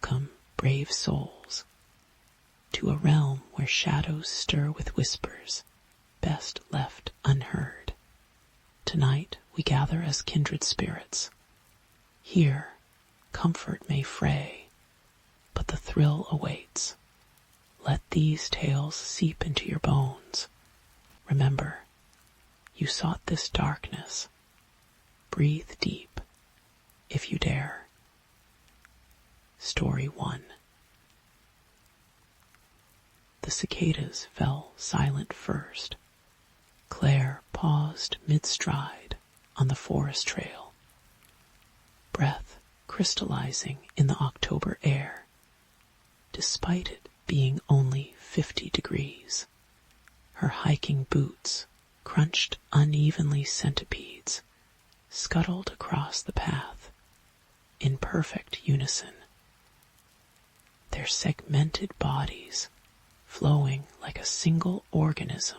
Welcome, brave souls, to a realm where shadows stir with whispers best left unheard. Tonight we gather as kindred spirits. Here, comfort may fray, but the thrill awaits. Let these tales seep into your bones. Remember, you sought this darkness. Breathe deep, if you dare. Story 1. The cicadas fell silent first. Claire paused mid-stride on the forest trail, breath crystallizing in the October air, despite it being only 50 degrees. Her hiking boots, crunched unevenly centipedes, scuttled across the path in perfect unison, their segmented bodies flowing like a single organism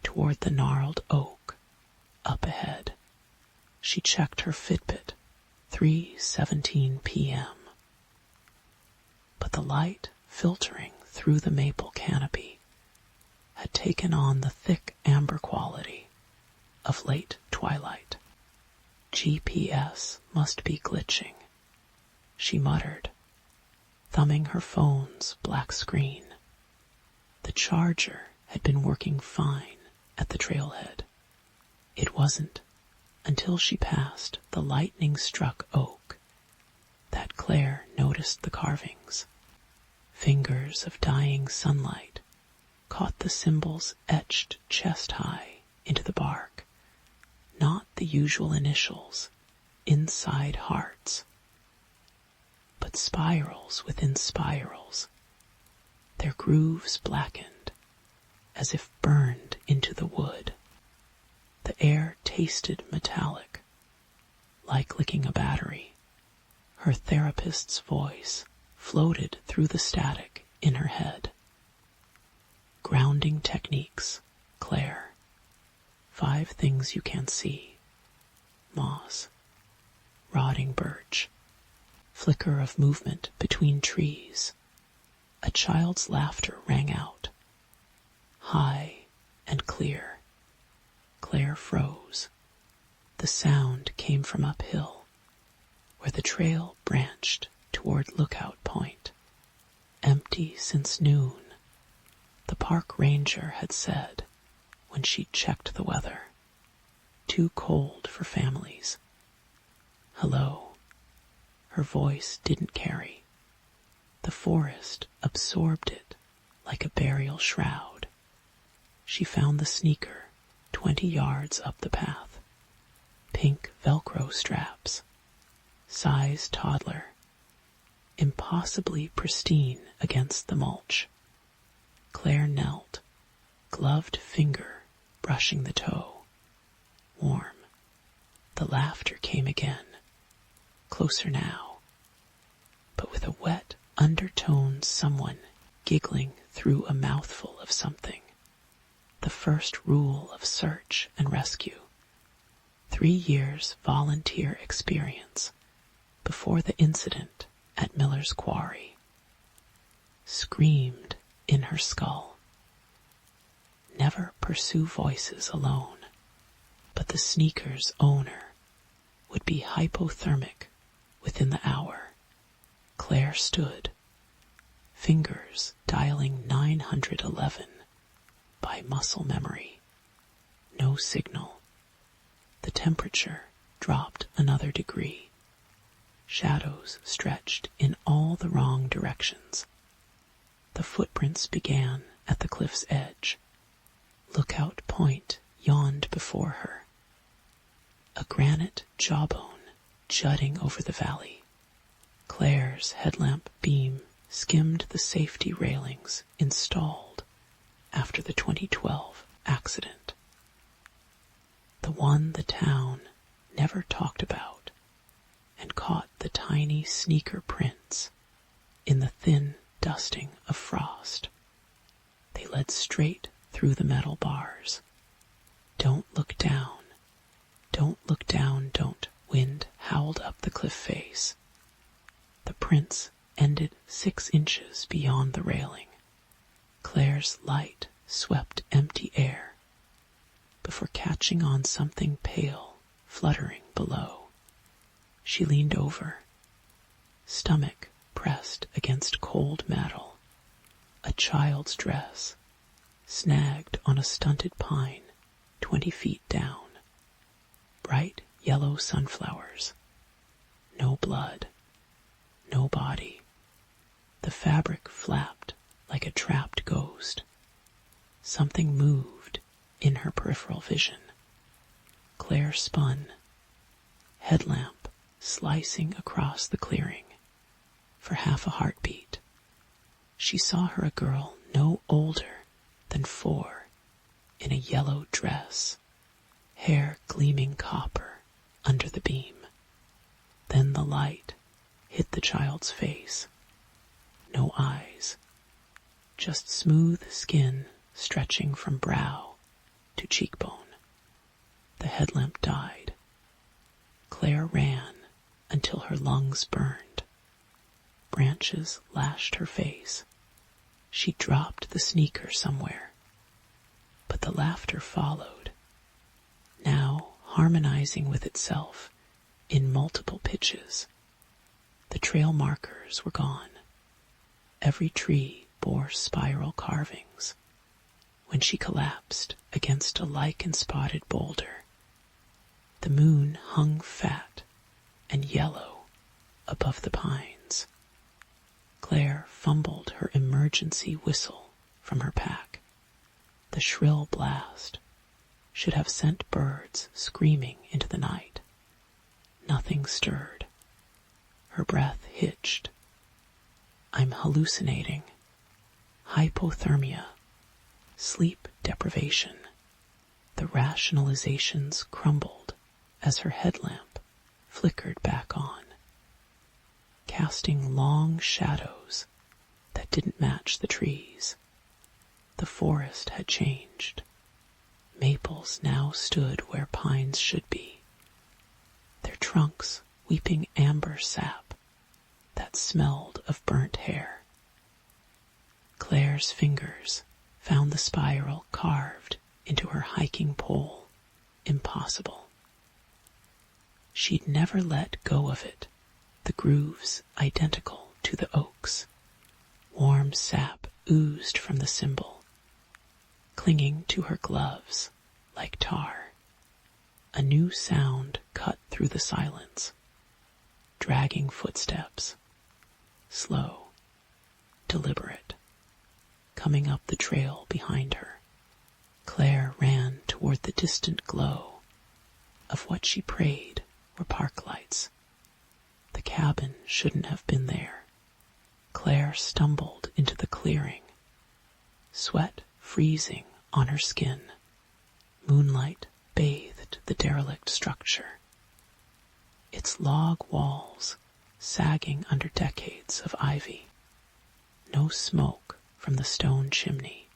toward the gnarled oak up ahead. She checked her Fitbit, 3:17 p.m. But the light filtering through the maple canopy had taken on the thick amber quality of late twilight. GPS must be glitching, she muttered, thumbing her phone's black screen. The charger had been working fine at the trailhead. It wasn't until she passed the lightning-struck oak that Claire noticed the carvings. Fingers of dying sunlight caught the symbols etched chest-high into the bark, not the usual initials inside hearts, but spirals within spirals, their grooves blackened as if burned into the wood. The air tasted metallic, like licking a battery. Her therapist's voice floated through the static in her head. Grounding techniques, Claire. 5 things you can see. Moss, rotting birch, flicker of movement between trees. A child's laughter rang out, high and clear. Claire froze. The sound came from uphill, where the trail branched toward Lookout Point. Empty since noon, the park ranger had said when she checked the weather. Too cold for families. Hello. Her voice didn't carry. The forest absorbed it like a burial shroud. She found the sneaker 20 yards up the path. Pink Velcro straps. Size toddler. Impossibly pristine against the mulch. Claire knelt, gloved finger brushing the toe. Warm. The laughter came again. Closer now. But with a wet undertone, someone giggling through a mouthful of something. The first rule of search and rescue. 3 years volunteer experience before the incident at Miller's Quarry. Screamed in her skull. Never pursue voices alone, but the sneaker's owner would be hypothermic within the hour. Claire stood, fingers dialing 911 by muscle memory. No signal. The temperature dropped another degree. Shadows stretched in all the wrong directions. The footprints began at the cliff's edge. Lookout Point yawned before her. A granite jawbone jutting over the valley. Claire's headlamp beam skimmed the safety railings installed after the 2012 accident. The one the town never talked about, and caught the tiny sneaker prints in the thin dusting of frost. They led straight through the metal bars. Don't look down. Don't look down, don't. Wind howled up the cliff face. The prints ended 6 inches beyond the railing. Claire's light swept empty air before catching on something pale fluttering below. She leaned over, stomach pressed against cold metal, a child's dress snagged on a stunted pine 20 feet down. Bright yellow sunflowers. No blood. No body. The fabric flapped like a trapped ghost. Something moved in her peripheral vision. Claire spun, headlamp slicing across the clearing. For half a heartbeat, she saw her a girl no older than 4, in a yellow dress, hair gleaming copper under the beam. Then the light hit the child's face. No eyes, just smooth skin stretching from brow to cheekbone. The headlamp died. Claire ran until her lungs burned. Branches lashed her face. She dropped the sneaker somewhere. But the laughter followed, now harmonizing with itself in multiple pitches. The trail markers were gone. Every tree bore spiral carvings. When she collapsed against a lichen-spotted boulder, the moon hung fat and yellow above the pines. Claire fumbled her emergency whistle from her pack. The shrill blast should have sent birds screaming into the night. Nothing stirred. Her breath hitched. I'm hallucinating. Hypothermia. Sleep deprivation. The rationalizations crumbled as her headlamp flickered back on, casting long shadows that didn't match the trees. The forest had changed. Maples now stood where pines should be, their trunks weeping amber sap that smelled of burnt hair. Claire's fingers found the spiral carved into her hiking pole. Impossible. She'd never let go of it, the grooves identical to the oaks. Warm sap oozed from the symbol, clinging to her gloves like tar. A new sound cut through the silence. Dragging footsteps. Slow, deliberate, coming up the trail behind her. Claire ran toward the distant glow of what she prayed were park lights. The cabin shouldn't have been there. Claire stumbled into the clearing, sweat freezing on her skin. Moonlight bathed the derelict structure, its log walls sagging under decades of ivy. No smoke from the stone chimney.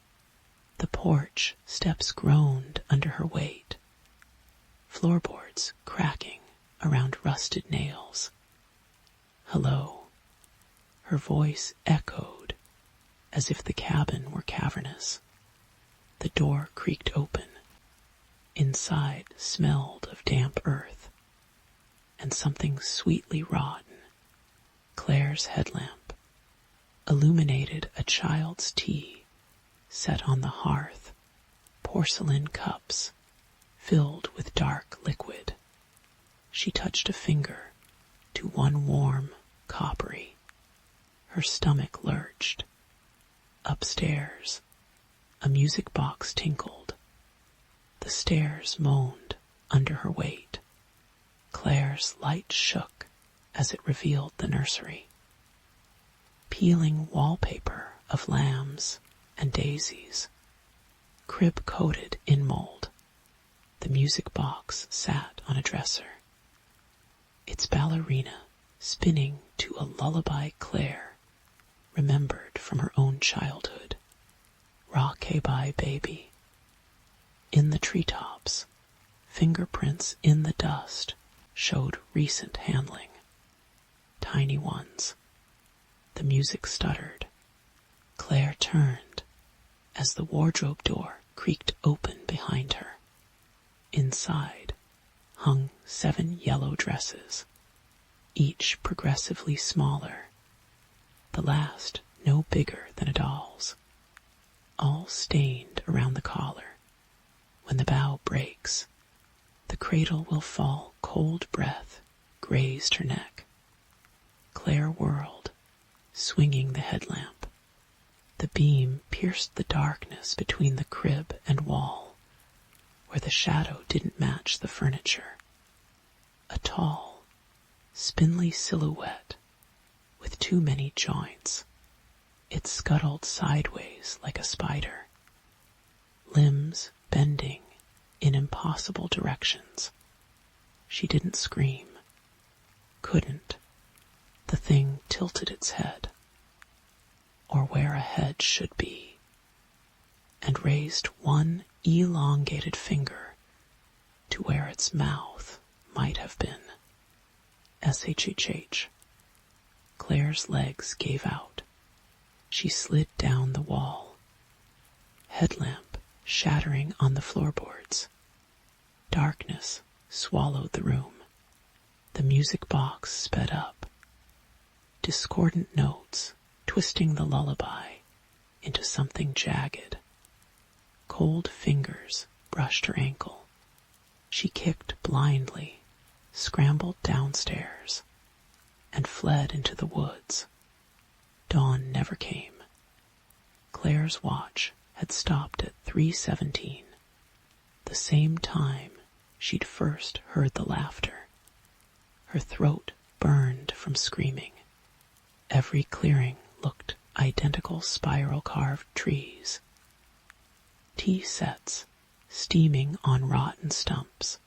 The porch steps groaned under her weight, floorboards cracking around rusted nails. Hello. Her voice echoed as if the cabin were cavernous. The door creaked open. Inside smelled of damp earth and something sweetly rotten. Claire's headlamp illuminated a child's tea set on the hearth, porcelain cups filled with dark liquid. She touched a finger to one warm, coppery. Her stomach lurched. Upstairs, a music box tinkled. The stairs moaned under her weight. Claire's light shook as it revealed the nursery. Peeling wallpaper of lambs and daisies, crib-coated in mold. The music box sat on a dresser. Its ballerina spinning to a lullaby Claire remembered from her own childhood. Rock-a-bye baby. In the treetops, fingerprints in the dust showed recent handling. Tiny ones. The music stuttered. Claire turned as the wardrobe door creaked open behind her. Inside hung 7 yellow dresses, each progressively smaller, the last no bigger than a doll's, all stained around the collar. When the bow breaks, the cradle will fall. Cold breath grazed her neck. Claire whirled, swinging the headlamp. The beam pierced the darkness between the crib and wall, where the shadow didn't match the furniture. A tall, spindly silhouette with too many joints. It scuttled sideways like a spider, limbs bending in impossible directions. She didn't scream, couldn't. The thing tilted its head, or where a head should be, and raised one elongated finger to where its mouth might have been. SHHH. Claire's legs gave out. She slid down the wall, headlamp shattering on the floorboards. Darkness swallowed the room. The music box sped up, discordant notes twisting the lullaby into something jagged. Cold fingers brushed her ankle. She kicked blindly, scrambled downstairs, and fled into the woods. Dawn never came. Claire's watch had stopped at 3:17, the same time she'd first heard the laughter. Her throat burned from screaming. Every clearing looked identical spiral-carved trees. Tea sets steaming on rotten stumps.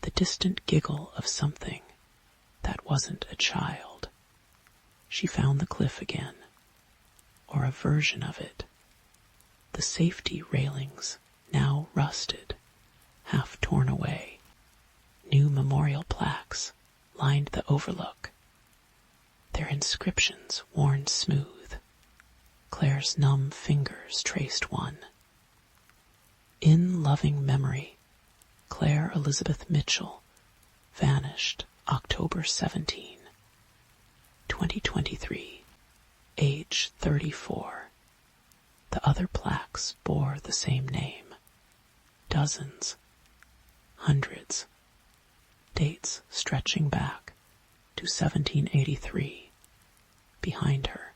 The distant giggle of something that wasn't a child. She found the cliff again, or a version of it. The safety railings, now rusted, half torn away. New memorial plaques lined the overlook, their inscriptions worn smooth. Claire's numb fingers traced one. In loving memory, Claire Elizabeth Mitchell, vanished October 17, 2023, age 34. The other plaques bore the same name. Dozens, hundreds, dates stretching back to 1783. Behind her,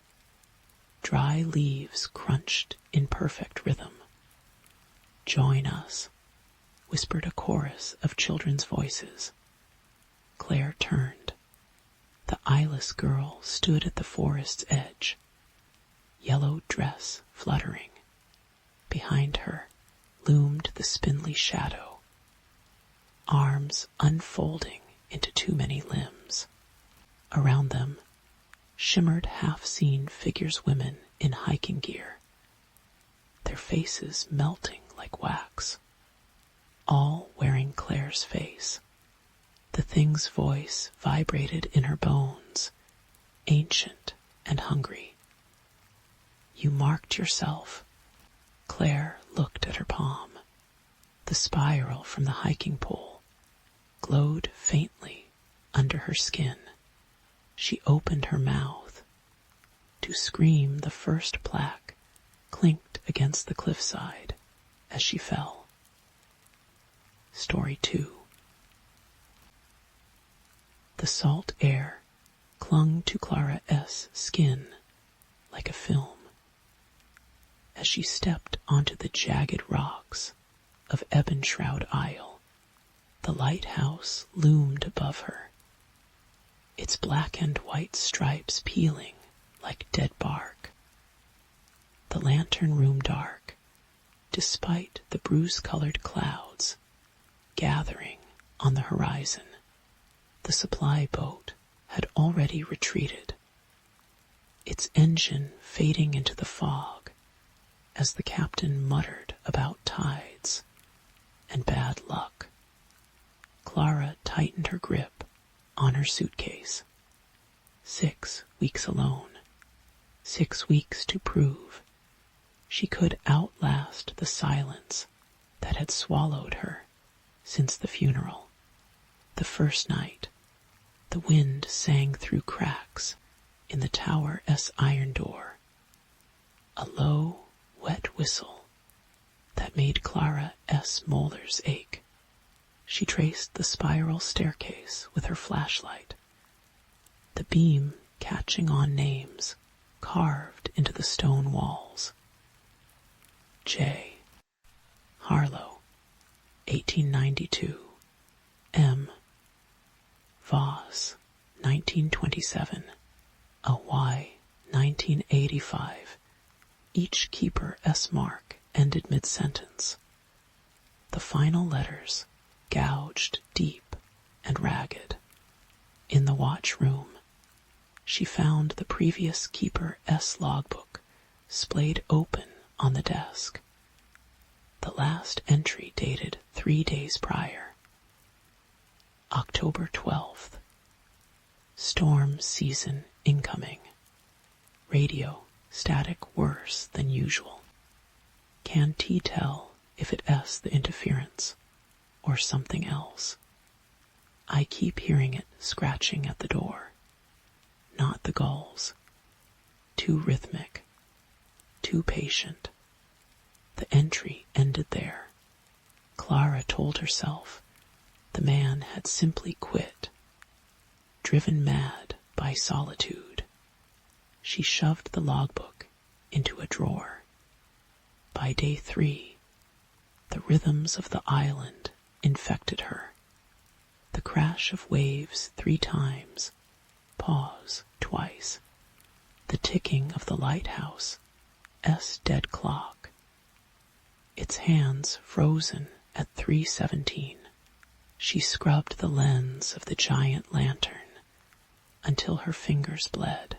dry leaves crunched in perfect rhythm. Join us, whispered a chorus of children's voices. Claire turned. The eyeless girl stood at the forest's edge, yellow dress fluttering. Behind her loomed the spindly shadow, arms unfolding into too many limbs. Around them shimmered half-seen figures, women in hiking gear, their faces melting like wax, all wearing Claire's face. The thing's voice vibrated in her bones, ancient and hungry. You marked yourself. Claire looked at her palm. The spiral from the hiking pole glowed faintly under her skin. She opened her mouth to scream. The first plaque clinked against the cliffside as she fell. Story 2. The salt air clung to Clara S.'s skin like a film as she stepped onto the jagged rocks of Ebonshroud Isle. The lighthouse loomed above her, its black and white stripes peeling like dead bark. The lantern room dark, despite the bruise-colored clouds gathering on the horizon. The supply boat had already retreated, its engine fading into the fog as the captain muttered about tides and bad luck. Clara tightened her grip on her suitcase. 6 weeks alone, 6 weeks to prove she could outlast the silence that had swallowed her since the funeral. The first night, the wind sang through cracks in the Tower S iron door, a low, wet whistle that made Clara S. molars ache. She traced the spiral staircase with her flashlight, the beam catching on names carved into the stone walls. J. Harlow, 1892. M. Voss, 1927. A Y, 1985. Each keeper S mark ended mid-sentence. The final letters gouged deep and ragged. In the watch room, she found the previous keeper S logbook splayed open on the desk. The last entry dated 3 days prior. October 12th. Storm season incoming. Radio static worse than usual. Can T tell if it S the interference or something else? I keep hearing it scratching at the door. Not the gulls. Too rhythmic. Too patient. The entry ended there. Clara told herself the man had simply quit, driven mad by solitude. She shoved the logbook into a drawer. By day 3, the rhythms of the island infected her. The crash of waves 3 times, pause twice. The ticking of the lighthouse S dead clock. Its hands frozen at 3:17. She scrubbed the lens of the giant lantern until her fingers bled.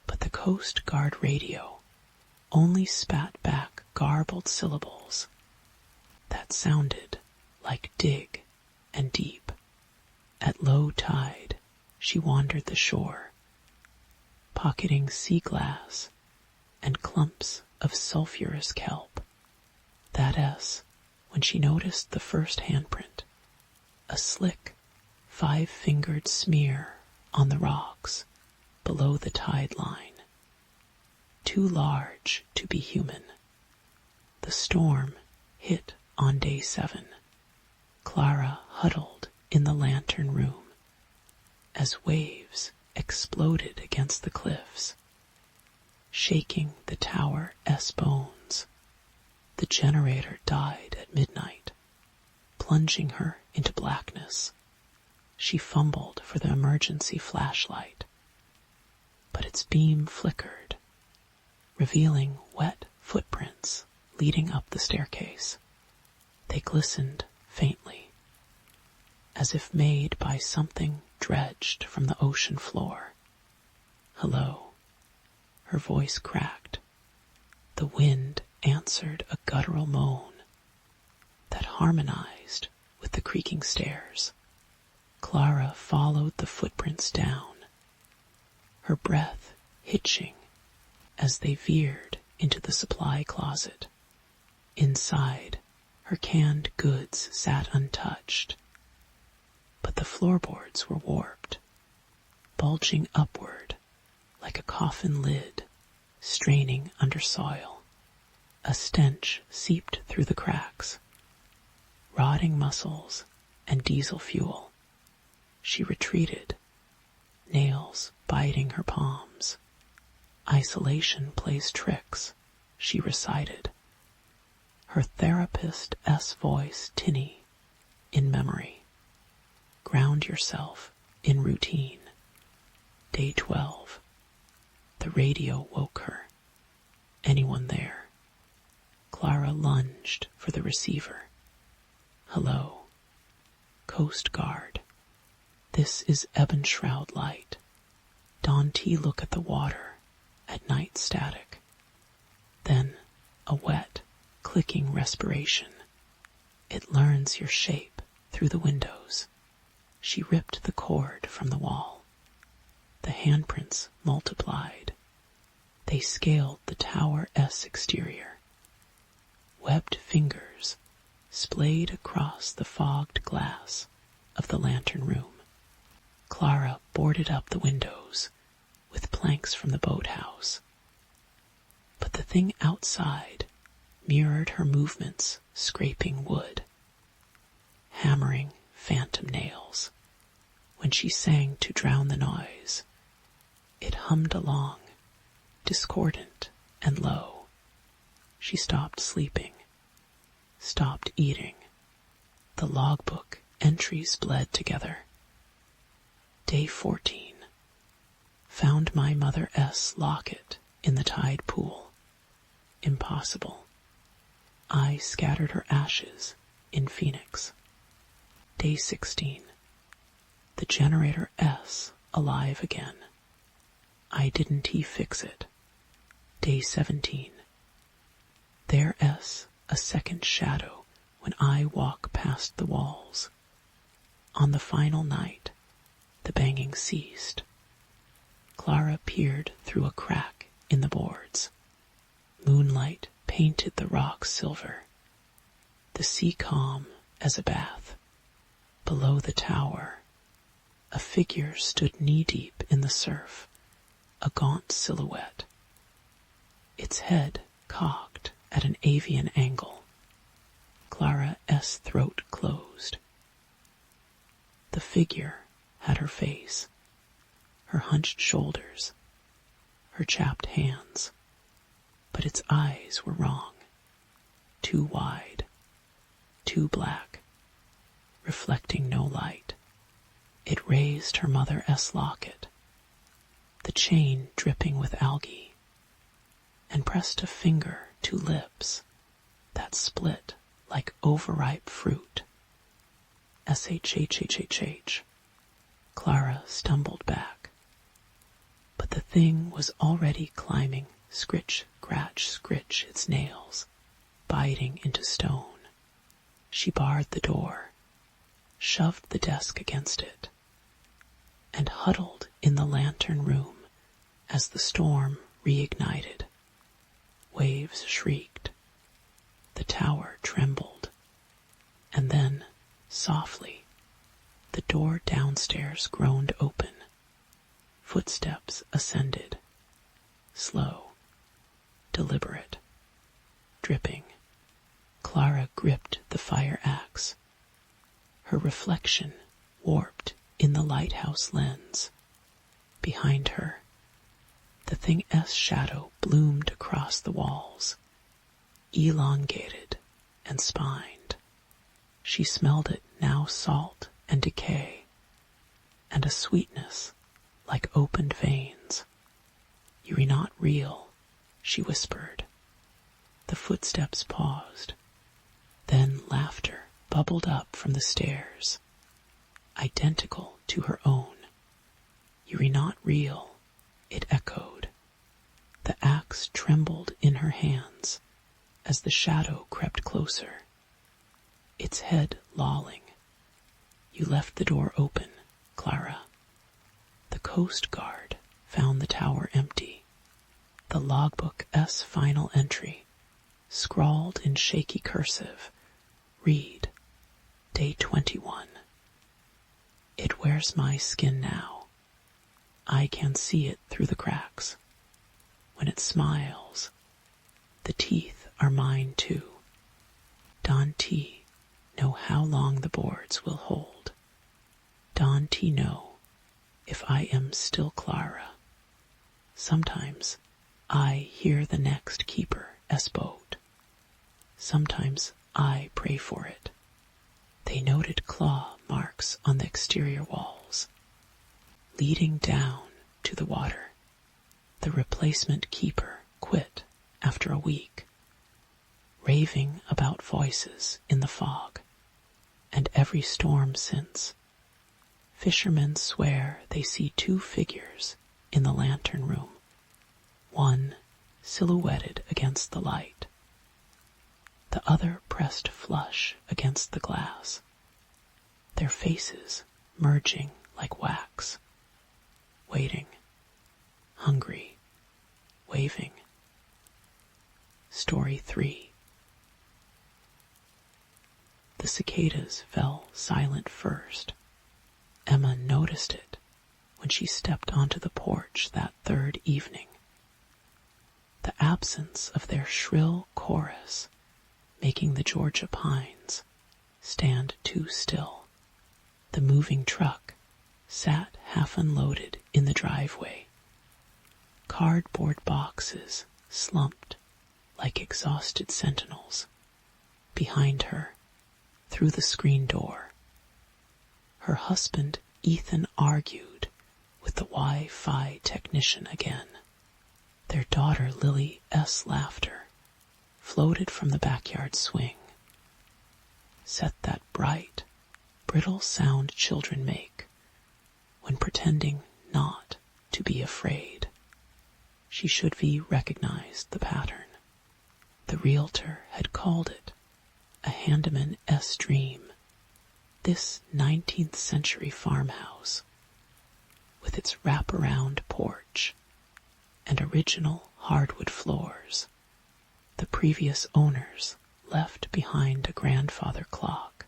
But the Coast Guard radio only spat back garbled syllables that sounded like dig and deep. At low tide, she wandered the shore, pocketing sea glass and clumps of sulphurous kelp. That S, when she noticed the first handprint, a slick, 5-fingered smear on the rocks below the tide line. Too large to be human. The storm hit on day 7. Clara huddled in the lantern room as waves exploded against the cliffs, shaking the Tower S bones. The generator died at midnight, plunging her into blackness. She fumbled for the emergency flashlight, but its beam flickered, revealing wet footprints leading up the staircase. They glistened faintly, as if made by something dredged from the ocean floor. Hello. Her voice cracked. The wind answered a guttural moan that harmonized with the creaking stairs. Clara followed the footprints down, her breath hitching as they veered into the supply closet. Inside, her canned goods sat untouched, but the floorboards were warped, bulging upward like a coffin lid straining under soil. A stench seeped through the cracks, rotting muscles and diesel fuel. She retreated, nails biting her palms. Isolation plays tricks, she recited, her therapist S voice tinny in memory. Ground yourself in routine. Day 12. The radio woke her. Anyone there? Clara lunged for the receiver. Hello. Coast Guard. This is Ebon Shroud Light. Don T look at the water at night static. Then a wet, clicking respiration. It learns your shape through the windows. She ripped the cord from the wall. The handprints multiplied, They scaled the tower's exterior. Webbed fingers splayed across the fogged glass of the lantern room. Clara boarded up the windows with planks from the boathouse. But the thing outside mirrored her movements, scraping wood, hammering phantom nails. When she sang to drown the noise, it hummed along, discordant and low. She stopped sleeping, stopped eating. The logbook entries bled together. Day 14. Found my mother's locket in the tide pool. Impossible. I scattered her ashes in Phoenix. Day 16. The generator S alive again. I didn't he fix it. Day 17. There's a second shadow when I walk past the walls. On the final night, the banging ceased. Clara peered through a crack in the boards. Moonlight painted the rocks silver. The sea calm as a bath. Below the tower, a figure stood knee-deep in the surf, a gaunt silhouette. Its head cocked at an avian angle. Clara's throat closed. The figure had her face, her hunched shoulders, her chapped hands, but its eyes were wrong, too wide, too black, reflecting no light. It raised her mother's locket, the chain dripping with algae, and pressed a finger to lips that split like overripe fruit. S-H-H-H-H-H. Clara stumbled back, but the thing was already climbing, scritch, scratch, scritch its nails, biting into stone. She barred the door, shoved the desk against it, and huddled in the lantern room as the storm reignited. Waves shrieked. The tower trembled. And then, softly, the door downstairs groaned open. Footsteps ascended. Slow, deliberate, dripping. Clara gripped the fire axe. Her reflection warped in the lighthouse lens. Behind her, the thing's shadow bloomed across the walls, elongated and spined. She smelled it now, salt and decay, and a sweetness like opened veins. "You're not real," she whispered. The footsteps paused. Then laughter bubbled up from the stairs, identical to her own. "You're not real," it echoed. The axe trembled in her hands as the shadow crept closer, its head lolling. "You left the door open, Clara." The Coast Guard found the tower empty. The logbook's final entry, scrawled in shaky cursive, read, Day 21. It wears my skin now. I can see it through the cracks. When it smiles, the teeth are mine too. Don T know how long the boards will hold. Don T know if I am still Clara. Sometimes I hear the next keeper's boat. Sometimes I pray for it. They noted claw marks on the exterior walls, leading down to the water. The replacement keeper quit after a week, raving about voices in the fog, and every storm since. Fishermen swear they see two figures in the lantern room, one silhouetted against the light, the other pressed flush against the glass, their faces merging like wax, waiting, hungry, waving. Story 3. The cicadas fell silent first. Emma noticed it when she stepped onto the porch that third evening. The absence of their shrill chorus making the Georgia pines stand too still. The moving truck sat half unloaded in the driveway. Cardboard boxes slumped like exhausted sentinels. Behind her, through the screen door, her husband Ethan argued with the Wi-Fi technician again. Their daughter Lily's laughter floated from the backyard swing. Set that bright, brittle sound children make when pretending not to be afraid. She should be recognized the pattern. The realtor had called it a handyman's dream. This 19th century farmhouse, with its wraparound porch and original hardwood floors, the previous owners left behind a grandfather clock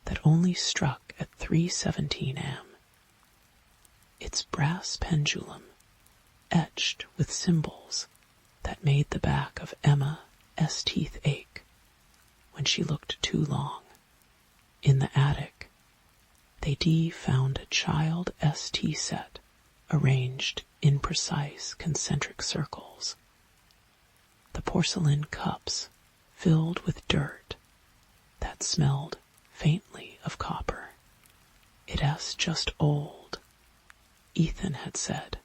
that only struck at 3:17 am. Its brass pendulum etched with symbols that made the back of Emma's teeth ache when she looked too long. In the attic, they found a child's tea set arranged in precise concentric circles. The porcelain cups filled with dirt that smelled faintly of copper. "It's just old," Ethan had said,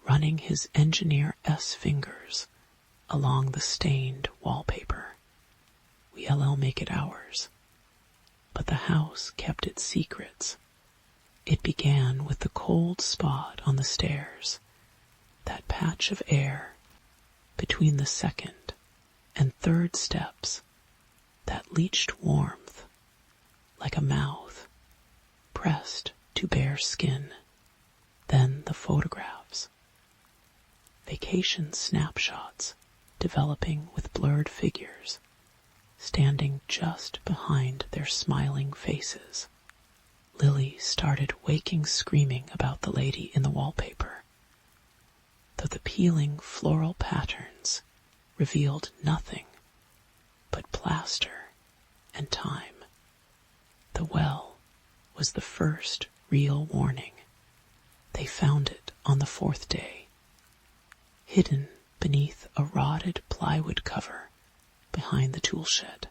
running his engineer's fingers along the stained wallpaper. "We'll make it ours." But the house kept its secrets. It began with the cold spot on the stairs, that patch of air between the second and third steps that leached warmth like a mouth pressed to bare skin. Then the photographs. Vacation snapshots developing with blurred figures standing just behind their smiling faces. Lily started waking screaming about the lady in the wallpaper, though the peeling floral patterns revealed nothing but plaster and time. The well was the first real warning. They found it on the 4th day, hidden beneath a rotted plywood cover behind the tool shed.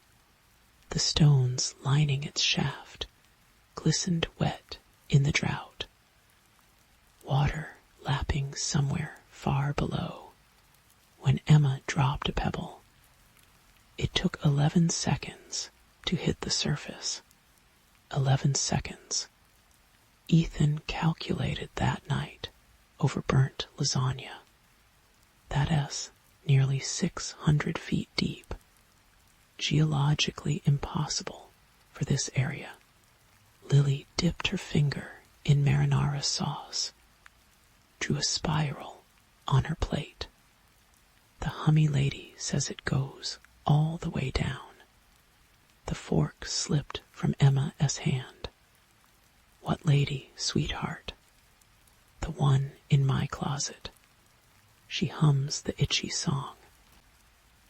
The stones lining its shaft glistened wet in the drought, water lapping somewhere far below. When Emma dropped a pebble, it took 11 seconds to hit the surface. 11 seconds. Ethan calculated that night over burnt lasagna. That's nearly 600 feet deep. Geologically impossible for this area. Lily dipped her finger in marinara sauce, drew a spiral on her plate. The hummy lady says it goes all the way down. The fork slipped from Emma's hand. "What lady, sweetheart?" "The one in my closet." She hums the itchy song.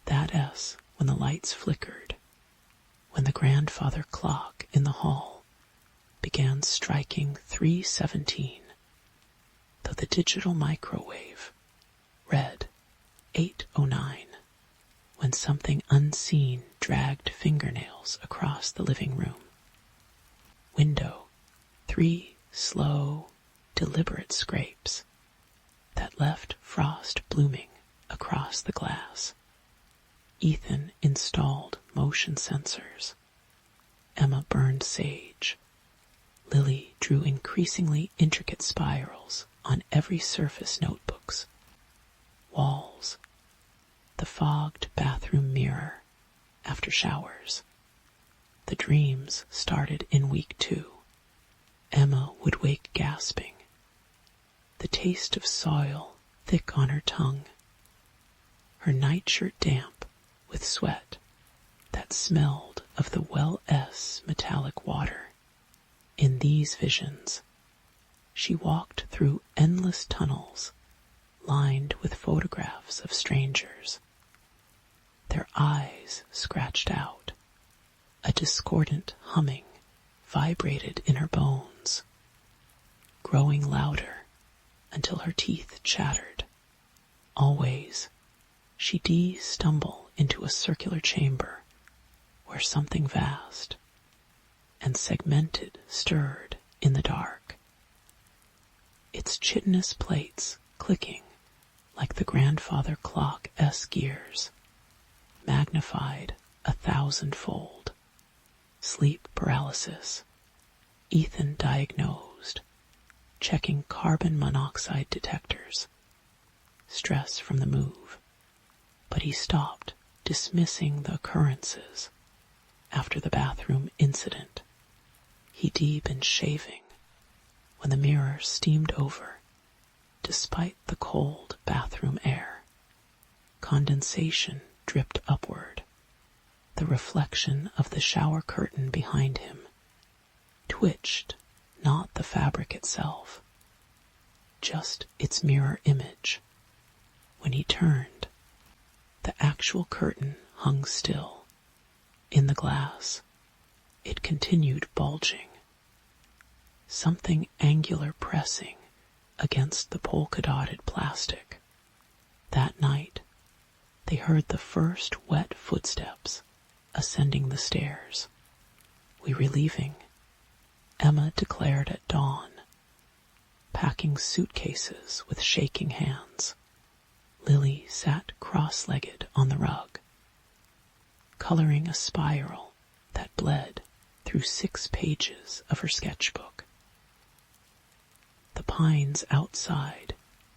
That's when the lights flickered, when the grandfather clock in the hall began striking 3:17, though the digital microwave read 8:09, when something unseen dragged fingernails across the living room. Window, 3 slow, deliberate scrapes that left frost blooming across the glass. Ethan installed motion sensors. Emma burned sage. Lily drew increasingly intricate spirals on every surface notebooks, walls, the fogged bathroom mirror after showers. The dreams started in week 2. Emma would wake gasping, the taste of soil thick on her tongue. her nightshirt damp with sweat that smelled of the well-s metallic water. In these visions, she walked through endless tunnels lined with photographs of strangers, their eyes scratched out. A discordant humming vibrated in her bones, growing louder until her teeth chattered. Always, she'd stumble into a circular chamber where something vast and segmented stirred in the dark, its chitinous plates clicking like the grandfather clock's gears, magnified 1,000-fold. Sleep paralysis, Ethan diagnosed, checking carbon monoxide detectors. Stress from the move, but he stopped dismissing the occurrences after the bathroom incident. He'd been shaving when the mirror steamed over, despite the cold bathroom air. Condensation dripped upward. The reflection of the shower curtain behind him twitched, not the fabric itself, just its mirror image. When he turned, the actual curtain hung still. In the glass, it continued bulging, something angular pressing against the polka-dotted plastic. That night, they heard the first wet footsteps ascending the stairs. "We were leaving," Emma declared at dawn, packing suitcases with shaking hands. Lily sat cross-legged on the rug, coloring a spiral that bled through 6 pages of her sketchbook. The pines outside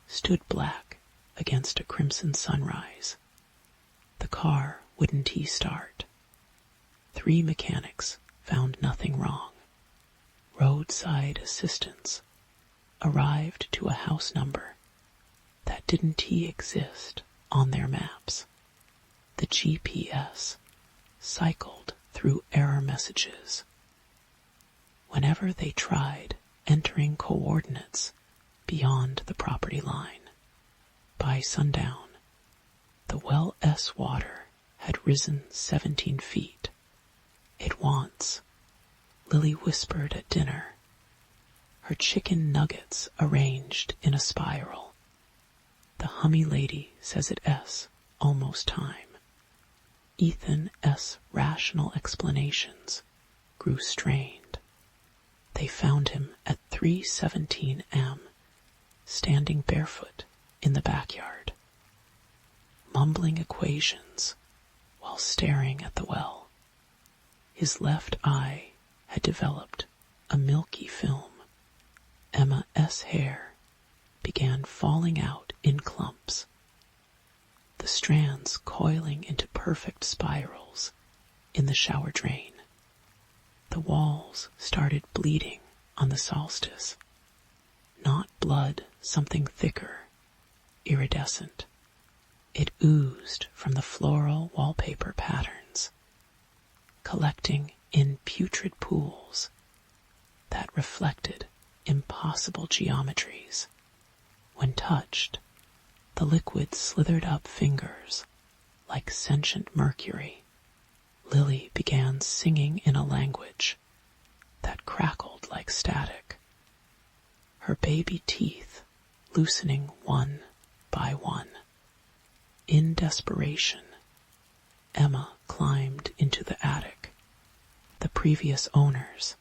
stood black against a crimson sunrise. The car wouldn't start. 3 mechanics found nothing wrong. Roadside assistance arrived to a house number that didn't exist on their maps. The GPS cycled through error messages. Whenever they tried entering coordinates beyond the property line, by sundown, the well-s water had risen 17 feet. "It wants," Lily whispered at dinner, her chicken nuggets arranged in a spiral. "The hummy lady says it's almost time." Ethan's rational explanations grew strained. They found him at 3:17 am, standing barefoot in the backyard, mumbling equations while staring at the well. His left eye had developed a milky film. Emma's hair began falling out in clumps, the strands coiling into perfect spirals in the shower drain. The walls started bleeding on the solstice. Not blood, something thicker, iridescent. It oozed from the floral wallpaper patterns, collecting in putrid pools that reflected impossible geometries. When touched, the liquid slithered up fingers like sentient mercury. Lily began singing in a language that crackled like static, her baby teeth loosening one by one. In desperation, Emma climbed into the attic. The previous owners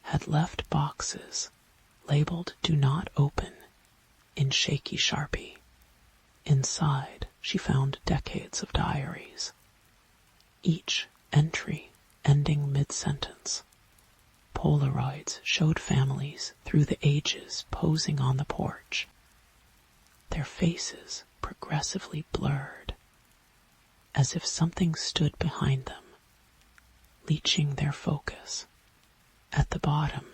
had left boxes labeled "Do Not Open" in shaky Sharpie. Inside, she found decades of diaries, each entry ending mid-sentence. Polaroids showed families through the ages posing on the porch, their faces progressively blurred, as if something stood behind them, leeching their focus. At the bottom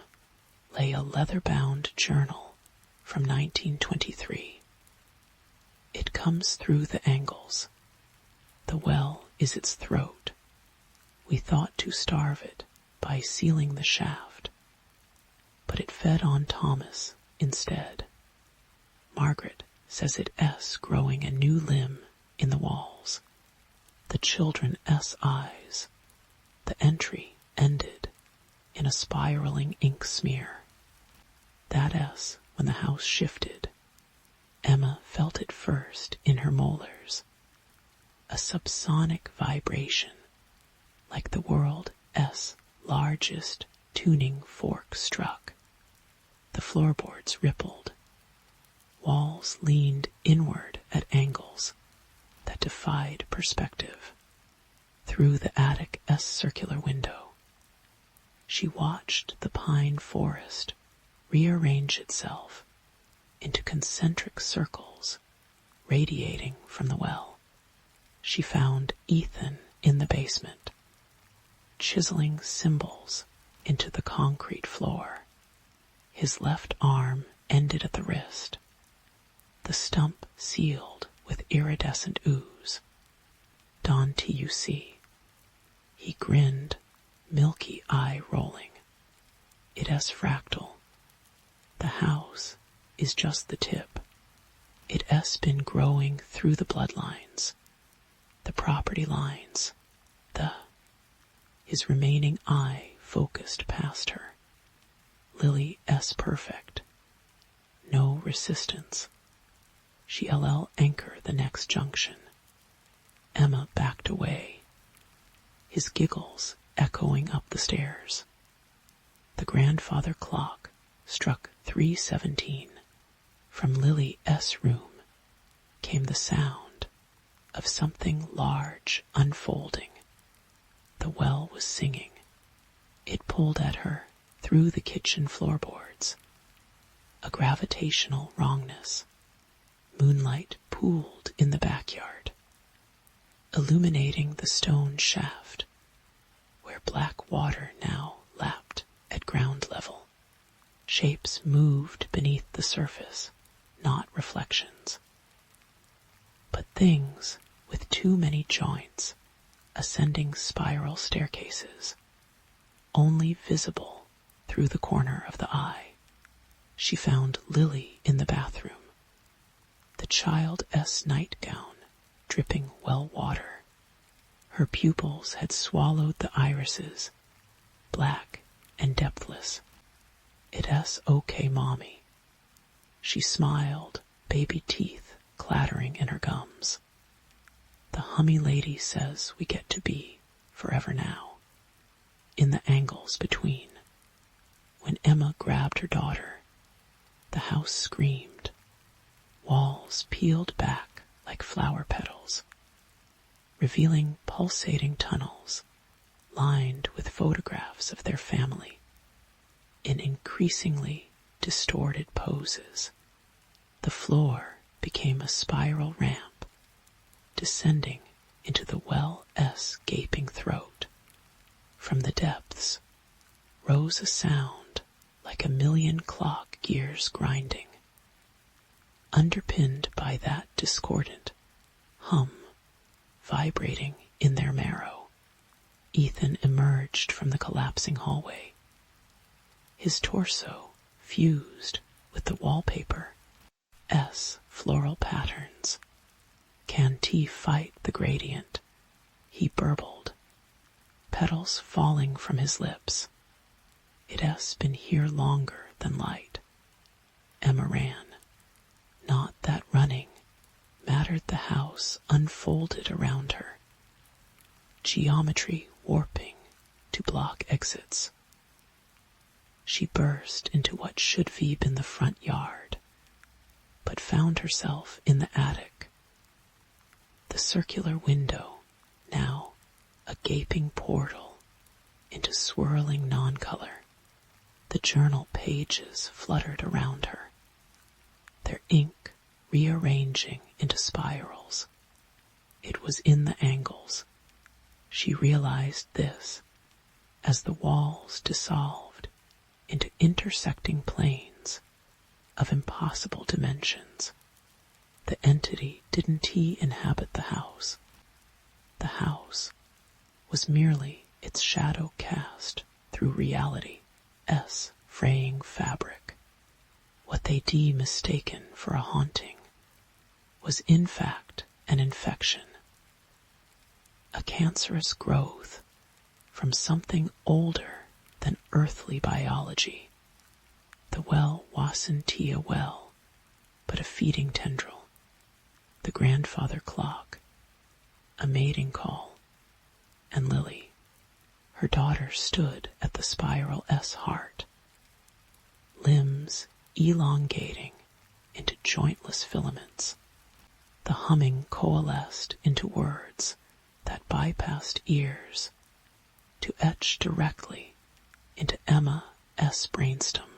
lay a leather-bound journal from 1923. It comes through the angles. The well is its throat. We thought to starve it by sealing the shaft, but it fed on Thomas instead. Margaret says it's growing a new limb in the walls. The children eyes. The entry ended in a spiraling ink smear. That when the house shifted, Emma felt it first in her molars. A subsonic vibration, like the world's largest tuning fork struck. The floorboards rippled. Walls leaned inward at angles that defied perspective. Through the attic's circular window, she watched the pine forest rearrange itself into concentric circles radiating from the well. She found Ethan in the basement, chiseling symbols into the concrete floor. His left arm ended at the wrist, the stump sealed with iridescent ooze. Don TUC. He grinned, milky eye rolling. It's fractal. The house is just the tip. It's been growing through the bloodlines, the property lines, his remaining eye focused past her. Lily perfect. No resistance. She anchor the next junction. Emma backed away, his giggles echoing up the stairs. The grandfather clock struck 3:17. From Lily's room came the sound of something large unfolding. The well was singing. It pulled at her through the kitchen floorboards. A gravitational wrongness. Moonlight pooled in the backyard, illuminating the stone shaft, where Blackwater now lapped at ground level. Shapes moved beneath the surface, not reflections, but things with too many joints, ascending spiral staircases, only visible through the corner of the eye. She found Lily in the bathroom, the child's nightgown dripping well water. Her pupils had swallowed the irises, black and depthless. It's okay, Mommy. She smiled, baby teeth clattering in her gums. The hummy lady says we get to be forever now. In the angles between. When Emma grabbed her daughter, the house screamed. Walls peeled back like flower petals, revealing pulsating tunnels lined with photographs of their family in increasingly distorted poses. The floor became a spiral ramp, descending into the well's gaping throat. From the depths rose a sound like a million clock gears grinding, underpinned by that discordant hum vibrating in their marrow. Ethan emerged from the collapsing hallway, his torso fused with the wallpaper. Floral patterns. Can tea fight the gradient? He burbled, petals falling from his lips. It's been here longer than light. Emma ran. Not that running mattered. The house unfolded around her, geometry warping to block exits. She burst into what should have been the front yard, but found herself in the attic. The circular window, now a gaping portal into swirling non-color. The journal pages fluttered around her, their ink rearranging into spirals. It was in the angles. She realized this as the walls dissolved into intersecting planes of impossible dimensions. the entity didn't he inhabit the house. The house was merely its shadow cast through reality's fraying fabric. What they mistaken for a haunting was in fact an infection, a cancerous growth from something older than earthly biology. The well wasn't a well, but a feeding tendril, the grandfather clock, a mating call, and Lily, her daughter, stood at the spiral's heart, limbs elongating into jointless filaments. The humming coalesced into words that bypassed ears to etch directly into Emma's brainstem.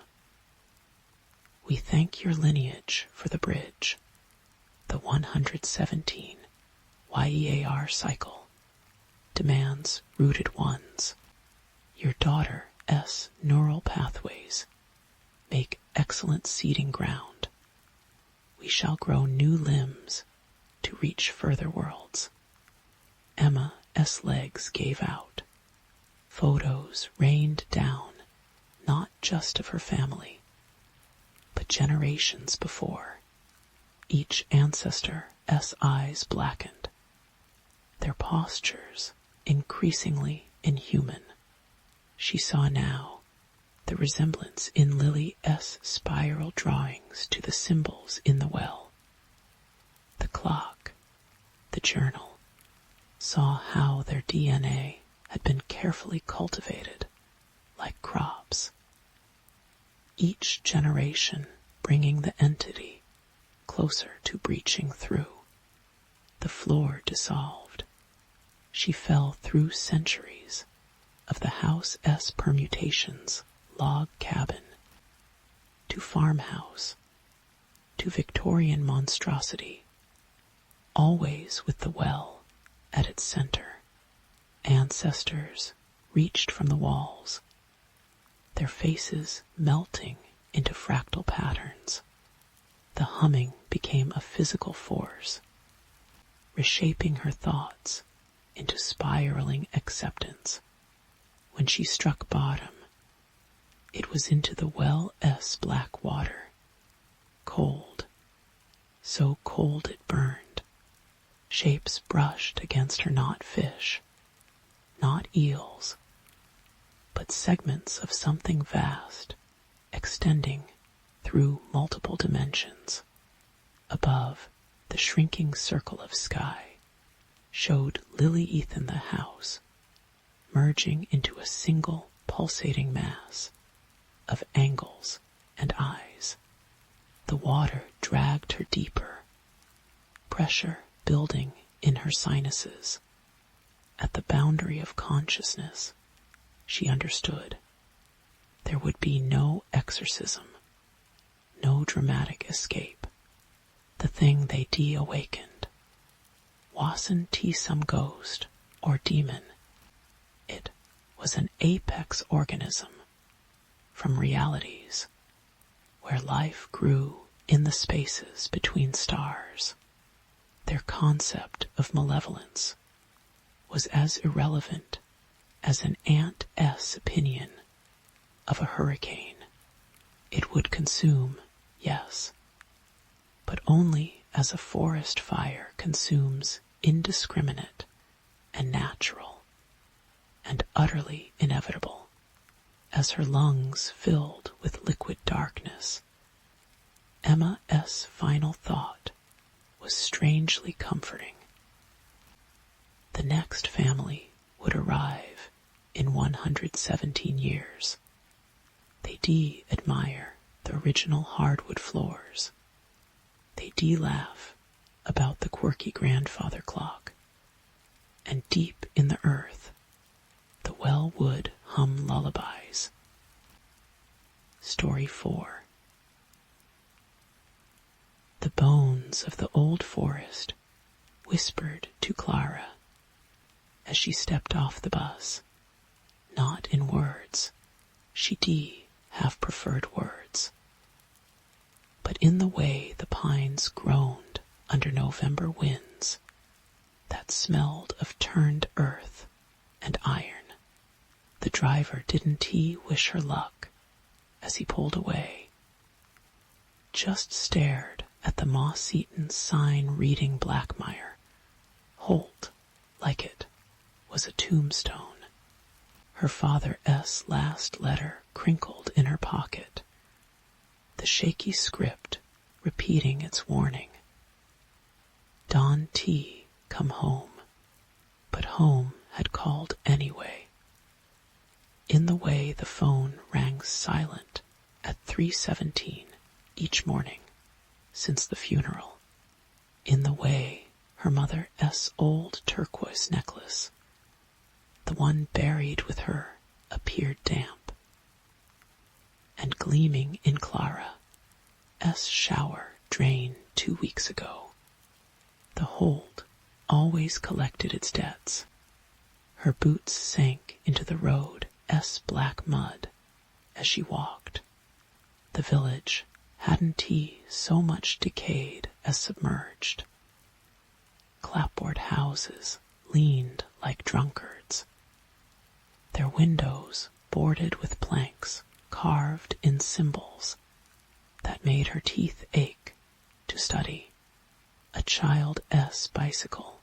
We thank your lineage for the bridge, the 117 YEAR cycle demands rooted ones. Your daughter's neural pathways make excellent seeding ground. We shall grow new limbs to reach further worlds. Emma's legs gave out. Photos rained down, not just of her family, but generations before. Each ancestor's eyes blackened, their postures increasingly inhuman. She saw now the resemblance in Lily's spiral drawings to the symbols in the well. The clock, the journal, saw how their DNA had been carefully cultivated like crops, each generation bringing the entity closer to breaching through. The floor dissolved. She fell through centuries of the house's permutations, log cabin, to farmhouse, to Victorian monstrosity, always with the well at its center. Ancestors reached from the walls, their faces melting into fractal patterns. The humming became a physical force, reshaping her thoughts into spiraling acceptance. When she struck bottom, it was into the well's black water, cold, so cold it burned. Shapes brushed against her, not fish, not eels, but segments of something vast, extending through multiple dimensions. Above, the shrinking circle of sky showed Lily Ethan the house, merging into a single pulsating mass of angles and eyes. The water dragged her deeper, pressure building in her sinuses. At the boundary of consciousness, she understood. There would be no exorcism, no dramatic escape. The thing they de-awakened wasn't some ghost or demon. It was an apex organism from realities where life grew in the spaces between stars. Their concept of malevolence was as irrelevant as an ant's opinion of a hurricane. It would consume, yes, but only as a forest fire consumes indiscriminate and natural and utterly inevitable. As her lungs filled with liquid darkness, Emma's final thought was strangely comforting. The next family would arrive in 117 years. They admire the original hardwood floors. They laugh about the quirky grandfather clock. And deep in the earth, the well would hum lullabies. Story 4. The bones of the old forest whispered to Clara as she stepped off the bus. Not in words, she'd have preferred words, but in the way the pines groaned under November winds that smelled of turned earth and iron. The driver didn't he wish her luck as he pulled away, just stared at the moss-eaten sign reading Blackwater, Holt, like it was a tombstone. Her father's last letter crinkled in her pocket, the shaky script repeating its warning. Don T. come home, but home had called anyway. In the way the phone rang silent at 3:17 each morning since the funeral. In the way her mother's old turquoise necklace, the one buried with her, appeared damp. And gleaming in Clara's shower drain 2 weeks ago, the Holt always collected its debts. Her boots sank into the road's black mud as she walked. The village hadn't he so much decayed as submerged. Clapboard houses leaned like drunkards, their windows boarded with planks carved in symbols that made her teeth ache to study. A child's bicycle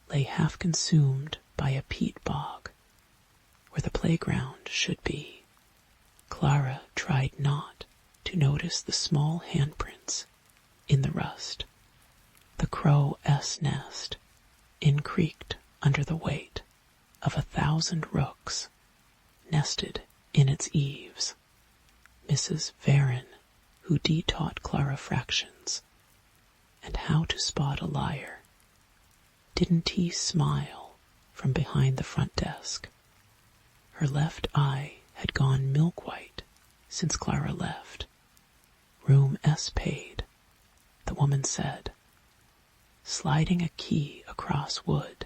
lay half consumed by a peat bog where the playground should be. Clara tried not to notice the small handprints in the rust. The crow's nest increaked under the weight of 1,000 rooks nested in its eaves. Mrs. Varon, who taught Clara fractions and how to spot a liar, didn't he smile from behind the front desk? Her left eye had gone milk-white since Clara left. Room S paid, the woman said, sliding a key across wood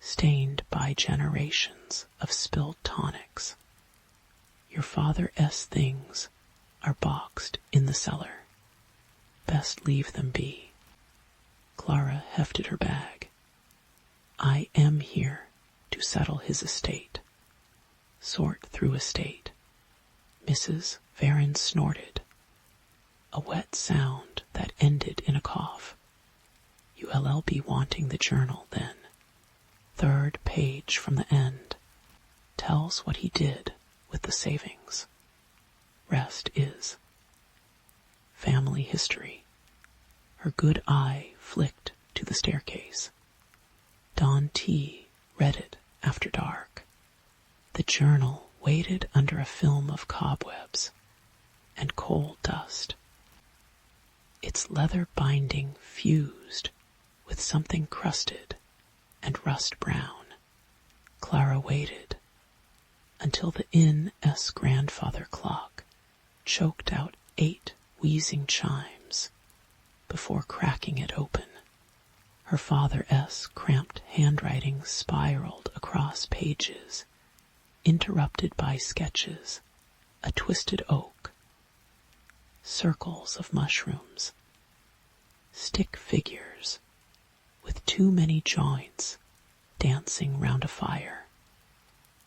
stained by generations of spilled tonics. Your father's things are boxed in the cellar. Best leave them be. Clara hefted her bag. I am here to settle his estate. Sort through estate. Mrs. Varon snorted, a wet sound that ended in a cough. You'll be wanting the journal then. 3rd page from the end tells what he did with the savings. Rest is family history. Her good eye flicked to the staircase. Don T. read it after dark. The journal waited under a film of cobwebs and coal dust. Its leather binding fused with something crusted and rust brown. Clara waited until the inn's grandfather clock choked out 8 wheezing chimes before cracking it open. Her father's cramped handwriting spiraled across pages, interrupted by sketches, a twisted oak, circles of mushrooms, stick figures with too many joints dancing round a fire.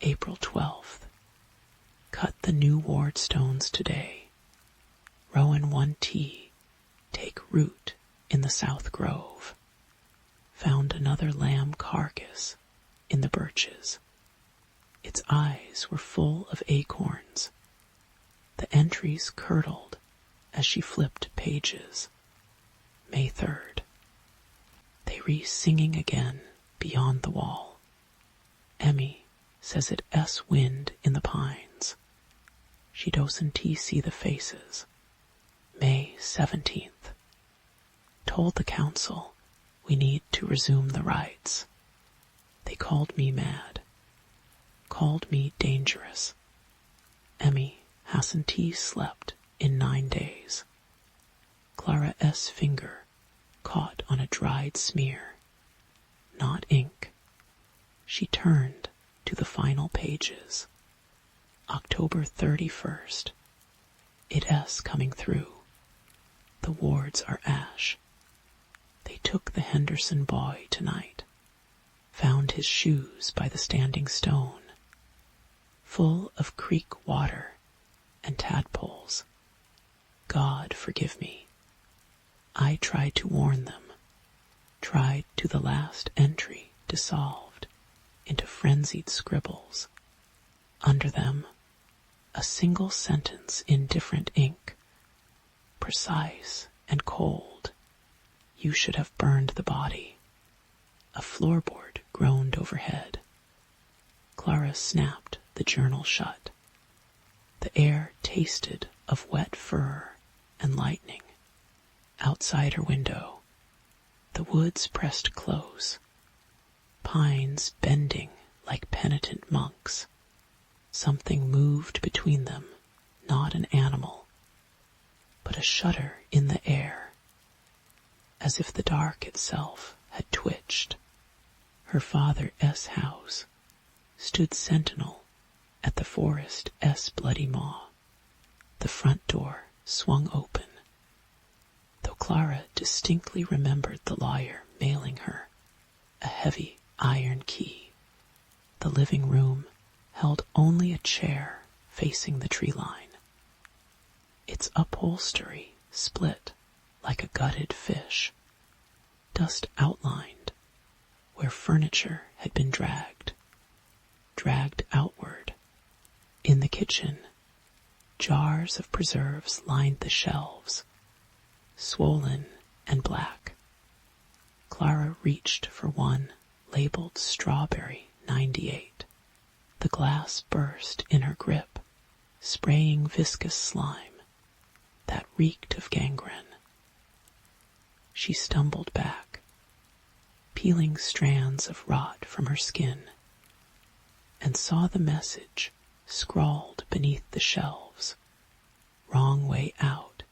April 12th. Cut the new ward stones today. Rowan 1T. Take root in the South Grove. Found another lamb carcass in the birches. Its eyes were full of acorns. The entries curdled as she flipped pages. May 3rd. They re-singing again beyond the wall. Emmy says it's wind in the pines. She doesn't see the faces. May 17th. Told the council we need to resume the rites. They called me mad. Called me dangerous. Emmy hasn't slept in 9 days. Clara's finger caught on a dried smear, not ink. She turned to the final pages. October 31st. It's coming through. The wards are ash. They took the Henderson boy tonight, found his shoes by the standing stone, full of creek water and tadpoles. God forgive me. I tried to warn them, tried to the last entry dissolved into frenzied scribbles. Under them, a single sentence in different ink, precise and cold. You should have burned the body. A floorboard groaned overhead. Clara snapped the journal shut. The air tasted of wet fur and lightning. Outside her window, the woods pressed close, pines bending like penitent monks. Something moved between them, not an animal, but a shudder in the air, as if the dark itself had twitched. Her father's house stood sentinel at the forest bloody maw. The front door swung open, though Clara distinctly remembered the lawyer mailing her a heavy iron key. The living room held only a chair facing the tree line, its upholstery split like a gutted fish, dust outlined where furniture had been dragged outward. In the kitchen, jars of preserves lined the shelves, swollen and black. Clara reached for one labeled Strawberry 98. The glass burst in her grip, spraying viscous slime that reeked of gangrene. She stumbled back, peeling strands of rot from her skin, and saw the message scrawled beneath the shelves. Wrong way out.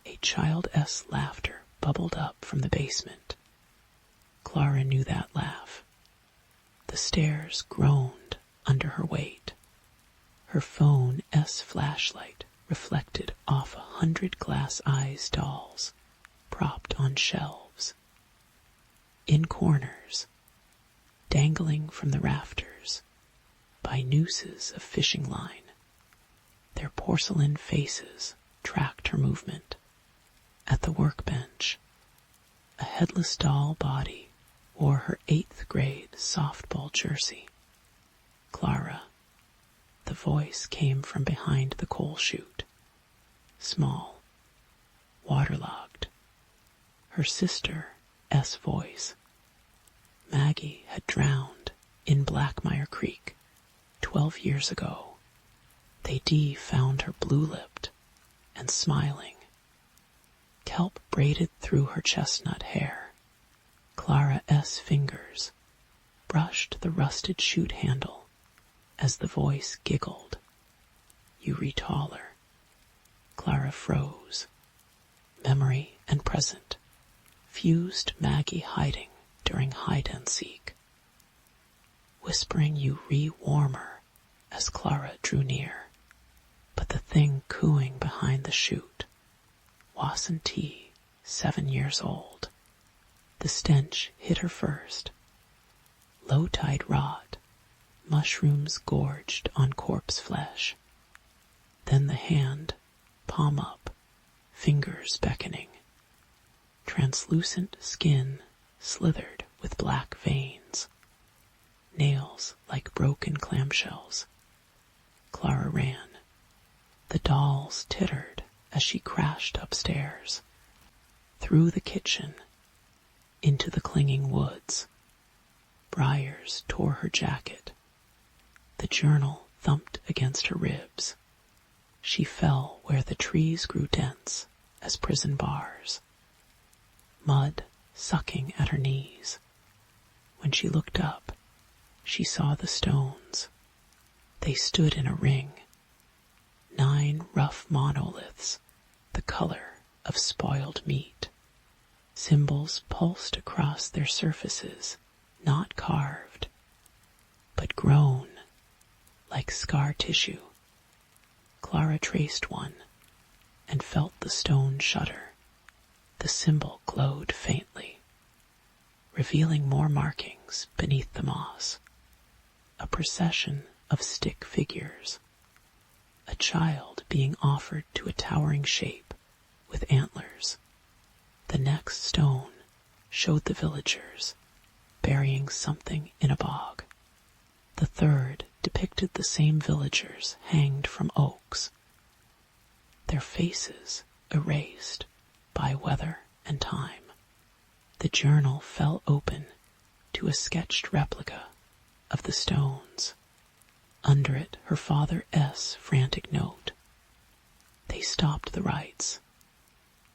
A child's laughter bubbled up from the basement. Clara knew that laugh. The stairs groaned under her weight. Her phone's flashlight reflected off 100 glass-eyes dolls propped on shelves. In corners, dangling from the rafters by nooses of fishing line, their porcelain faces tracked her movement. At the workbench, a headless doll body wore her 8th grade softball jersey. Clara. The voice came from behind the coal chute. Small, waterlogged. Her sister's voice. Maggie had drowned in Blackwater Creek 12 years ago. They found her blue-lipped and smiling. Kelp braided through her chestnut hair. Clara's fingers brushed the rusted chute handle as the voice giggled. You re-taller. Clara froze. Memory and present fused Maggie hiding during hide-and-seek. Whispering you re-warmer as Clara drew near. But the thing cooing behind the chute, wasn't T, 7 years old. The stench hit her first. Low-tide rot, mushrooms gorged on corpse flesh. Then the hand, palm up, fingers beckoning. Translucent skin slithered with black veins. Nails like broken clamshells. Clara ran. The dolls tittered as she crashed upstairs, through the kitchen, into the clinging woods. Briars tore her jacket. The journal thumped against her ribs. She fell where the trees grew dense as prison bars. Mud sucking at her knees. When she looked up, she saw the stones. They stood in a ring. 9 rough monoliths, the color of spoiled meat. Symbols pulsed across their surfaces, not carved, but grown like scar tissue. Clara traced one and felt the stone shudder. The symbol glowed faintly. revealing more markings beneath the moss. A procession of stick figures. A child being offered to a towering shape with antlers. The next stone showed the villagers burying something in a bog. The third depicted the same villagers hanged from oaks, their faces erased by weather and time. The journal fell open to a sketched replica of the stones. Under it, her father S. frantic note. They stopped the rites,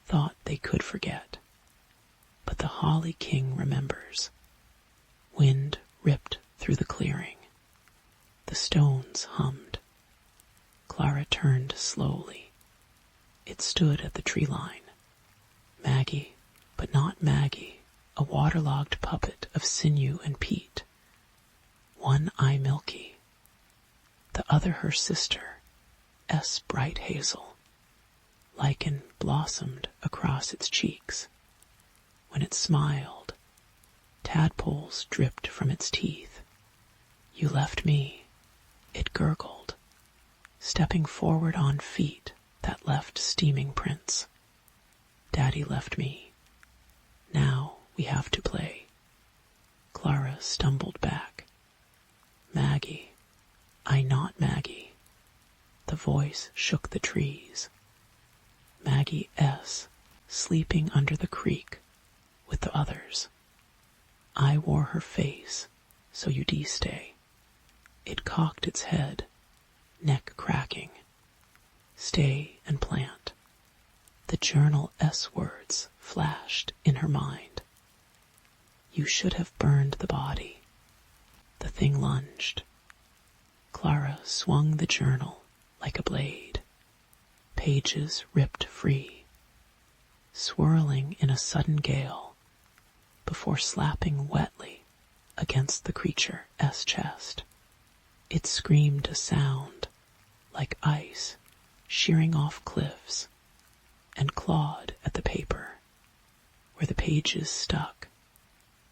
thought they could forget. But the Holly King remembers. Wind ripped through the clearing. The stones hummed. Clara turned slowly. It stood at the tree line. Maggie, but not Maggie, a waterlogged puppet of sinew and peat. One eye milky. The other her sister, S. bright hazel. Lichen blossomed across its cheeks. When it smiled, tadpoles dripped from its teeth. You left me, it gurgled, stepping forward on feet that left steaming prints. Daddy left me. Now we have to play. Clara stumbled back. Maggie, I not Maggie. The voice shook the trees. Maggie S. sleeping under the creek with the others. I wore her face, so you stay. It cocked its head, neck cracking. Stay and plant. The journal S words flashed in her mind. You should have burned the body. The thing lunged. Clara swung the journal like a blade. Pages ripped free, swirling in a sudden gale before slapping wetly against the creature S chest. It screamed a sound like ice shearing off cliffs and clawed at the paper where the pages stuck.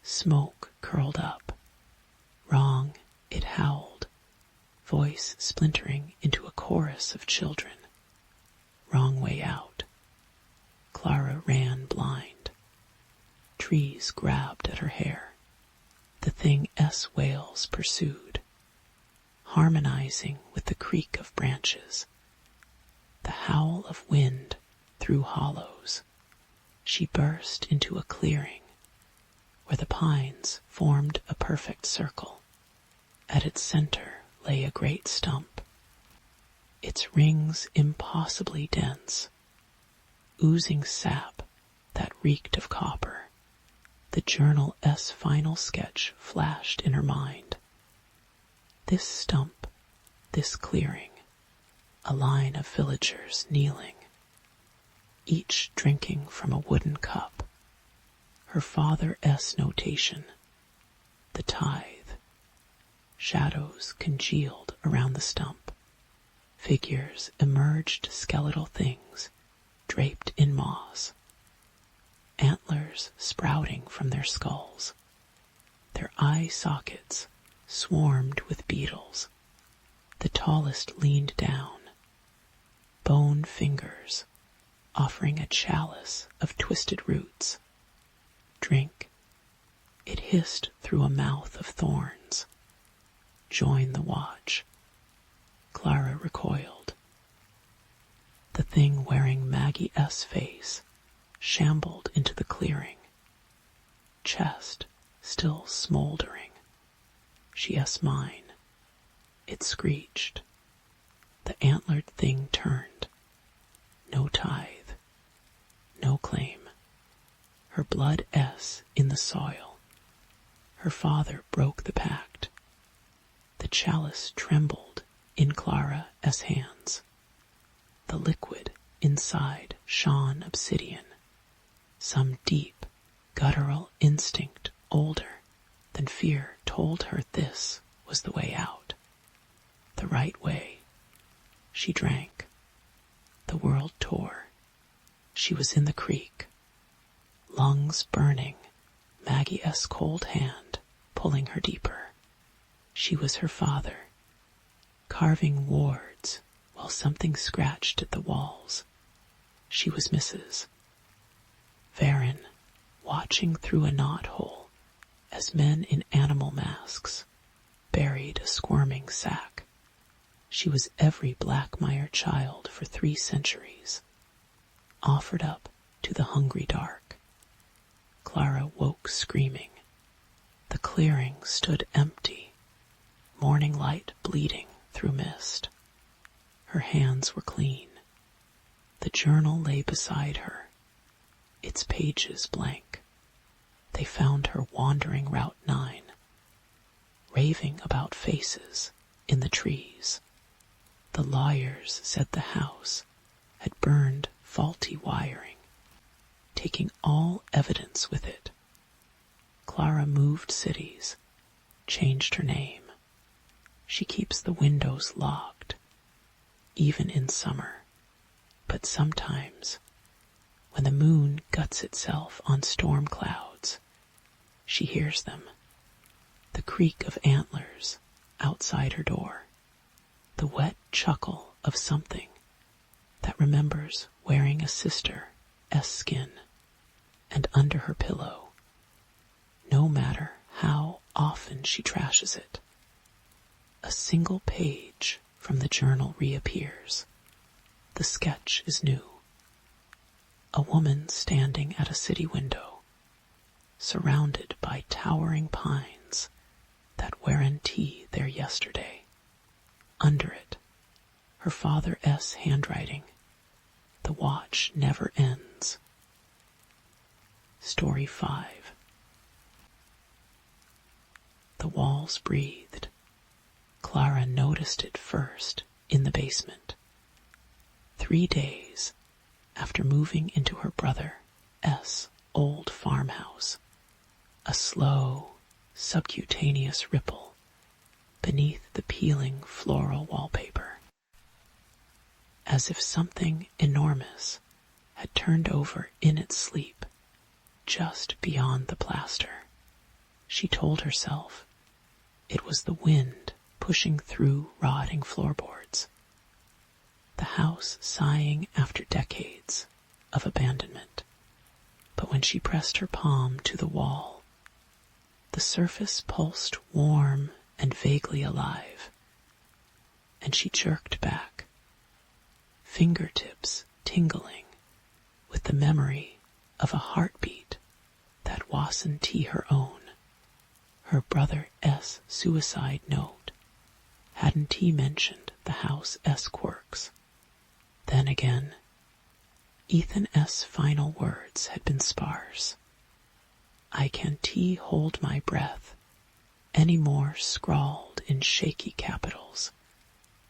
Smoke curled up. Wrong, it howled, voice splintering into a chorus of children. Wrong way out. Clara ran blind. Trees grabbed at her hair. The thing S wails pursued, harmonizing with the creak of branches. The howl of wind through hollows. She burst into a clearing where the pines formed a perfect circle. At its center lay a great stump, its rings impossibly dense, oozing sap that reeked of copper. The journal S final sketch flashed in her mind. This stump, this clearing, a line of villagers kneeling, each drinking from a wooden cup. Her father S notation, the tithe. Shadows congealed around the stump. Figures emerged, skeletal things draped in moss. Antlers sprouting from their skulls. Their eye sockets swarmed with beetles. The tallest leaned down, bone fingers offering a chalice of twisted roots. Drink. It hissed through a mouth of thorns. Join the watch. Clara recoiled. The thing wearing Maggie S. face shambled into the clearing, chest still smoldering. She S mine. It screeched. The antlered thing turned. No tithe. No claim. Her blood S in the soil. Her father broke the pact. The chalice trembled in Clara S. hands. The liquid inside shone obsidian. Some deep, guttural instinct older than fear told her this was the way out. The right way. She drank. The world tore. She was in the creek. Lungs burning, Maggie's cold hand pulling her deeper. She was her father, carving wards while something scratched at the walls. She was Mrs. Varin, watching through a knothole as men in animal masks buried a squirming sack. She was every Blackmire child for 3 centuries, offered up to the hungry dark. Clara woke screaming. The clearing stood empty, morning light bleeding through mist. Her hands were clean. The journal lay beside her, its pages blank. They found her wandering Route 9, raving about faces in the trees. The lawyers said the house had burned faulty wiring, taking all evidence with it. Clara moved cities, changed her name. She keeps the windows locked, even in summer. But sometimes, when the moon guts itself on storm clouds, she hears them. The creak of antlers outside her door, the wet chuckle of something that remembers wearing a sister's skin, and under her pillow, no matter how often she trashes it, a single page from the journal reappears. The sketch is new. A woman standing at a city window, surrounded by towering pines that guarantee there yesterday. Under it, her father's handwriting. The watch never ends. Story 5. The walls breathed. Clara noticed it first in the basement. 3 days after moving into her brother's old farmhouse, a slow, subcutaneous ripple beneath the peeling floral wallpaper, as if something enormous had turned over in its sleep just beyond the plaster. She told herself it was the wind pushing through rotting floorboards, the house sighing after decades of abandonment. But when she pressed her palm to the wall, the surface pulsed warm and vaguely alive, and she jerked back, fingertips tingling with the memory of a heartbeat that wasn't her own. Her brother's suicide note. Hadn't he mentioned the house's quirks? Then again, Ethan's final words had been sparse. I can't hold my breath any more, scrawled in shaky capitals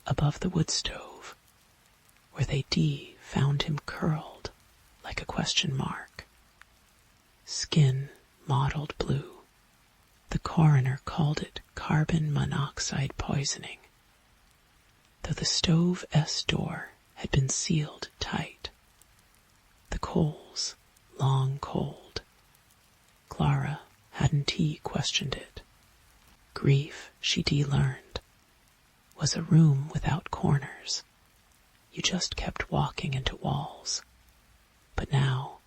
above the wood stove, where they found him curled like a question mark. Skin mottled blue. The coroner called it carbon monoxide poisoning. Though the stove's door had been sealed tight, the coals long cold. Clara hadn't questioned it. Grief, she learned, was a room without corners. You just kept walking into walls. But now,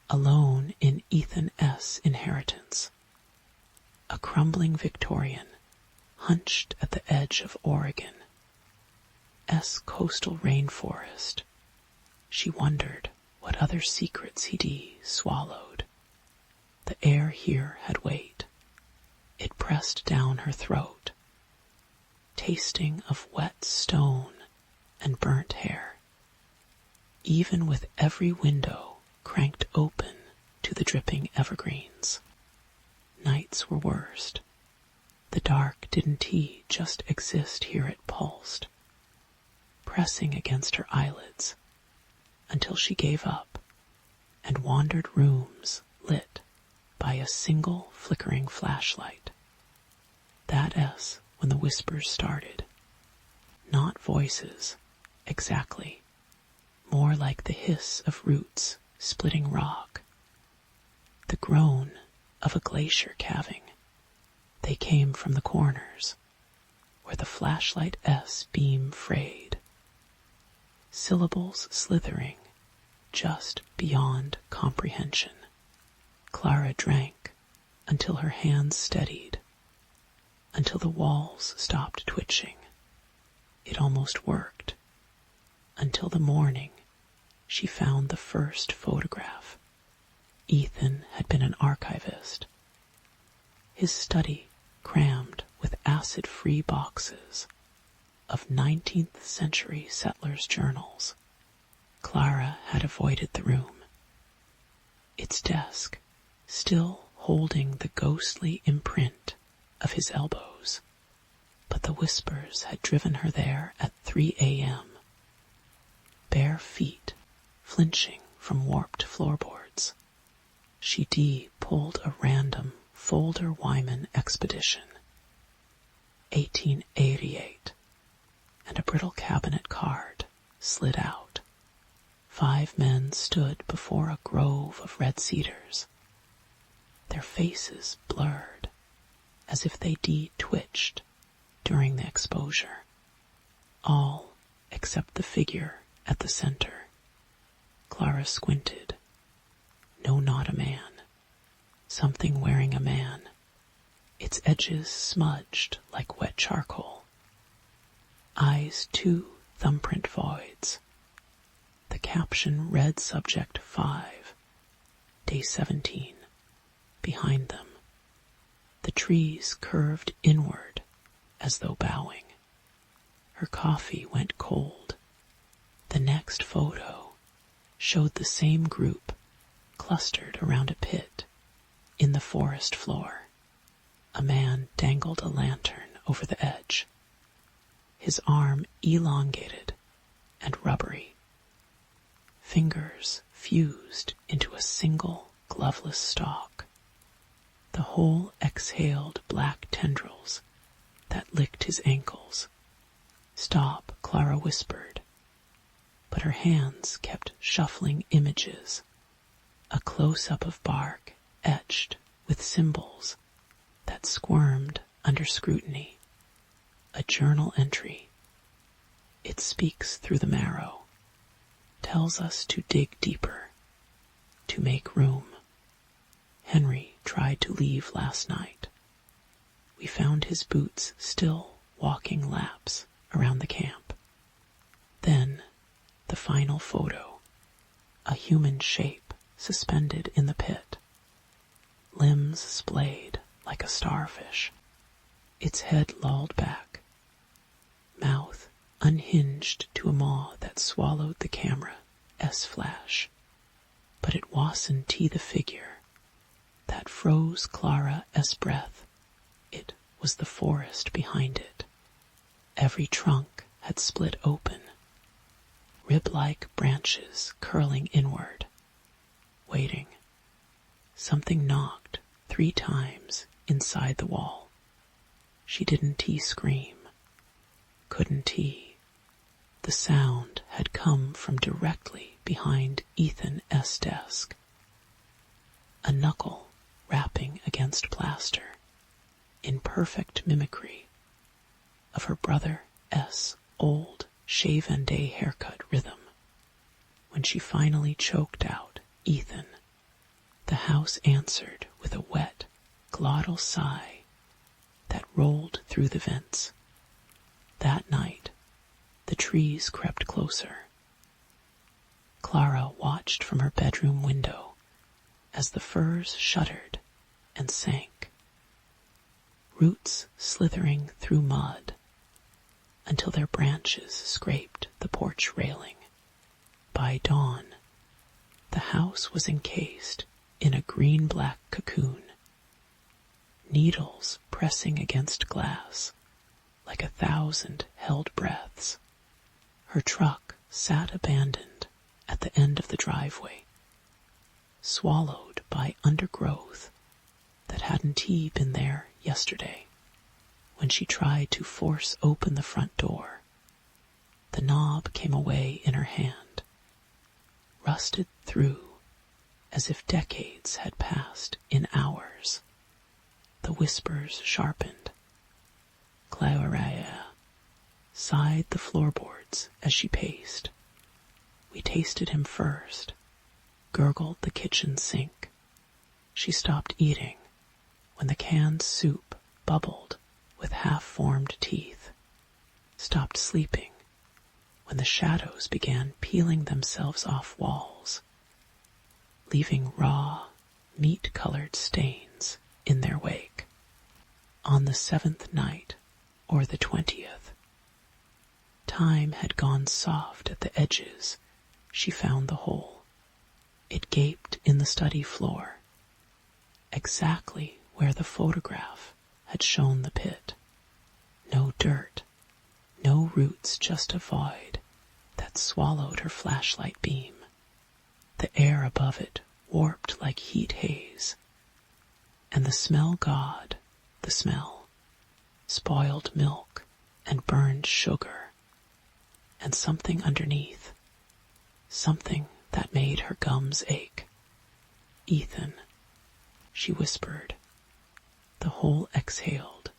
alone in Ethan's inheritance, a crumbling Victorian hunched at the edge of Oregon's coastal rainforest, she wondered what other secrets he'd swallowed. The air here had weight. It pressed down her throat, tasting of wet stone and burnt hair. Even with every window cranked open to the dripping evergreens. Nights were worst. The dark didn't just exist here, it pulsed, pressing against her eyelids until she gave up and wandered rooms lit by a single flickering flashlight. That's when the whispers started. Not voices, exactly. More like the hiss of roots splitting rock. The groan of a glacier calving. They came from the corners, where the flashlight S beam frayed. Syllables slithering just beyond comprehension. Clara drank until her hands steadied, until the walls stopped twitching. It almost worked, until the morning she found the first photograph. Ethan had been an archivist. His study crammed with acid-free boxes of 19th century settlers' journals. Clara had avoided the room, its desk still holding the ghostly imprint of his elbows, but the whispers had driven her there at 3 a.m., bare feet flinching from warped floorboards. She pulled a random Folder Wyman expedition, 1888, and a brittle cabinet card slid out. 5 men stood before a grove of red cedars, their faces blurred, as if they twitched during the exposure, all except the figure at the center. Clara squinted. No, not a man. Something wearing a man, its edges smudged like wet charcoal. Eyes 2 thumbprint voids. The caption read subject 5, day 17. Behind them, the trees curved inward as though bowing. Her coffee went cold. The next photo showed the same group clustered around a pit in the forest floor. A man dangled a lantern over the edge, his arm elongated and rubbery. Fingers fused into a single gloveless stalk. The whole exhaled black tendrils that licked his ankles. Stop, Clara whispered, but her hands kept shuffling images. A close-up of bark etched with symbols that squirmed under scrutiny. A journal entry. It speaks through the marrow, tells us to dig deeper, to make room. Henry tried to leave last night. We found his boots still walking laps around the camp. Then, the final photo, a human shape suspended in the pit, limbs splayed like a starfish, its head lolled back, mouth unhinged to a maw that swallowed the camera S-flash. But it wasn't the figure that froze Clara's breath. It was the forest behind it. Every trunk had split open, rib-like branches curling inward, waiting. Something knocked 3 times inside the wall. She didn't scream. Couldn't The sound had come from directly behind Ethan's desk. A knuckle rapping against plaster, in perfect mimicry of her brother's old shave-and-day haircut rhythm. When she finally choked out Ethan, the house answered with a wet, glottal sigh that rolled through the vents. That night, the trees crept closer. Clara watched from her bedroom window as the firs shuddered and sank, roots slithering through mud until their branches scraped the porch railing. By dawn, the house was encased in a green-black cocoon, needles pressing against glass like 1,000 held breaths. Her truck sat abandoned at the end of the driveway, swallowed by undergrowth that hadn't been there yesterday. When she tried to force open the front door, the knob came away in her hand, rusted through as if decades had passed in hours. whispers sharpened. Clara sighed the floorboards as she paced. We tasted him first, gurgled the kitchen sink. She stopped eating when the canned soup bubbled with half-formed teeth, stopped sleeping when the shadows began peeling themselves off walls, leaving raw, meat-colored stains in their wake. On the 7th night, or the 20th, time had gone soft at the edges. She found the hole. It gaped in the study floor, exactly where the photograph had shown the pit. No dirt, no roots, just a void that swallowed her flashlight beam. The air above it warped like heat haze, and the smell god, the smell, spoiled milk and burned sugar, and something underneath, something that made her gums ache. Ethan, she whispered. The hole exhaled.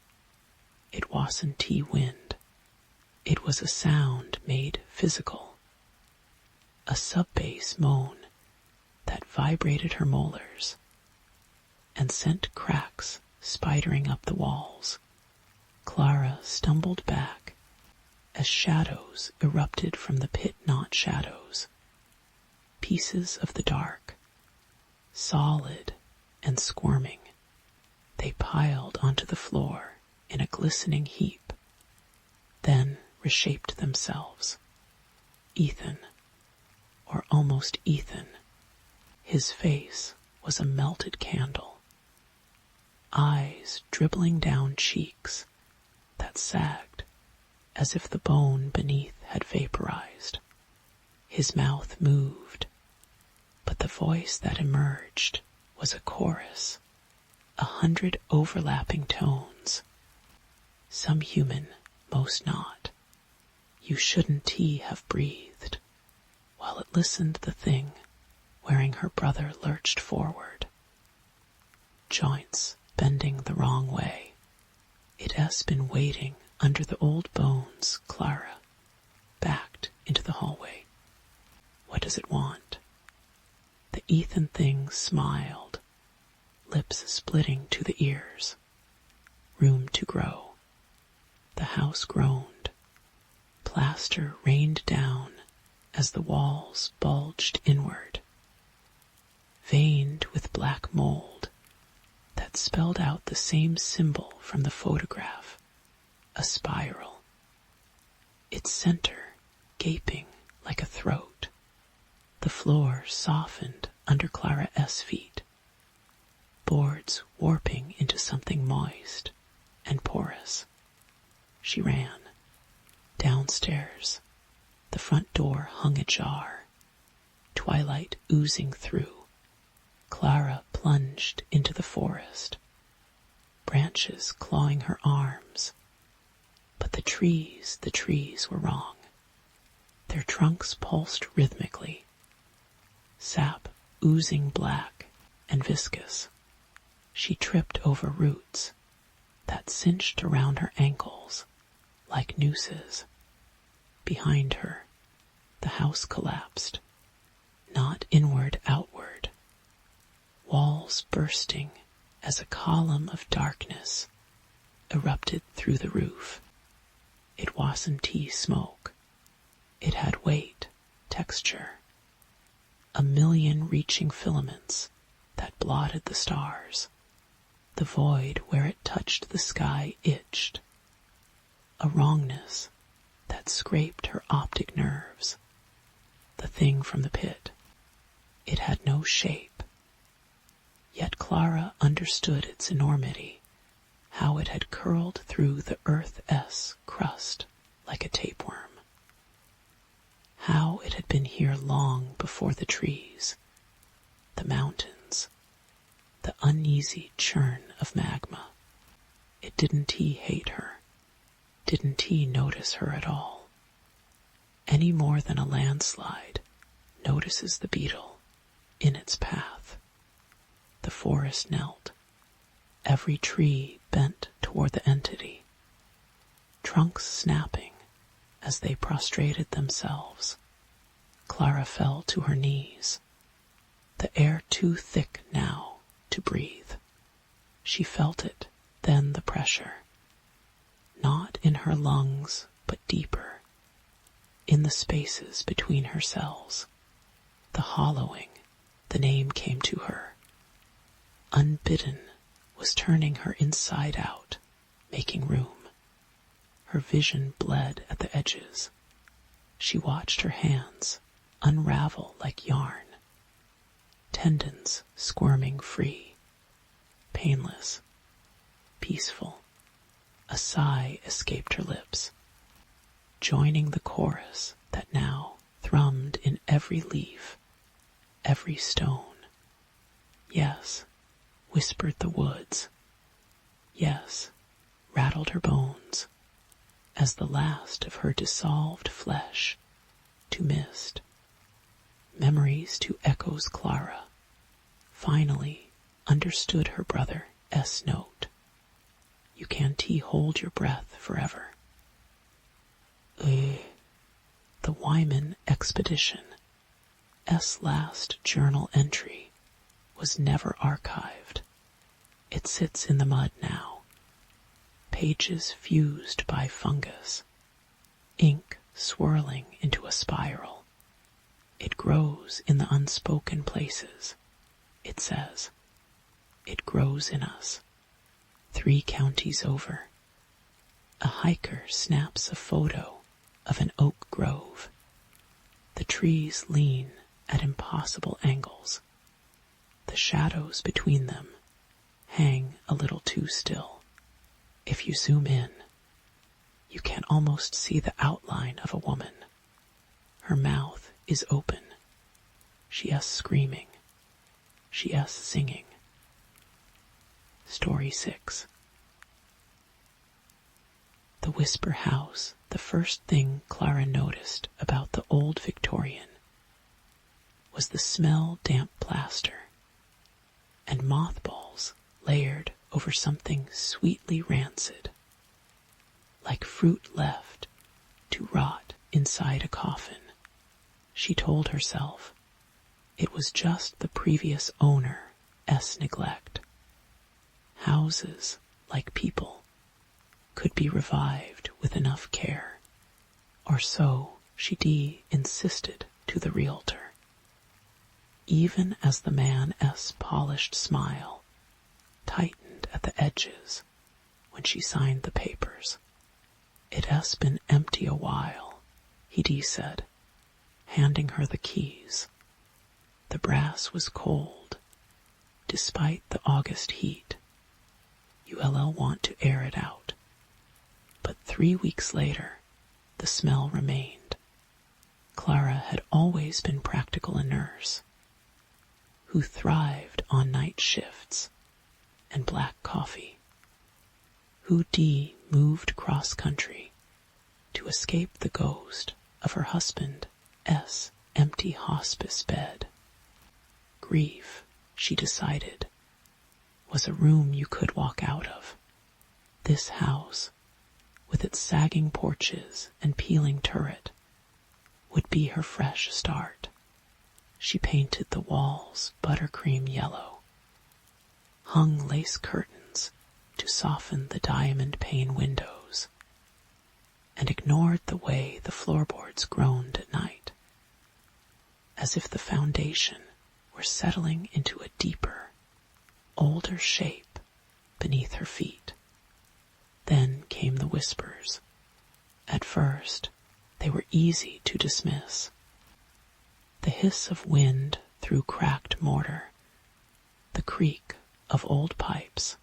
It wasn't wind. It was a sound made physical. A sub-bass moan that vibrated her molars and sent cracks spidering up the walls. Clara stumbled back as shadows erupted from the pit, not shadows. Pieces of the dark, solid and squirming, they piled onto the floor in a glistening heap, then reshaped themselves. Ethan, or almost Ethan, his face was a melted candle, eyes dribbling down cheeks that sagged as if the bone beneath had vaporized. His mouth moved, but the voice that emerged was a chorus, 100 overlapping tones. Some human, most not. You shouldn't have breathed. While it listened, the thing wearing her brother lurched forward, joints bending the wrong way. It has been waiting under the old bones. Clara backed into the hallway. What does it want? The Ethan thing smiled, lips splitting to the ears. Room to grow. The house groaned. Plaster rained down as the walls bulged inward, veined with black mold that spelled out the same symbol from the photograph, a spiral. Its center gaping like a throat. The floor softened under Clara's feet, boards warping into something moist and porous. She ran. Downstairs, the front door hung ajar, twilight oozing through. Clara plunged into the forest, branches clawing her arms. But the trees were wrong. Their trunks pulsed rhythmically, sap oozing black and viscous. She tripped over roots that cinched around her ankles like nooses. Behind her, the house collapsed, not inward, outward, walls bursting as a column of darkness erupted through the roof. It wasn't smoke. It had weight, texture, a million reaching filaments that blotted the stars. The void where it touched the sky itched, a wrongness that scraped her optic nerves. The thing from the pit, it had no shape. Yet Clara understood its enormity, how it had curled through the earth's crust like a tapeworm. How it had been here long before the trees, the mountains, the uneasy churn of magma. It didn't hate her, didn't notice her at all, any more than a landslide notices the beetle in its path. The forest knelt, every tree bent toward the entity, trunks snapping as they prostrated themselves. Clara fell to her knees, the air too thick now to breathe. She felt it, then the pressure, not in her lungs, but deeper, in the spaces between her cells. The hollowing, the name came to her. Unbidden, was turning her inside out, making room. Her vision bled at the edges. She watched her hands unravel like yarn, tendons squirming free, painless, peaceful. A sigh escaped her lips, joining the chorus that now thrummed in every leaf, every stone. Yes, whispered the woods. Yes, rattled her bones, as the last of her dissolved flesh to mist. Memories to echoes. Clara finally understood her brother S. note. You can't hold your breath forever. The Wyman expedition, S. last journal entry, was never archived. It sits in the mud now, pages fused by fungus, ink swirling into a spiral. It grows in the unspoken places, it says. It grows in us, 3 counties over. A hiker snaps a photo of an oak grove. The trees lean at impossible angles. The shadows between them hang a little too still. If you zoom in, you can almost see the outline of a woman. Her mouth is open. She is screaming. She is singing. Story 6. The Whisper House, the first thing Clara noticed about the old Victorian was the smell damp plaster and mothballs layered over something sweetly rancid, like fruit left to rot inside a coffin. She told herself it was just the previous owner's neglect. Houses, like people, could be revived with enough care, or so she insisted to the realtor. Even as the man's polished smile tightened at the edges when she signed the papers. It has been empty a while, he said, handing her the keys. The brass was cold, despite the August heat. You'll want to air it out. But 3 weeks later, the smell remained. Clara had always been practical a nurse, who thrived on night shifts and black coffee, who moved cross-country to escape the ghost of her husband's empty hospice bed. Grief, she decided, was a room you could walk out of. This house, with its sagging porches and peeling turret, would be her fresh start. She painted the walls buttercream yellow, hung lace curtains to soften the diamond pane windows, and ignored the way the floorboards groaned at night, as if the foundation were settling into a deeper, older shape beneath her feet. Then came the whispers. At first, they were easy to dismiss. The hiss of wind through cracked mortar, the creak of old pipes.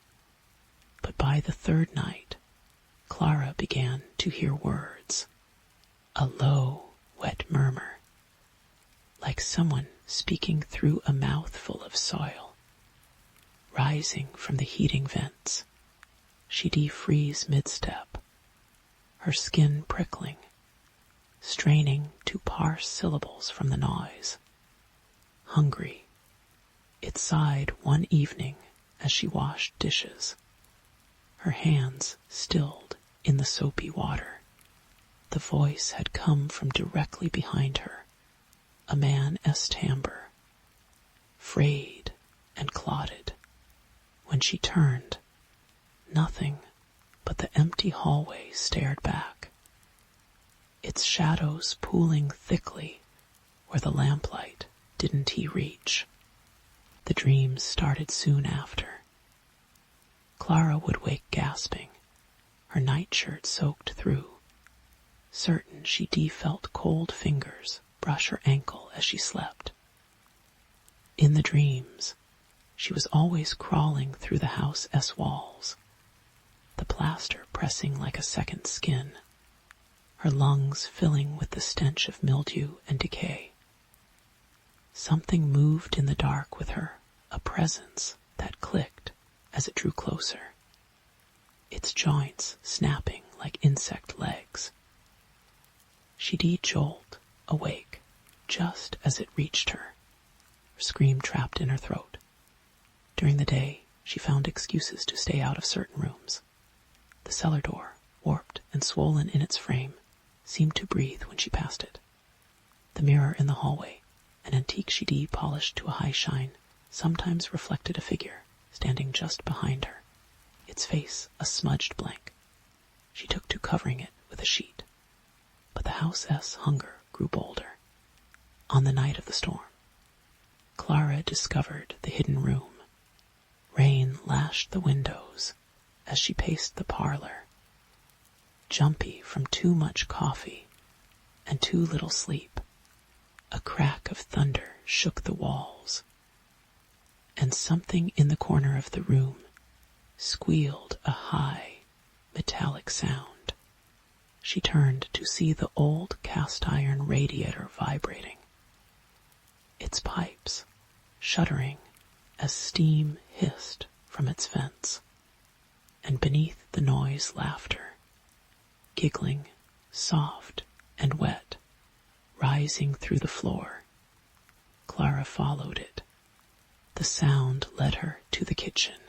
But by the 3rd night, Clara began to hear words, a low, wet murmur, like someone speaking through a mouthful of soil, rising from the heating vents. She'd freeze mid-step, her skin prickling, straining to parse syllables from the noise. Hungry, it sighed one evening as she washed dishes, her hands stilled in the soapy water. The voice had come from directly behind her, a man's timbre, frayed and clotted. When she turned, nothing but the empty hallway stared back, its shadows pooling thickly where the lamplight didn't he reach. The dreams started soon after. Clara would wake gasping, her nightshirt soaked through, certain she felt cold fingers brush her ankle as she slept. In the dreams, she was always crawling through the house's walls, the plaster pressing like a second skin, her lungs filling with the stench of mildew and decay. Something moved in the dark with her, a presence that clicked as it drew closer, its joints snapping like insect legs. She'd jolt awake just as it reached her, her scream trapped in her throat. During the day, she found excuses to stay out of certain rooms. The cellar door, warped and swollen in its frame, seemed to breathe when she passed it. The mirror in the hallway, an antique CD polished to a high shine, sometimes reflected a figure standing just behind her, its face a smudged blank. She took to covering it with a sheet. But the house's hunger grew bolder. On the night of the storm, Clara discovered the hidden room. Rain lashed the windows as she paced the parlor, jumpy from too much coffee and too little sleep. A crack of thunder shook the walls, and something in the corner of the room squealed a high, metallic sound. She turned to see the old cast-iron radiator vibrating, its pipes shuddering as steam hissed from its vents, and beneath the noise laughter, giggling, soft and wet, rising through the floor. Clara followed it. The sound led her to the kitchen,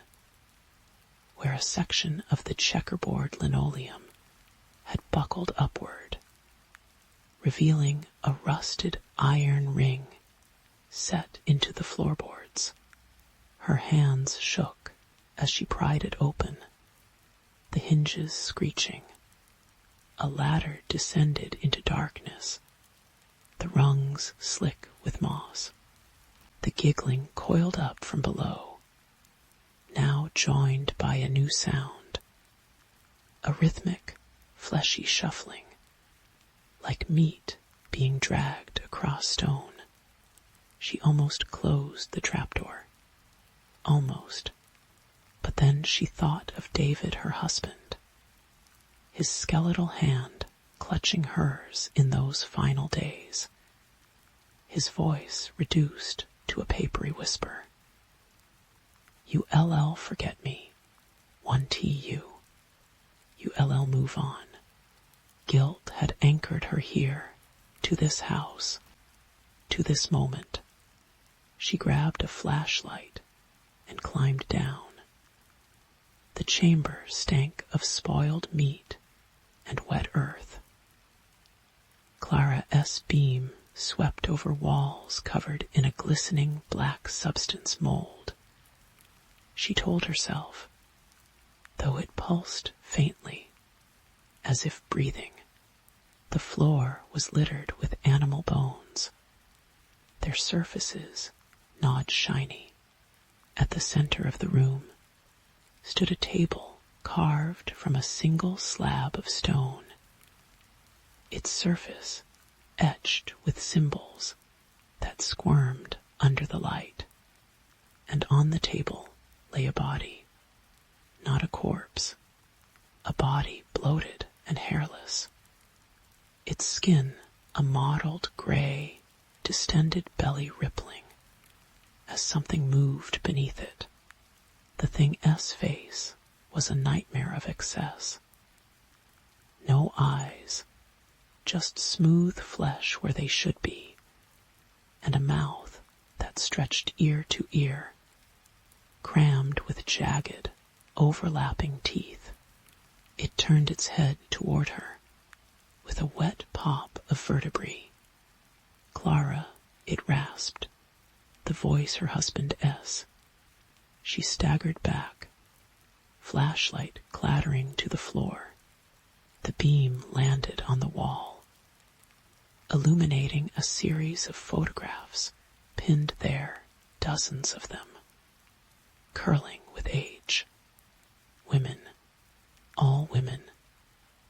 where a section of the checkerboard linoleum had buckled upward, revealing a rusted iron ring set into the floorboards. Her hands shook as she pried it open, the hinges screeching. A ladder descended into darkness, the rungs slick with moss. The giggling coiled up from below, now joined by a new sound, a rhythmic, fleshy shuffling, like meat being dragged across stone. She almost closed the trapdoor. Almost. But then she thought of David, her husband, his skeletal hand clutching hers in those final days, his voice reduced to a papery whisper. ULL forget me, 1TU. ULL move on. Guilt had anchored her here, to this house, to this moment. She grabbed a flashlight and climbed down. The chamber stank of spoiled meat and wet earth. Clara's beam swept over walls covered in a glistening black substance mold. She told herself, though it pulsed faintly, as if breathing, the floor was littered with animal bones, their surfaces gnawed shiny. At the center of the room stood a table carved from a single slab of stone, its surface etched with symbols that squirmed under the light. And on the table lay a body, not a corpse, a body bloated and hairless, its skin a mottled gray, distended belly rippling as something moved beneath it. The thing's face was a nightmare of excess. No eyes, just smooth flesh where they should be, and a mouth that stretched ear to ear. crammed with jagged, overlapping teeth. It turned its head toward her, with a wet pop of vertebrae. Clara, it rasped, the voice her husband S. She staggered back, flashlight clattering to the floor. The beam landed on the wall, illuminating a series of photographs pinned there, dozens of them, curling with age. Women, all women,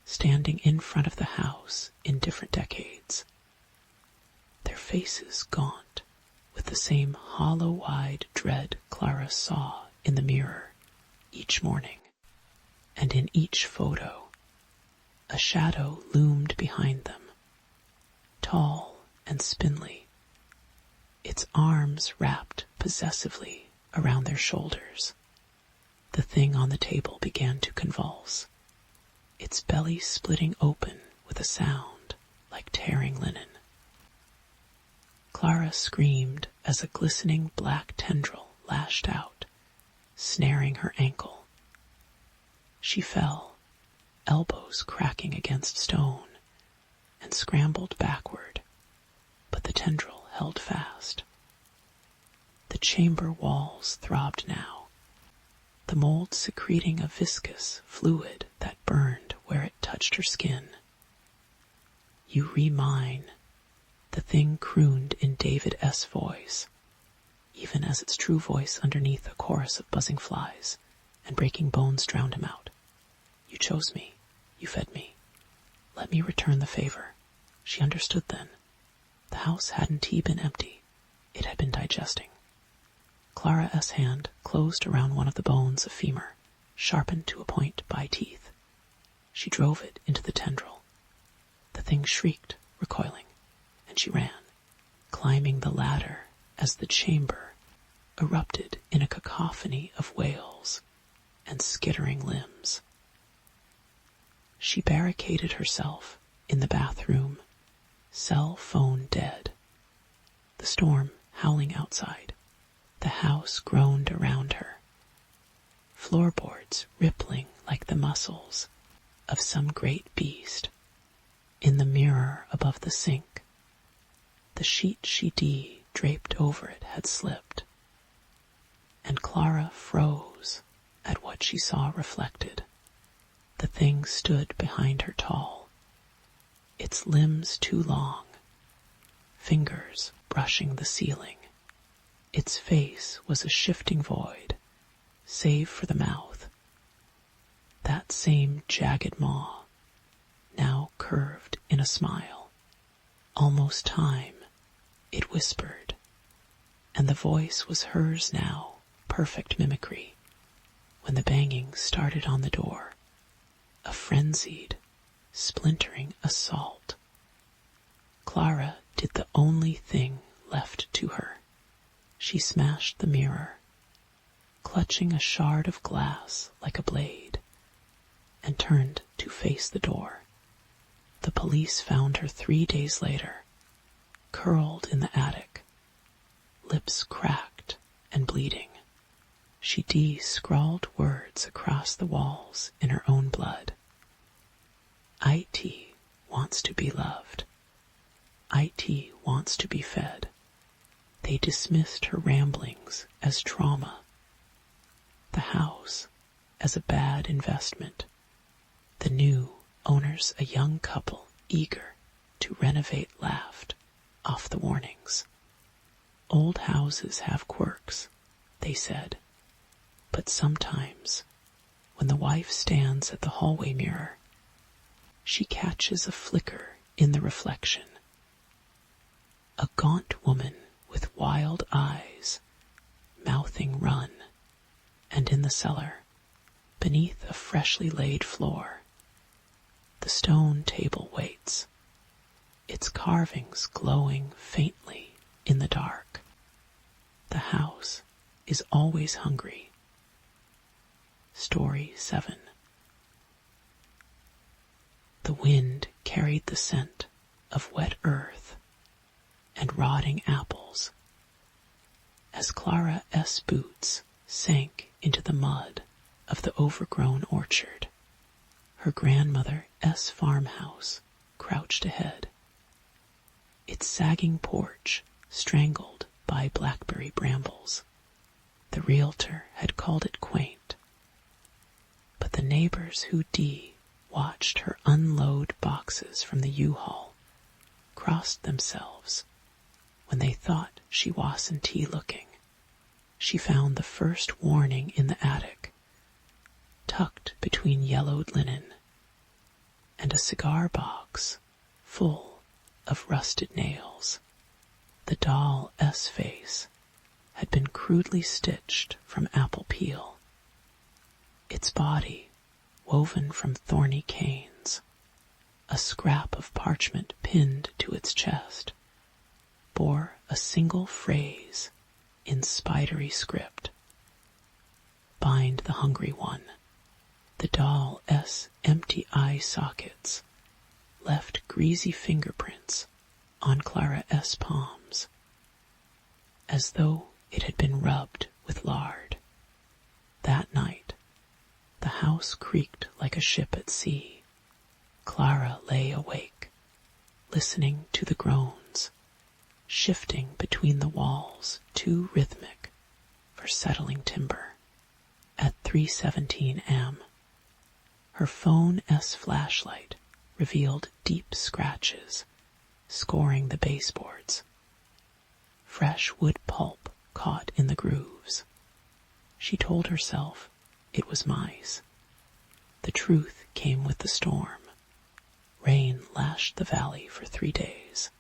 standing in front of the house in different decades. Their faces gaunt with the same hollow-eyed dread Clara saw in the mirror each morning, and in each photo a shadow loomed behind them, tall and spindly, its arms wrapped possessively around their shoulders. The thing on the table began to convulse, its belly splitting open with a sound like tearing linen. Clara screamed as a glistening black tendril lashed out, snaring her ankle. She fell, elbows cracking against stone, and scrambled backward, but the tendril held fast. The chamber walls throbbed now, the mold secreting a viscous fluid that burned where it touched her skin. "You re-mine," the thing crooned in David S. voice, even as its true voice underneath a chorus of buzzing flies and breaking bones drowned him out. "You chose me. You fed me. Let me return the favor." She understood then. The house hadn't been empty. It had been digesting. Clara S. hand closed around one of the bones of femur, sharpened to a point by teeth. She drove it into the tendril. The thing shrieked, recoiling, and she ran, climbing the ladder as the chamber erupted in a cacophony of wails and skittering limbs. She barricaded herself in the bathroom, cell phone dead. The storm howling outside. The house groaned around her, floorboards rippling like the muscles of some great beast. In the mirror above the sink, the sheet she draped over it had slipped, and Clara froze at what she saw reflected. The thing stood behind her tall, its limbs too long, fingers brushing the ceiling. Its face was a shifting void, save for the mouth. That same jagged maw, now curved in a smile. "Almost time," it whispered, and the voice was hers now, perfect mimicry, when the banging started on the door, a frenzied, splintering assault. Clara did the only thing left to her. She smashed the mirror, clutching a shard of glass like a blade, and turned to face the door. The police found her 3 days later, curled in the attic, lips cracked and bleeding. She scrawled words across the walls in her own blood. "IT wants to be loved. IT wants to be fed." They dismissed her ramblings as trauma, the house as a bad investment, the new owners a young couple eager to renovate laughed off the warnings. "Old houses have quirks," they said, but sometimes, when the wife stands at the hallway mirror, she catches a flicker in the reflection. A gaunt woman with wild eyes, mouthing "run," and in the cellar, beneath a freshly laid floor, the stone table waits, its carvings glowing faintly in the dark. The house is always hungry. Story 7. The wind carried the scent of wet earth and rotting apples. As Clara S. boots sank into the mud of the overgrown orchard. Her grandmother's farmhouse crouched ahead, its sagging porch strangled by blackberry brambles. The realtor had called it quaint, but the neighbors who watched her unload boxes from the U-Haul crossed themselves when they thought she wasn't looking. She found the first warning in the attic, tucked between yellowed linen, and a cigar box full of rusted nails. The doll's face had been crudely stitched from apple peel, its body woven from thorny canes. A scrap of parchment pinned to its chest bore a single phrase in spidery script. Bind the hungry one. The doll's empty eye sockets left greasy fingerprints on Clara's palms, as though it had been rubbed with lard. That night, the house creaked like a ship at sea. Clara lay awake, listening to the groans, shifting between the walls, too rhythmic for settling timber. At 3:17 am, her phone's flashlight revealed deep scratches scoring the baseboards. Fresh wood pulp caught in the grooves. She told herself it was mice. The truth came with the storm. Rain lashed the valley for 3 days,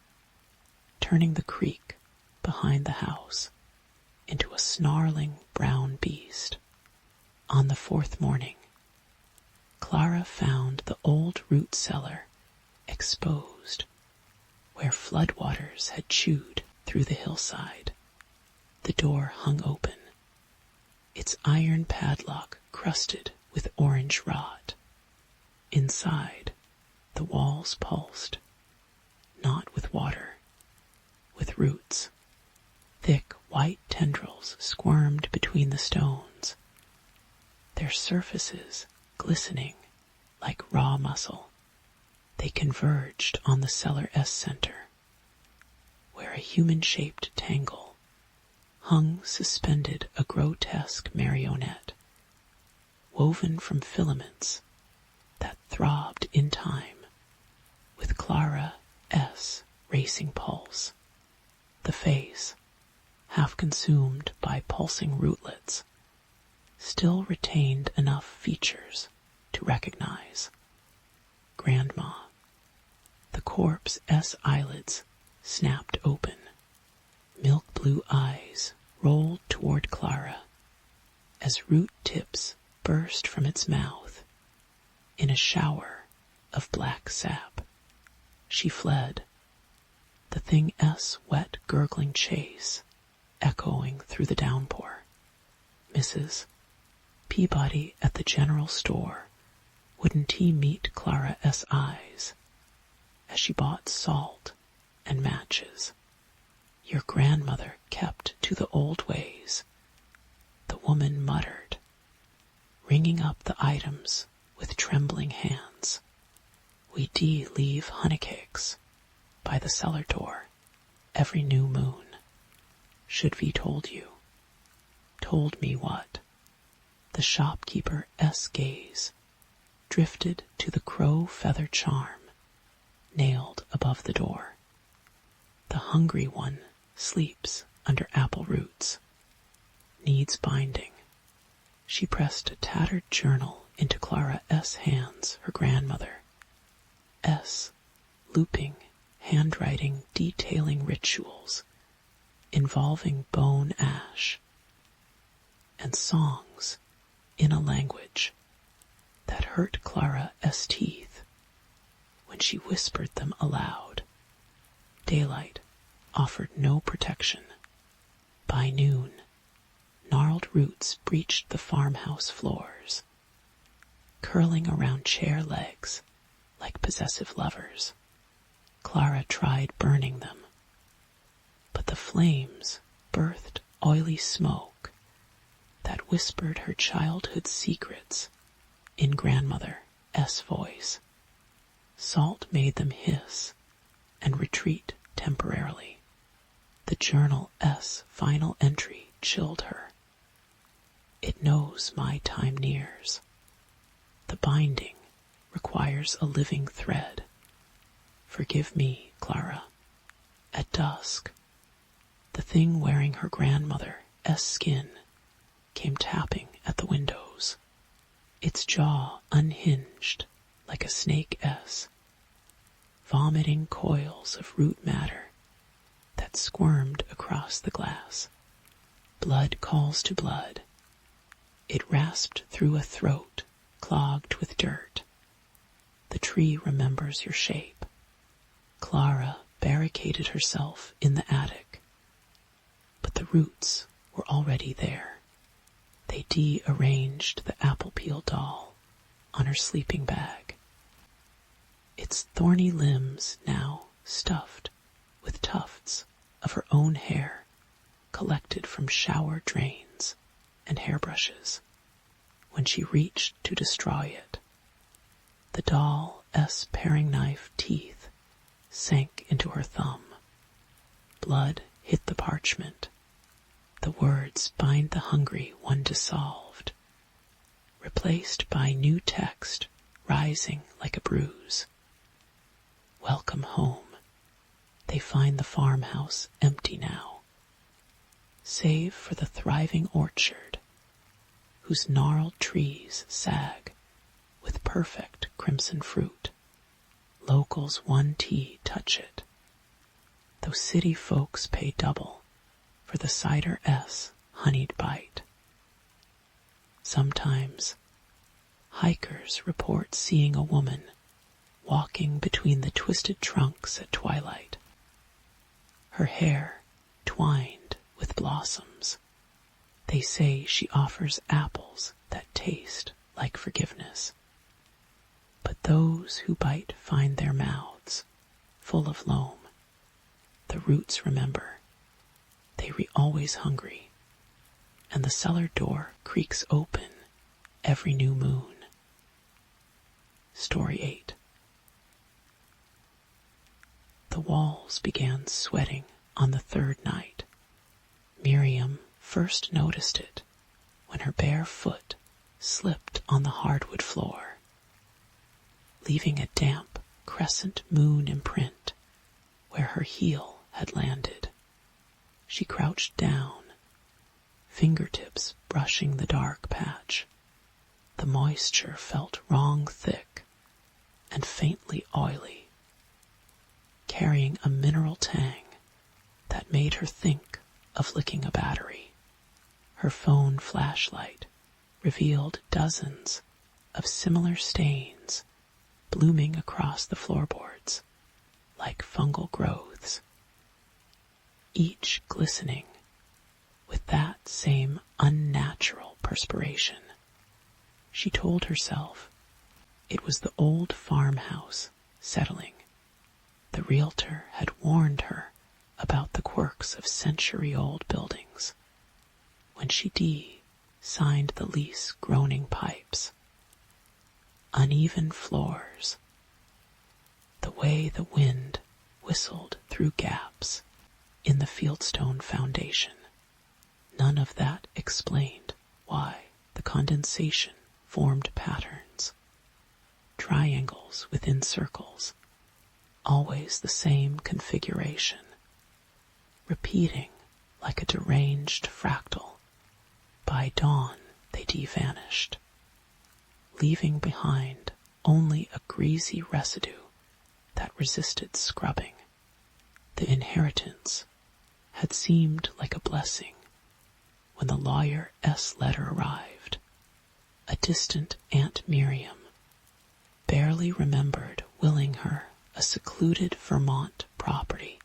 turning the creek behind the house into a snarling brown beast. On the 4th morning, Clara found the old root cellar exposed, where floodwaters had chewed through the hillside. The door hung open, its iron padlock crusted with orange rot. Inside, the walls pulsed, not with water, with roots. Thick white tendrils squirmed between the stones, their surfaces glistening like raw muscle. They converged on the cellar's center, where a human-shaped tangle hung suspended, a grotesque marionette, woven from filaments that throbbed in time with Clara's racing pulse. The face, half consumed by pulsing rootlets, still retained enough features to recognize. Grandma. The corpse's eyelids snapped open. Milk blue eyes rolled toward Clara as root tips burst from its mouth in a shower of black sap. She fled, the thing's wet gurgling chase echoing through the downpour. Mrs. Peabody at the general store, wouldn't he meet Clara's eyes as she bought salt and matches? Your grandmother kept to the old ways, the woman muttered, ringing up the items with trembling hands. We leave honeycakes by the cellar door every new moon. Should we told you? Told me what? The shopkeeper's gaze drifted to the crow feather charm nailed above the door. The hungry one sleeps under apple roots, needs binding. She pressed a tattered journal into Clara's hands, her grandmother's looping handwriting detailing rituals involving bone ash and songs in a language that hurt Clara's teeth when she whispered them aloud. Daylight offered no protection. By noon, gnarled roots breached the farmhouse floors, curling around chair legs like possessive lovers. Clara tried burning them, but the flames birthed oily smoke that whispered her childhood secrets in Grandmother S. voice. Salt made them hiss and retreat temporarily. The Journal S. final entry chilled her. It knows my time nears. The binding requires a living thread. Forgive me, Clara. At dusk, the thing wearing her grandmother S. skin came tapping at the windows. Its jaw unhinged like a snake S, vomiting coils of root matter that squirmed across the glass. Blood calls to blood. It rasped through a throat clogged with dirt. The tree remembers your shape. Clara barricaded herself in the attic, but the roots were already there. They de-arranged the apple peel doll on her sleeping bag. Its thorny limbs now stuffed with tufts of her own hair collected from shower drains and hairbrushes. When she reached to destroy it, the doll's paring knife teeth sank into her thumb. Blood hit the parchment. The words bind the hungry one dissolved, replaced by new text rising like a bruise. Welcome home. They find the farmhouse empty now, save for the thriving orchard, whose gnarled trees sag with perfect crimson fruit. Locals 1T touch it, though city folks pay double for the cider S honeyed bite. Sometimes hikers report seeing a woman walking between the twisted trunks at twilight, her hair twined with blossoms. They say she offers apples that taste like forgiveness. But those who bite find their mouths full of loam. The roots remember. They always hungry, and the cellar door creaks open every new moon. Story 8. The walls began sweating on the third night. Miriam first noticed it when her bare foot slipped on the hardwood floor, leaving a damp crescent moon imprint where her heel had landed. She crouched down, fingertips brushing the dark patch. The moisture felt wrong thick and faintly oily, carrying a mineral tang that made her think of licking a battery. Her phone flashlight revealed dozens of similar stains blooming across the floorboards like fungal growths, each glistening with that same unnatural perspiration. She told herself it was the old farmhouse settling. The realtor had warned her about the quirks of century-old buildings when she signed the lease. Groaning pipes, uneven floors, the way the wind whistled through gaps in the fieldstone foundation. None of that explained why the condensation formed patterns, triangles within circles, always the same configuration, repeating like a deranged fractal. By dawn they vanished, leaving behind only a greasy residue that resisted scrubbing. The inheritance had seemed like a blessing when the lawyer S. letter arrived. A distant Aunt Miriam barely remembered willing her a secluded Vermont property,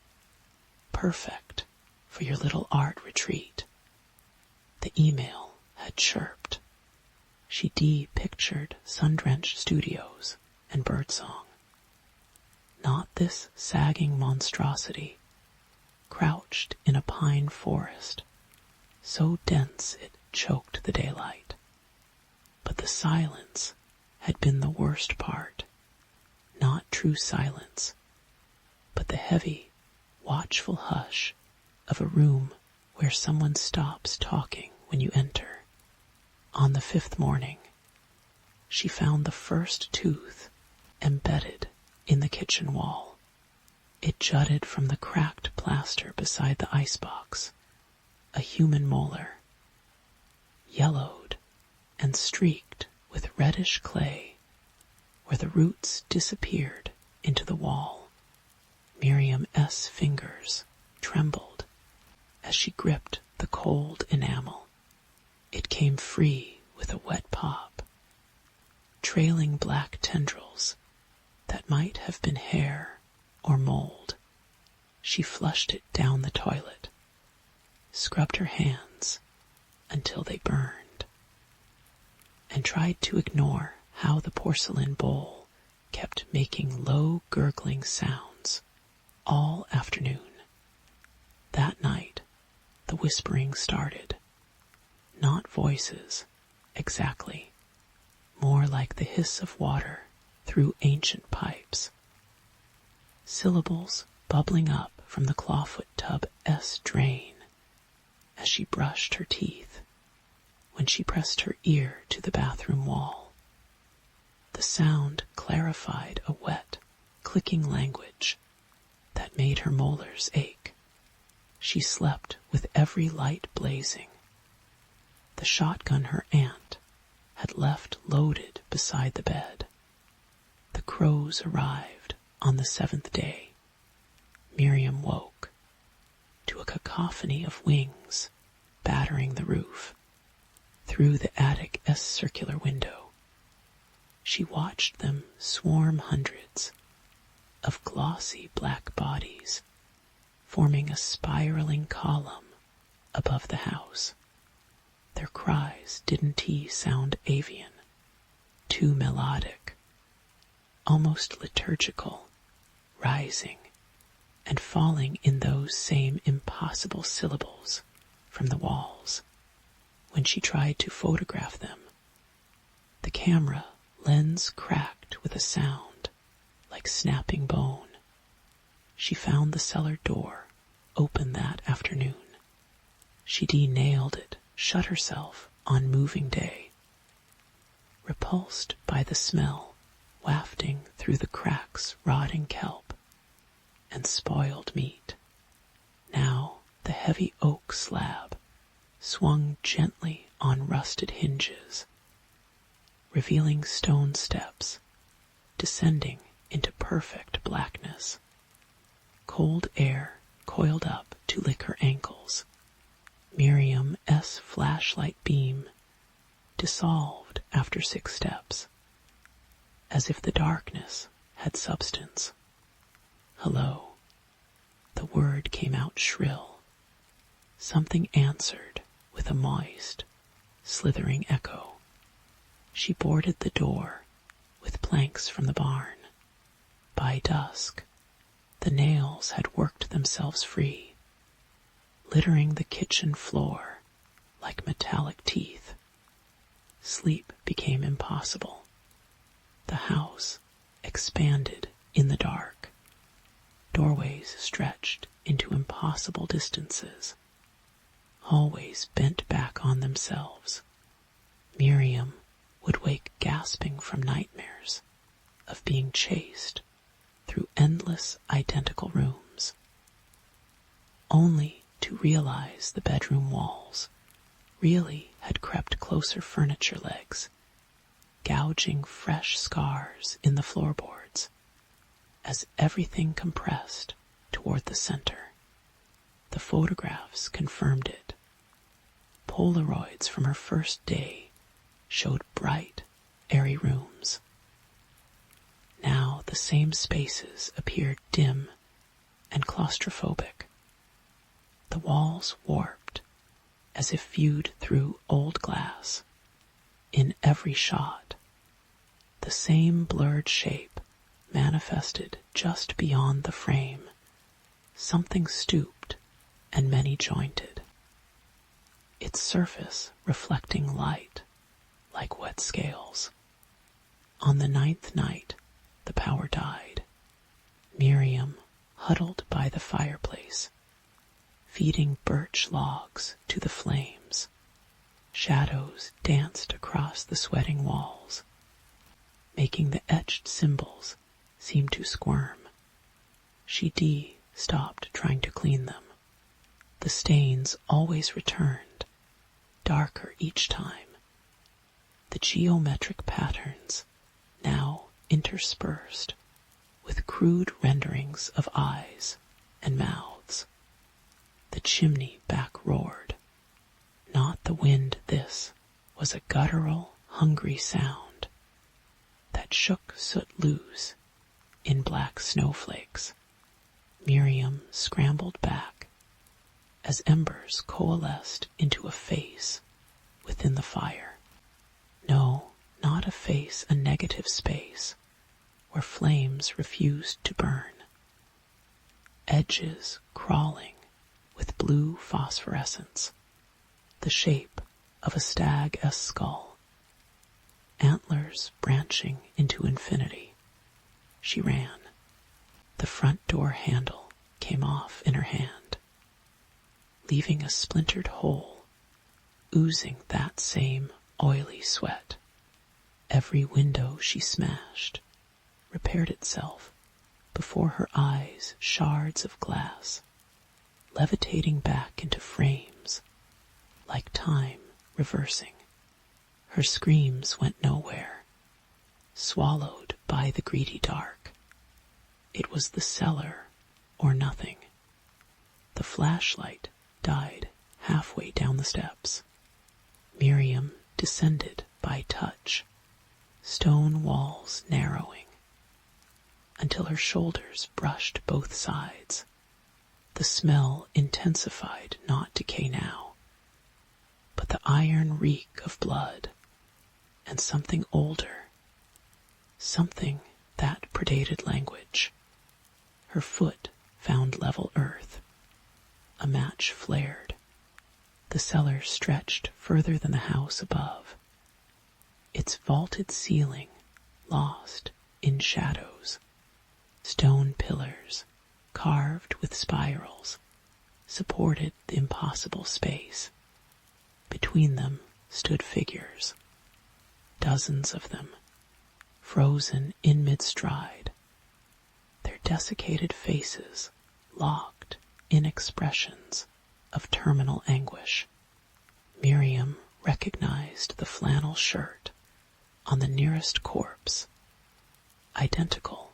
perfect for your little art retreat. The email had chirped. She pictured sun-drenched studios and birdsong. Not this sagging monstrosity, crouched in a pine forest, so dense it choked the daylight. But the silence had been the worst part. Not true silence, but the heavy, watchful hush of a room where someone stops talking when you enter. On the 5th morning, she found the first tooth embedded in the kitchen wall. It jutted from the cracked plaster beside the icebox, a human molar, yellowed and streaked with reddish clay where the roots disappeared into the wall. Miriam's fingers trembled as she gripped the cold enamel. It came free with a wet pop, trailing black tendrils that might have been hair or mold. She flushed it down the toilet, scrubbed her hands until they burned, and tried to ignore how the porcelain bowl kept making low gurgling sounds all afternoon. That night, the whispering started. Not voices, exactly. More like the hiss of water through ancient pipes. Syllables bubbling up from the clawfoot tub's drain as she brushed her teeth when she pressed her ear to the bathroom wall. The sound clarified a wet, clicking language that made her molars ache. She slept with every light blazing. The shotgun her aunt had left loaded beside the bed. The crows arrived on the 7th day. Miriam woke to a cacophony of wings battering the roof through the attic's circular window. She watched them swarm hundreds of glossy black bodies, forming a spiraling column above the house. Their cries didn't sound avian, too melodic, almost liturgical, rising and falling in those same impossible syllables from the walls. When she tried to photograph them, the camera lens cracked with a sound like snapping bone. She found the cellar door open that afternoon. She de-nailed it, shut herself on moving day, repulsed by the smell wafting through the cracks, rotting kelp and spoiled meat. Now the heavy oak slab swung gently on rusted hinges, revealing stone steps descending into perfect blackness. Cold air coiled up to lick her ankles. Miriam's flashlight beam dissolved after 6 steps, as if the darkness had substance. Hello. The word came out shrill. Something answered with a moist, slithering echo. She boarded the door with planks from the barn. By dusk, the nails had worked themselves free, littering the kitchen floor like metallic teeth. Sleep became impossible. The house expanded in the dark. Doorways stretched into impossible distances. Hallways bent back on themselves. Miriam would wake gasping from nightmares of being chased through endless identical rooms, only to realize the bedroom walls really had crept closer furniture legs, gouging fresh scars in the floorboards as everything compressed toward the center. The photographs confirmed it. Polaroids from her first day showed bright, airy rooms. Now the same spaces appeared dim and claustrophobic. The walls warped as if viewed through old glass. In every shot, the same blurred shape manifested just beyond the frame, something stooped and many-jointed. its surface reflecting light like wet scales. On the 9th night, the power died. Miriam huddled by the fireplace, feeding birch logs to the flames. Shadows danced across the sweating walls, making the etched symbols seem to squirm. She stopped trying to clean them. The stains always returned, darker each time. The geometric patterns, now interspersed with crude renderings of eyes and mouths. The chimney back roared. Not the wind, this was a guttural, hungry sound that shook soot loose in black snowflakes. Miriam scrambled back as embers coalesced into a face within the fire. No, not a face, a negative space where flames refused to burn. Edges crawling with blue phosphorescence, the shape of a stag's skull, antlers branching into infinity. She ran. The front door handle came off in her hand, leaving a splintered hole, oozing that same oily sweat. Every window she smashed repaired itself before her eyes, shards of glass, levitating back into frames, like time reversing. Her screams went nowhere, swallowed by the greedy dark. It was the cellar or nothing. The flashlight died halfway down the steps. Miriam descended by touch, stone walls narrowing, until her shoulders brushed both sides. The smell intensified, not decay now, but the iron reek of blood and something older, something that predated language. Her foot found level earth. A match flared. The cellar stretched further than the house above, its vaulted ceiling lost in shadows. Stone pillars, carved with spirals, supported the impossible space. Between them stood figures, dozens of them, frozen in mid-stride, their desiccated faces locked in expressions of terminal anguish. Miriam recognized the flannel shirt on the nearest corpse, identical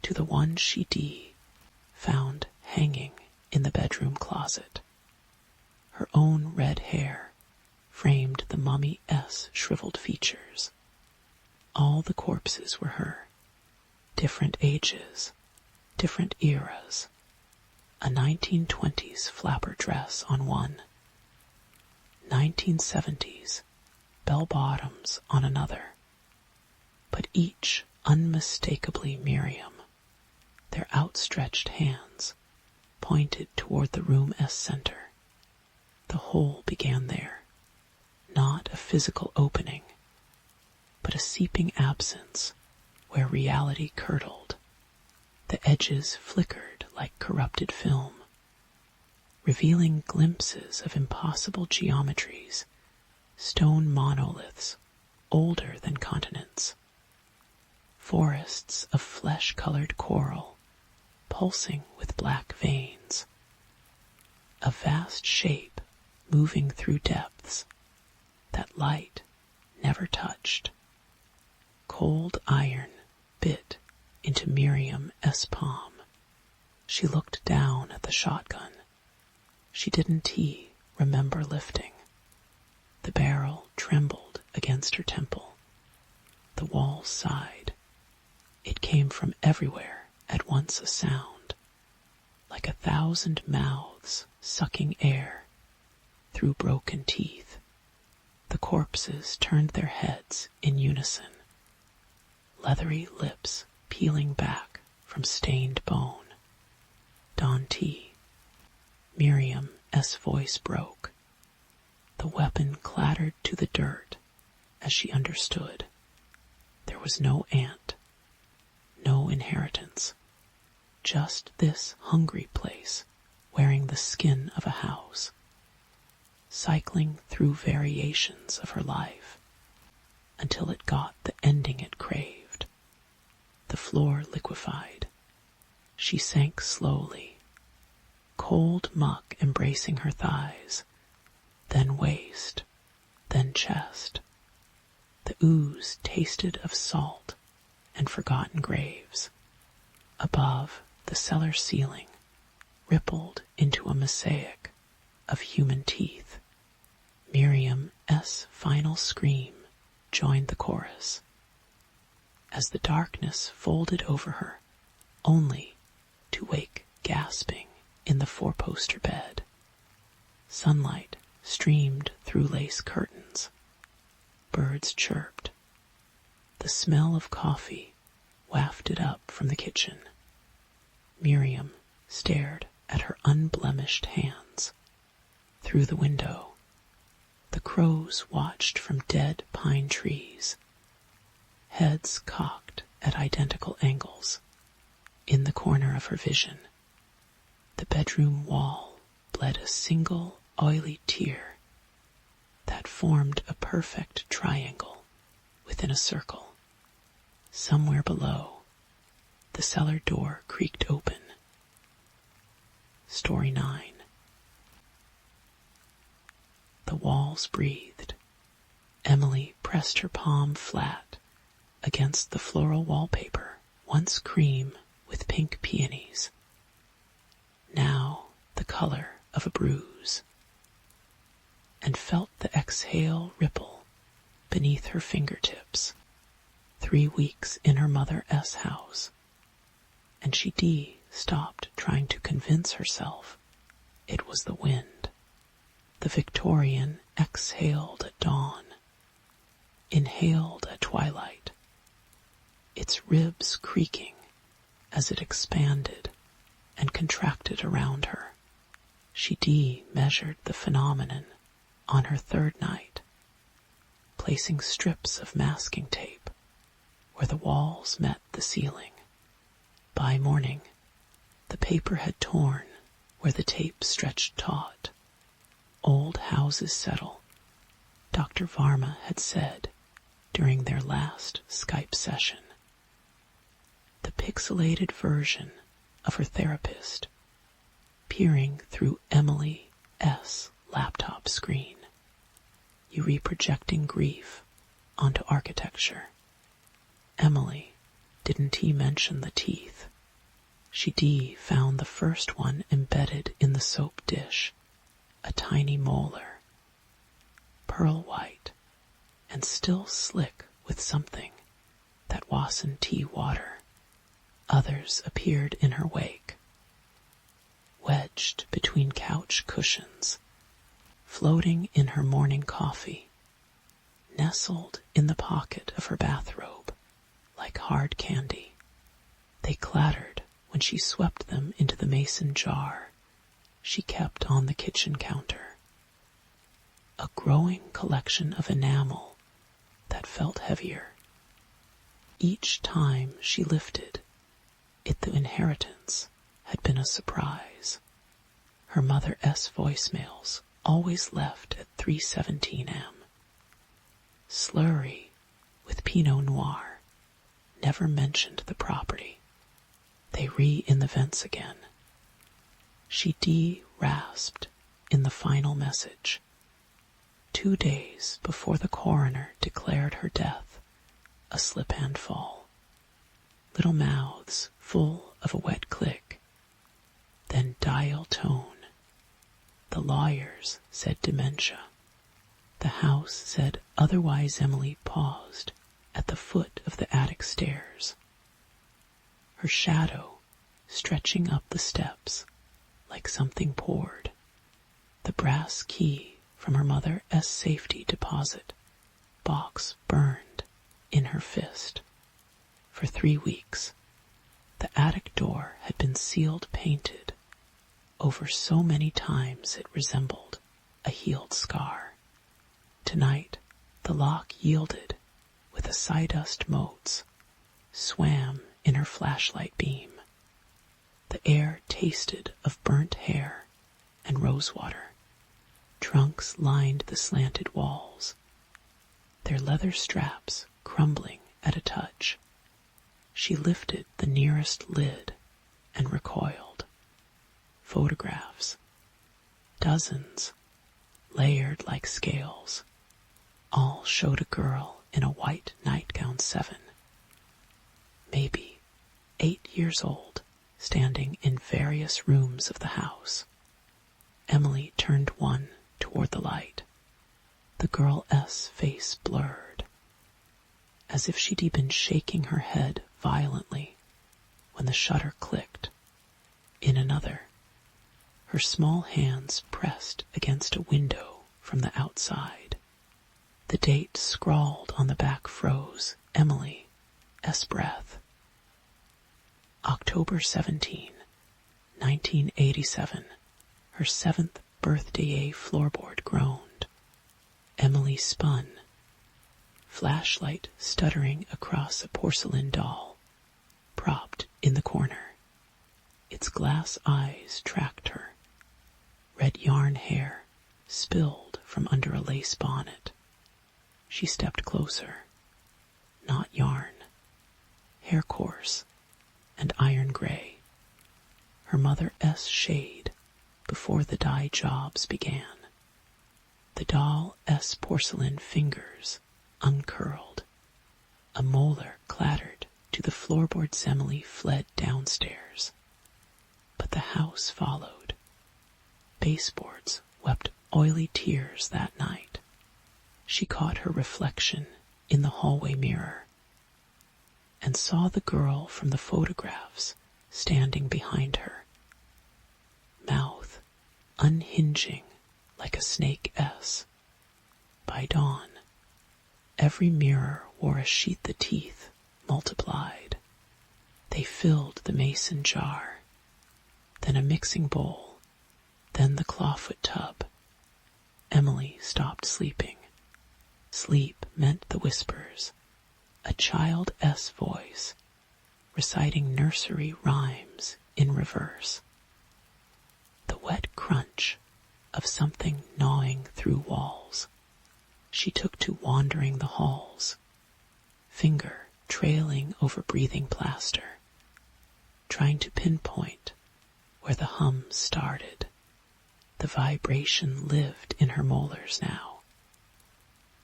to the one she found hanging in the bedroom closet. Her own red hair framed the mummy's shriveled features. All the corpses were her, different ages, different eras. A 1920s flapper dress on one, 1970s bell-bottoms on another, but each unmistakably Miriam. Their outstretched hands pointed toward the room's center. The hole began there, not a physical opening, but a seeping absence where reality curdled. The edges flickered like corrupted film, revealing glimpses of impossible geometries, stone monoliths older than continents, forests of flesh-colored coral pulsing with black veins, a vast shape moving through depths that light never touched. Cold iron bit into Miriam's palm. She looked down at the shotgun. She didn't remember lifting. The barrel trembled against her temple. The walls sighed. It came from everywhere at once, a sound, like 1,000 mouths sucking air through broken teeth. The corpses turned their heads in unison, leathery lips peeling back from stained bone. Don T. Miriam's voice broke. The weapon clattered to the dirt as she understood. There was no aunt, no inheritance, just this hungry place wearing the skin of a house, cycling through variations of her life until it got the ending it craved. The floor liquefied. She sank slowly, cold muck embracing her thighs, then waist, then chest. The ooze tasted of salt and forgotten graves. Above, the cellar ceiling rippled into a mosaic of human teeth. Miriam's final scream joined the chorus. As the darkness folded over her, only to wake gasping in the four-poster bed. Sunlight streamed through lace curtains. Birds chirped. The smell of coffee wafted up from the kitchen. Miriam stared at her unblemished hands. Through the window, the crows watched from dead pine trees, heads cocked at identical angles. In the corner of her vision, the bedroom wall bled a single oily tear that formed a perfect triangle within a circle. Somewhere below, the cellar door creaked open. Story 9. The walls breathed. Emily pressed her palm flat against the floral wallpaper, once cream with pink peonies, now the color of a bruise, and felt the exhale ripple beneath her fingertips. 3 weeks in her mother's house, and she stopped trying to convince herself it was the wind. The Victorian exhaled at dawn, inhaled at twilight, its ribs creaking as it expanded and contracted around her. She measured the phenomenon on her 3rd night, placing strips of masking tape where the walls met the ceiling. By morning, the paper had torn where the tape stretched taut. Old houses settle, Dr. Varma had said during their last Skype session. The pixelated version of her therapist peering through Emily's laptop screen, reprojecting grief onto architecture. Emily, didn't he mention the teeth? She found the first one embedded in the soap dish, a tiny molar, pearl white, and still slick with something that wasn't tea water. Others appeared in her wake, wedged between couch cushions, floating in her morning coffee, nestled in the pocket of her bathrobe like hard candy. They clattered when she swept them into the mason jar she kept on the kitchen counter. A growing collection of enamel that felt heavier. Each time she lifted it, the inheritance had been a surprise. Her mother's voicemails always left at 3:17 am. Slurry with Pinot Noir never mentioned the property. They in the vents again. She rasped in the final message. 2 days before the coroner declared her death, a slip and fall. Little mouths full of a wet click. Then dial tone. The lawyers said dementia. The house said otherwise. Emily paused at the foot of the attic stairs, her shadow stretching up the steps like something poured. The brass key from her mother's safety deposit box burned in her fist. For 3 weeks, the attic door had been sealed painted over so many times it resembled a healed scar. Tonight, the lock yielded with the sawdust motes, swam in her flashlight beam. The air tasted of burnt hair and rosewater. Trunks lined the slanted walls, their leather straps crumbling at a touch. She lifted the nearest lid and recoiled. Photographs, dozens, layered like scales, all showed a girl in a white nightgown 7, maybe 8 years old, standing in various rooms of the house. Emily turned one toward the light. The girl S face blurred, as if she'd been shaking her head violently when the shutter clicked. In another, her small hands pressed against a window from the outside. The date scrawled on the back froze Emily S. breath. October 17, 1987. Her 7th birthday floorboard groaned. Emily spun, flashlight stuttering across a porcelain doll, propped in the corner. Its glass eyes tracked her. Red yarn hair spilled from under a lace bonnet. She stepped closer. Not yarn. Hair coarse and iron gray. Her mother S shade before the dye jobs began. The doll S porcelain fingers uncurled. A molar clattered to the floorboards. Emily fled downstairs. But the house followed. Baseboards wept oily tears that night. She caught her reflection in the hallway mirror and saw the girl from the photographs standing behind her. Mouth unhinging like a snake S. By dawn, every mirror wore a sheath. The teeth multiplied. They filled the mason jar, then a mixing bowl, then the clawfoot tub. Emily stopped sleeping. Sleep meant the whispers, a child S voice, reciting nursery rhymes in reverse. The wet crunch of something gnawing through walls. She took to wandering the halls, finger trailing over breathing plaster, trying to pinpoint where the hum started. The vibration lived in her molars now,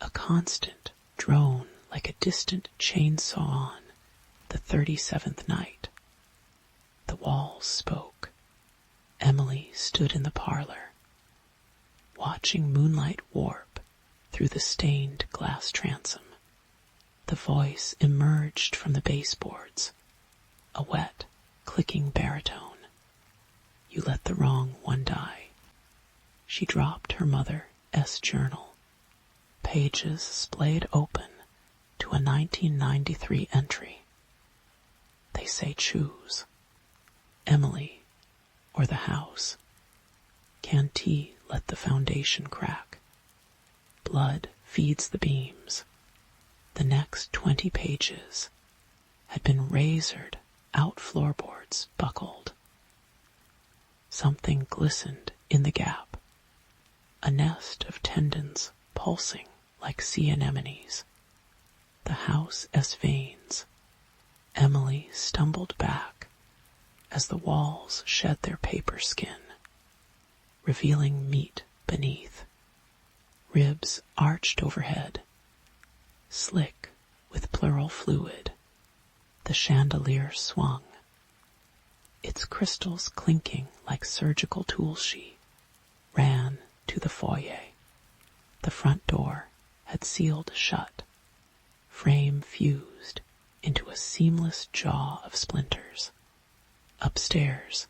a constant drone like a distant chainsaw on the 37th night. The walls spoke. Emily stood in the parlor, watching moonlight warp through the stained glass transom. The voice emerged from the baseboards, a wet, clicking baritone. You let the wrong one die. She dropped her mother S journal. Pages splayed open to a 1993 entry. They say choose. Emily or the house. Can T let the foundation crack? Blood feeds the beams. The next 20 pages had been razored out floorboards buckled. Something glistened in the gap. A nest of tendons pulsing like sea anemones. The house as veins. Emily stumbled back as the walls shed their paper skin, revealing meat beneath. Ribs arched overhead, slick with pleural fluid. The chandelier swung, its crystals clinking like surgical tools. She ran to the foyer. The front door had sealed shut, frame fused into a seamless jaw of splinters. Upstairs,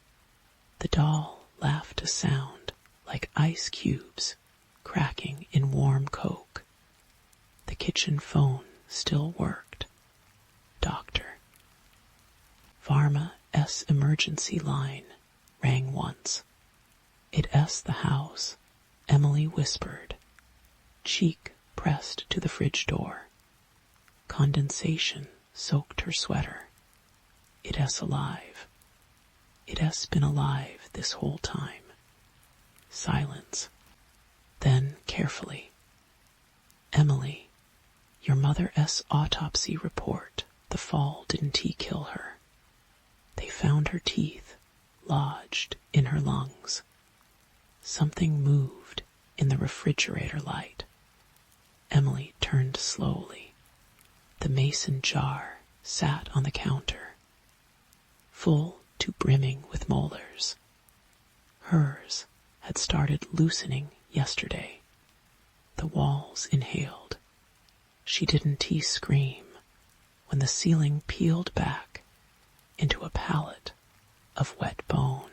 the doll laughed a sound like ice cubes cracking in warm coke. The kitchen phone still worked. Doctor. Varma S. emergency line rang once. It S. the house. Emily whispered, cheek pressed to the fridge door. Condensation soaked her sweater. It has alive. It has been alive this whole time. Silence. Then, carefully, Emily, your mother's autopsy report, the fall didn't he kill her? They found her teeth lodged in her lungs. Something moved in the refrigerator light. Emily turned slowly. The mason jar sat on the counter, full to brimming with molars. Hers had started loosening yesterday. The walls inhaled. She didn't scream when the ceiling peeled back into a pallet of wet bone.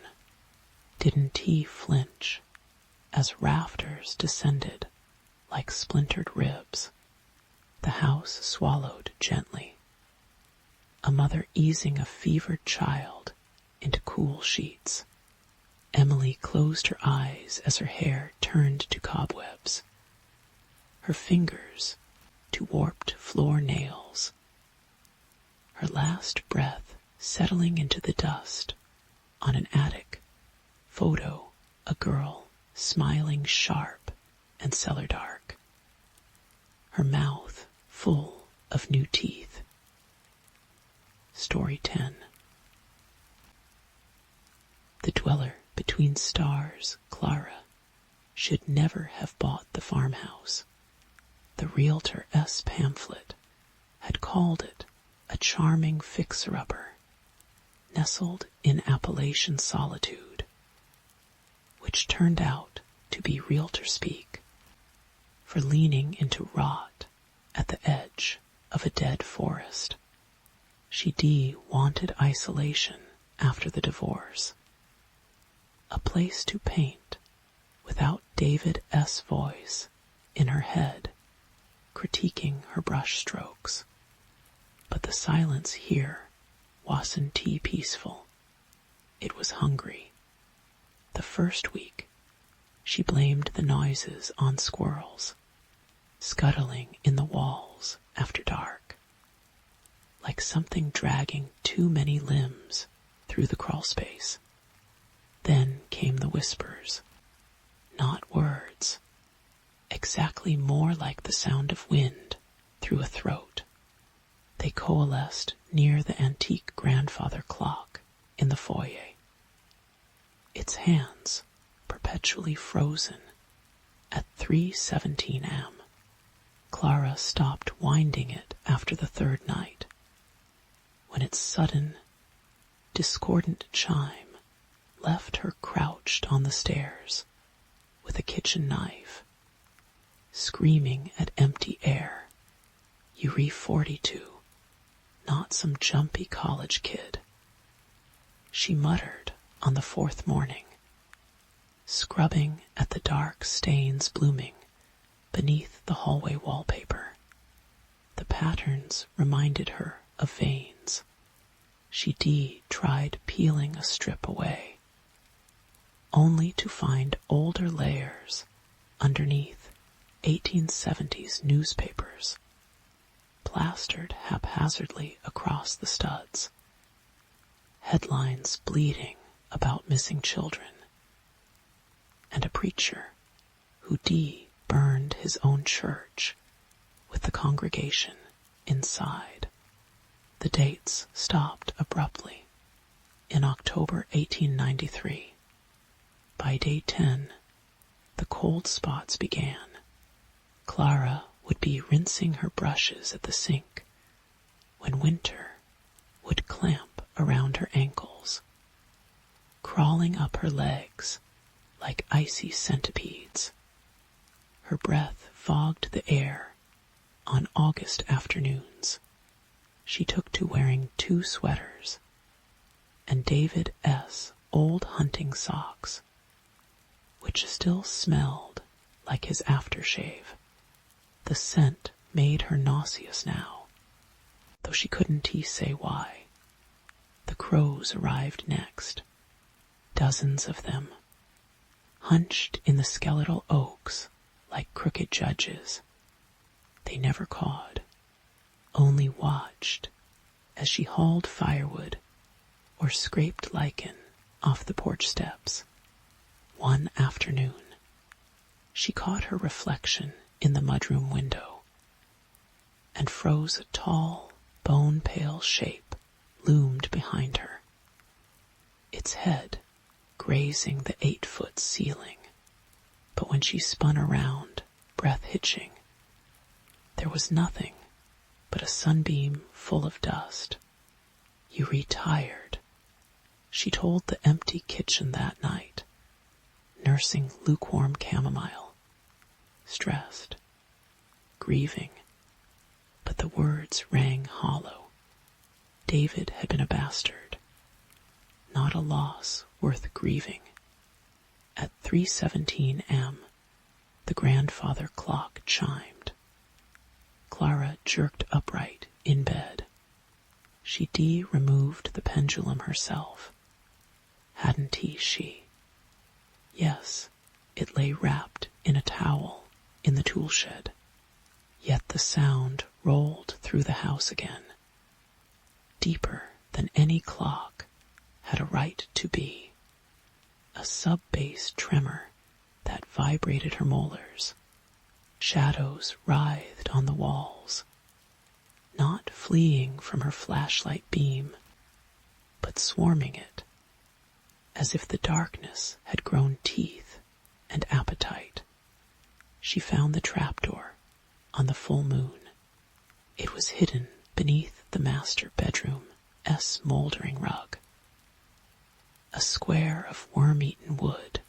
Didn't he flinch as rafters descended like splintered ribs? The house swallowed gently. A mother easing a fevered child into cool sheets. Emily closed her eyes as her hair turned to cobwebs, her fingers to warped floor nails, her last breath settling into the dust on an attic photo, a girl smiling sharp and cellar dark, her mouth full of new teeth. Story 10. The dweller between stars, Clara, should never have bought the farmhouse. The realtor's pamphlet had called it a charming fixer-upper, nestled in Appalachian solitude, which turned out to be realtor speak for leaning into rot at the edge of a dead forest. She wanted isolation after the divorce, a place to paint without David's voice in her head critiquing her brush strokes. But the silence here wasn't peaceful. It was hungry. The first week, she blamed the noises on squirrels, scuttling in the walls after dark, like something dragging too many limbs through the crawlspace. Then came the whispers, not words, exactly more like the sound of wind through a throat. They coalesced near the antique grandfather clock in the foyer. Its hands perpetually frozen at 3:17 am. Clara stopped winding it after the third night, when its sudden, discordant chime left her crouched on the stairs with a kitchen knife, screaming at empty air. Eerie 42, not some jumpy college kid. She muttered on the fourth morning, scrubbing at the dark stains blooming beneath the hallway wallpaper. The patterns reminded her of veins. She tried peeling a strip away, only to find older layers underneath 1870s newspapers, plastered haphazardly across the studs. Headlines bleating about missing children, and a preacher who burned his own church with the congregation inside. The dates stopped abruptly in October 1893. By day 10, the cold spots began. Clara would be rinsing her brushes at the sink when winter would clamp around her ankles, crawling up her legs like icy centipedes. Her breath fogged the air on August afternoons. She took to wearing 2 sweaters and David's old hunting socks, which still smelled like his aftershave. The scent made her nauseous now, though she couldn't say why. The crows arrived next, dozens of them, hunched in the skeletal oaks like crooked judges, They never cawed, only watched as she hauled firewood or scraped lichen off the porch steps. One afternoon, she caught her reflection in the mudroom window and froze a tall, bone-pale shape loomed behind her, its head grazing the 8-foot ceiling. But when she spun around, breath hitching, there was nothing but a sunbeam full of dust. "You retired," she told the empty kitchen that night, nursing lukewarm chamomile, stressed, grieving. But the words rang hollow. David had been a bastard, not a loss worth grieving. At 3:17 a.m., the grandfather clock chimed. Clara jerked upright in bed. She removed the pendulum herself. Hadn't she? Yes, it lay wrapped in a towel in the tool shed. Yet the sound rolled through the house again, deeper than any clock had a right to be. A sub-bass tremor that vibrated her molars. Shadows writhed on the walls, not fleeing from her flashlight beam, but swarming it, as if the darkness had grown teeth and appetite. She found the trapdoor on the full moon. It was hidden beneath the master bedroom's moldering rug. A square of worm-eaten wood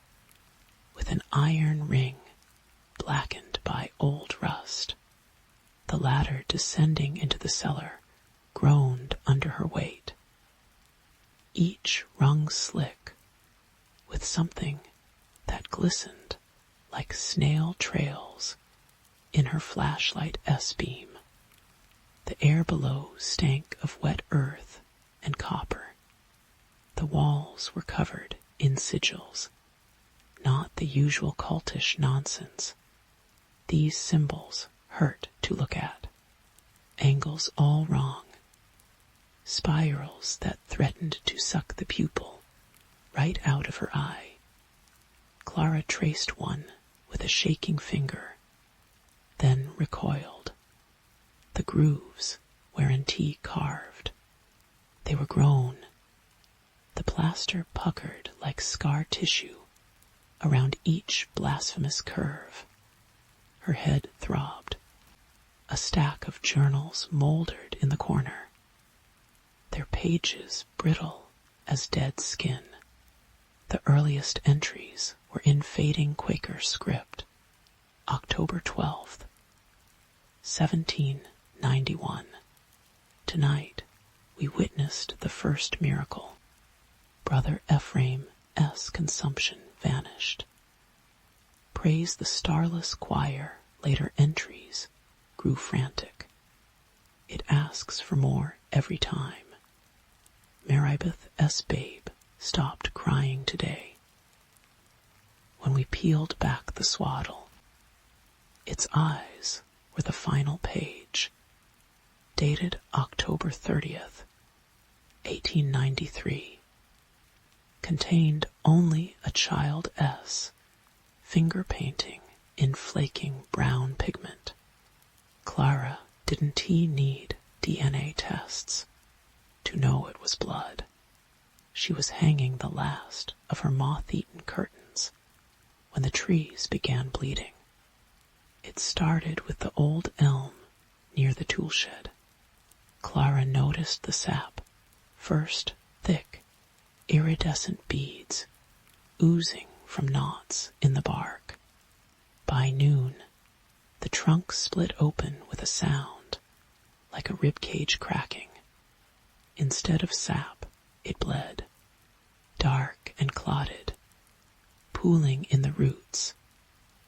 with an iron ring blackened by old rust. The ladder descending into the cellar groaned under her weight, each rung slick with something that glistened like snail trails in her flashlight S-beam. The air below stank of wet earth and copper. The walls were covered in sigils, not the usual cultish nonsense. These symbols hurt to look at, angles all wrong, spirals that threatened to suck the pupil right out of her eye. Clara traced one with a shaking finger, then recoiled. The grooves wherein T carved, they were grown. The plaster puckered like scar tissue around each blasphemous curve. Her head throbbed. A stack of journals mouldered in the corner, their pages brittle as dead skin. The earliest entries were in fading Quaker script. October 12th, 1791. Tonight we witnessed the first miracle. Brother Ephraim's consumption vanished. Praise the starless choir. Later entries grew frantic. It asks for more every time. Maribeth's babe stopped crying today. When we peeled back the swaddle, its eyes were the final page, dated October 30th, 1893, contained only a child's finger painting in flaking brown pigment. Clara didn't need DNA tests to know it was blood. She was hanging the last of her moth-eaten curtains when the trees began bleeding. It started with the old elm near the tool shed. Clara noticed the sap, first thick, iridescent beads oozing from knots in the bark. By noon, the trunk split open with a sound like a ribcage cracking. Instead of sap, it bled, dark and clotted, pooling in the roots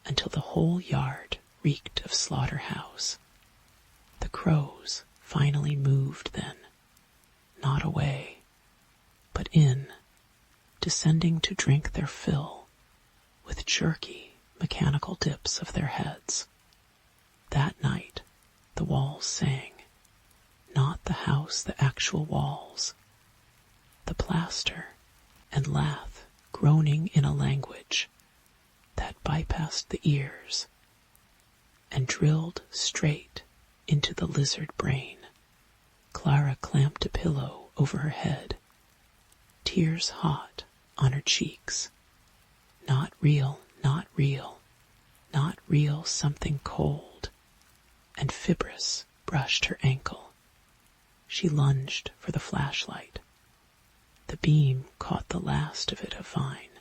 until the whole yard reeked of slaughterhouse. The crows finally moved then, not away, but in, descending to drink their fill with jerky, mechanical dips of their heads. That night, the walls sang. Not the house, the actual walls. The plaster and lath groaning in a language that bypassed the ears and drilled straight into the lizard brain. Clara clamped a pillow over her head, tears hot on her cheeks. Not real, not real, not real, something cold and fibrous brushed her ankle. She lunged for the flashlight. The beam caught the last of it a vine.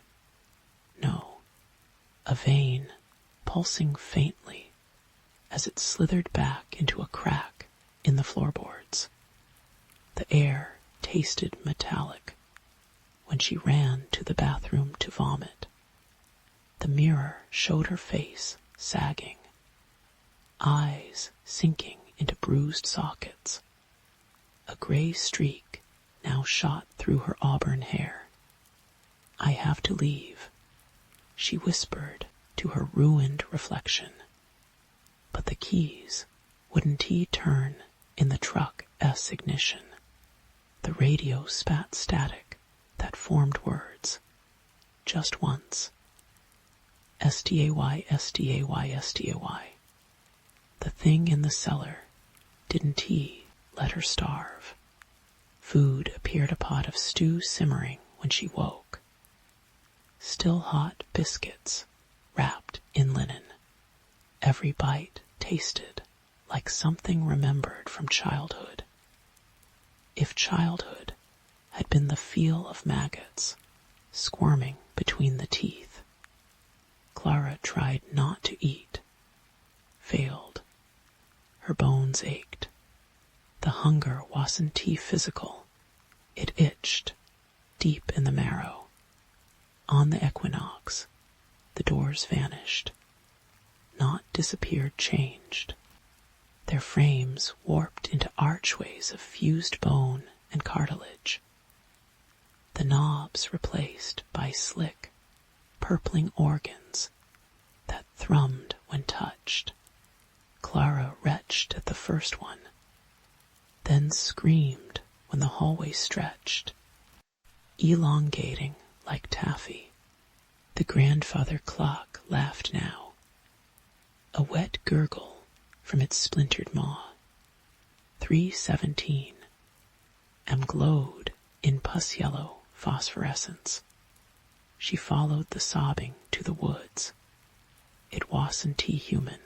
No, a vein pulsing faintly as it slithered back into a crack in the floorboards. The air tasted metallic when she ran to the bathroom to vomit. The mirror showed her face sagging, eyes sinking into bruised sockets. A gray streak now shot through her auburn hair. I have to leave, she whispered to her ruined reflection. But the keys, wouldn't he turn in the truck's ignition? The radio spat static that formed words. Just once. S-T-A-Y, S-T-A-Y, S-T-A-Y. The thing in the cellar, didn't he let her starve? Food appeared a pot of stew simmering when she woke. Still hot biscuits wrapped in linen. Every bite tasted like something remembered from childhood. If childhood had been the feel of maggots squirming between the teeth. Clara tried not to eat, failed. Her bones ached. The hunger wasn't physical. It itched deep in the marrow. On the equinox, the doors vanished. Not disappeared, changed. Their frames warped into archways of fused bone and cartilage. The knobs replaced by slick, purpling organs that thrummed when touched. Clara retched at the first one, then screamed when the hallway stretched, elongating like taffy. The grandfather clock laughed now, a wet gurgle from its splintered maw. 3:17, and glowed in pus-yellow phosphorescence. She followed the sobbing to the woods. It wasn't human.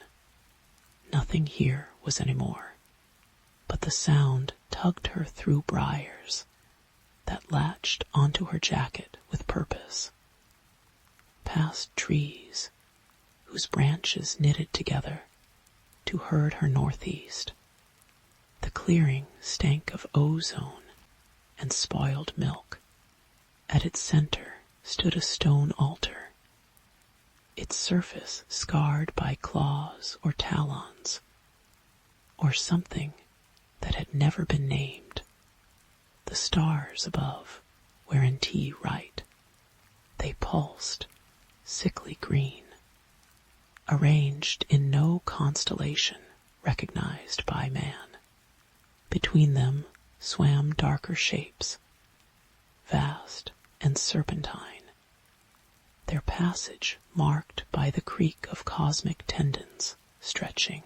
Nothing here was any more. But the sound tugged her through briars that latched onto her jacket with purpose. Past trees whose branches knitted together to herd her northeast. The clearing stank of ozone and spoiled milk. At its center stood a stone altar, its surface scarred by claws or talons, or something that had never been named. The stars above were in T right. They pulsed, sickly green, arranged in no constellation recognized by man. Between them swam darker shapes, vast and serpentine, their passage marked by the creak of cosmic tendons stretching.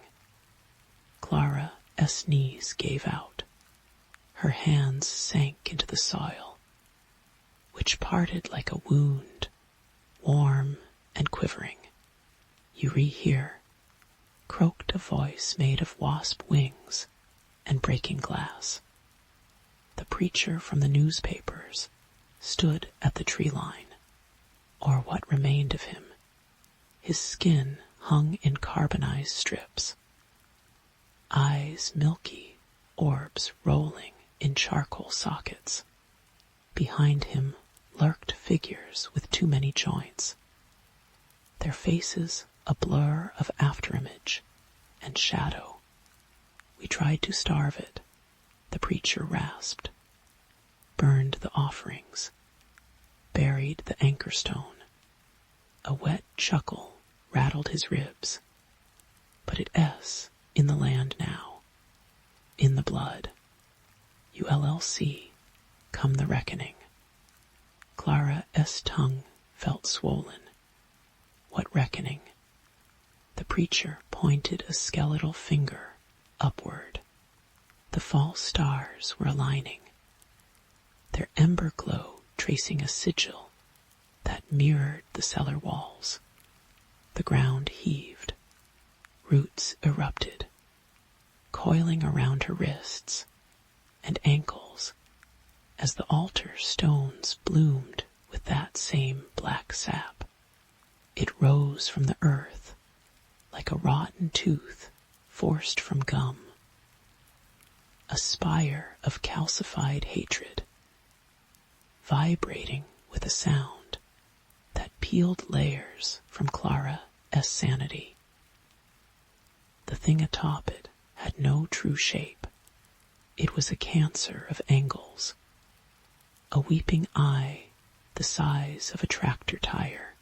Clara's knees gave out. Her hands sank into the soil, which parted like a wound, warm and quivering. "Eerie here," croaked a voice made of wasp wings and breaking glass. The preacher from the newspapers stood at the tree line, or what remained of him. His skin hung in carbonized strips. Eyes milky, orbs rolling in charcoal sockets. Behind him lurked figures with too many joints, their faces a blur of afterimage and shadow. "We tried to starve it," the preacher rasped, burned the offerings, buried the anchor stone. A wet chuckle rattled his ribs. But it's in the land now. in the blood. ULLC, come the reckoning. Clara S. tongue felt swollen. What reckoning? The preacher pointed a skeletal finger upward. The false stars were aligning, their ember glow tracing a sigil that mirrored the cellar walls. The ground heaved. Roots erupted, coiling around her wrists and ankles as the altar stones bloomed with that same black sap. It rose from the earth like a rotten tooth forced from gum, a spire of calcified hatred, vibrating with a sound that peeled layers from Clara S. sanity. The thing atop it had no true shape. It was a cancer of angles, a weeping eye the size of a tractor tire,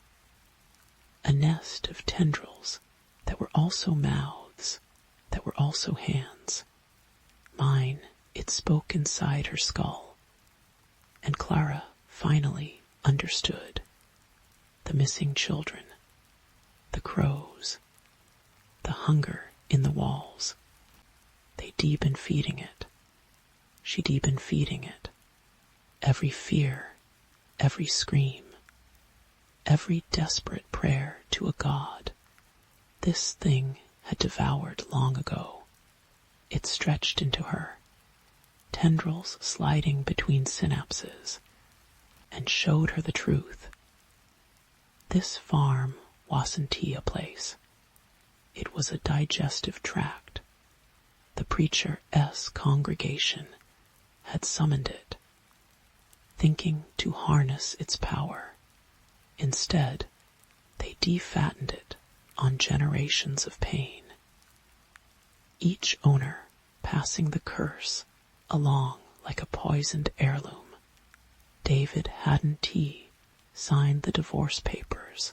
a nest of tendrils that were also mouths, that were also hands. Mine, it spoke inside her skull, and Clara finally understood. The missing children, the crows, the hunger in the walls. They deepened feeding it. She deepened feeding it. Every fear, every scream, every desperate prayer to a god. This thing had devoured long ago. It stretched into her, tendrils sliding between synapses, and showed her the truth. This farm wasn't a place. It was a digestive tract. The preacher S. congregation had summoned it, thinking to harness its power. Instead, they defattened it on generations of pain. Each owner passing the curse along like a poisoned heirloom. David Haddon T. signed the divorce papers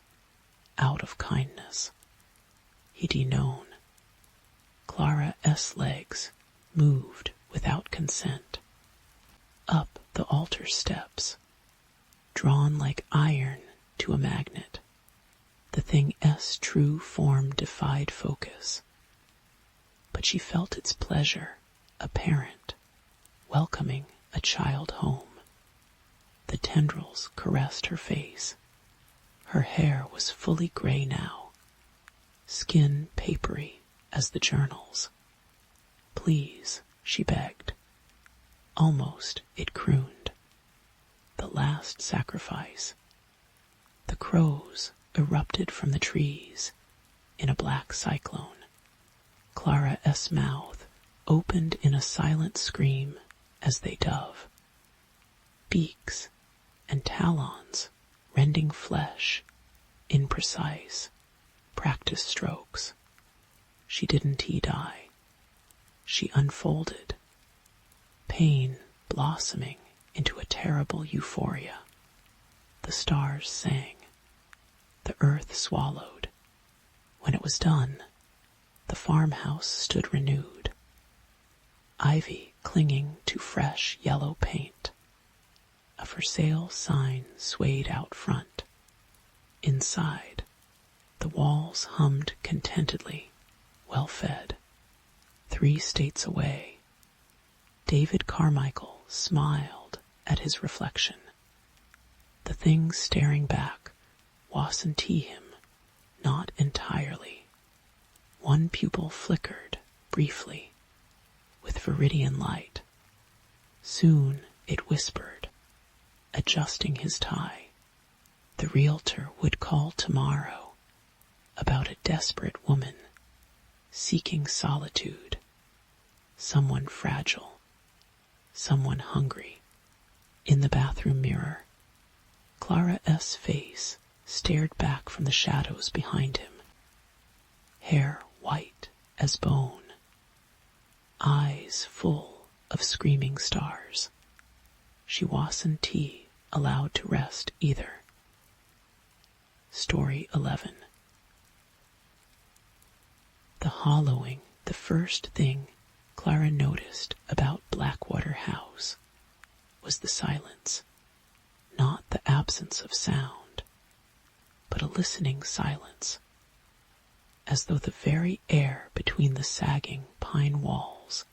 out of kindness. He'd known. Clara S. legs moved without consent. Up the altar steps, drawn like iron to a magnet. The thing S. true form defied focus. But she felt its pleasure, apparent, welcoming a child home. The tendrils caressed her face. Her hair was fully gray now, skin papery as the journals. Please, she begged. Almost it crooned. The last sacrifice. The crows erupted from the trees in a black cyclone. Clara S. mouth opened in a silent scream as they dove. Beaks and talons rending flesh in precise, practiced strokes. She didn't die. She unfolded, pain blossoming into a terrible euphoria. The stars sang. The earth swallowed. When it was done, the farmhouse stood renewed, ivy clinging to fresh yellow paint. A for sale sign swayed out front. Inside, the walls hummed contentedly, well fed. 3 states away, David Carmichael smiled at his reflection. The thing staring back wasn't him, not entirely. One pupil flickered briefly with viridian light. Soon it whispered, adjusting his tie. The realtor would call tomorrow about a desperate woman seeking solitude, someone fragile, someone hungry. In the bathroom mirror, Clara S. face stared back from the shadows behind him. Hair white as bone, eyes full of screaming stars. She wasn't allowed to rest either. Story 11. The hollowing, the first thing Clara noticed about Blackwater House was the silence, not the absence of sound, but a listening silence, as though the very air between the sagging pine walls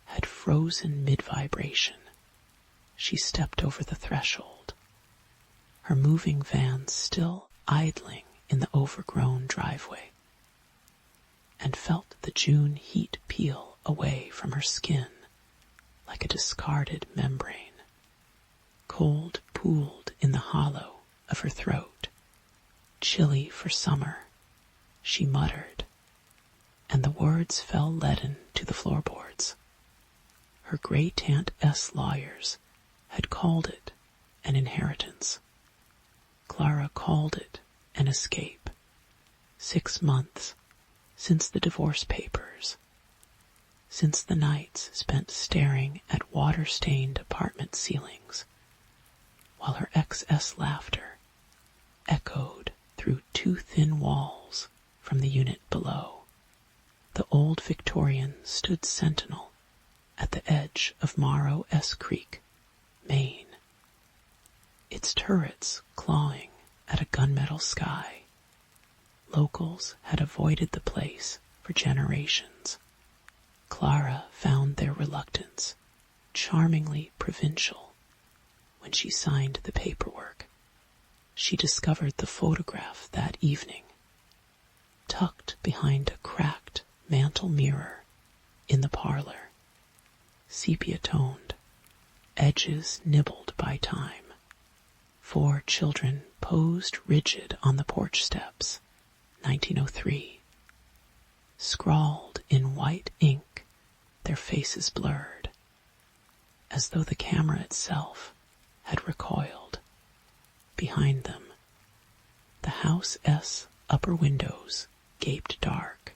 had frozen mid-vibration. She stepped over the threshold, her moving van still idling in the overgrown driveway, and felt the June heat peel away from her skin like a discarded membrane. Cold pooled in the hollow of her throat. Chilly for summer, she muttered, and the words fell leaden to the floorboards. Her great-aunt S. lawyers had called it an inheritance. Clara called it an escape. 6 months since the divorce papers, since the nights spent staring at water-stained apartment ceilings, while her excess laughter echoed through 2 thin walls from the unit below. The old Victorian stood sentinel at the edge of Morrow S. Creek, Maine, its turrets clawing at a gunmetal sky. Locals had avoided the place for generations. Clara found their reluctance charmingly provincial when she signed the paperwork. She discovered the photograph that evening, tucked behind a cracked mantel mirror in the parlor, sepia-toned, edges nibbled by time. 4 children posed rigid on the porch steps, 1903. Scrawled in white ink, their faces blurred, as though the camera itself had recoiled. Behind them, the House S upper windows gaped dark.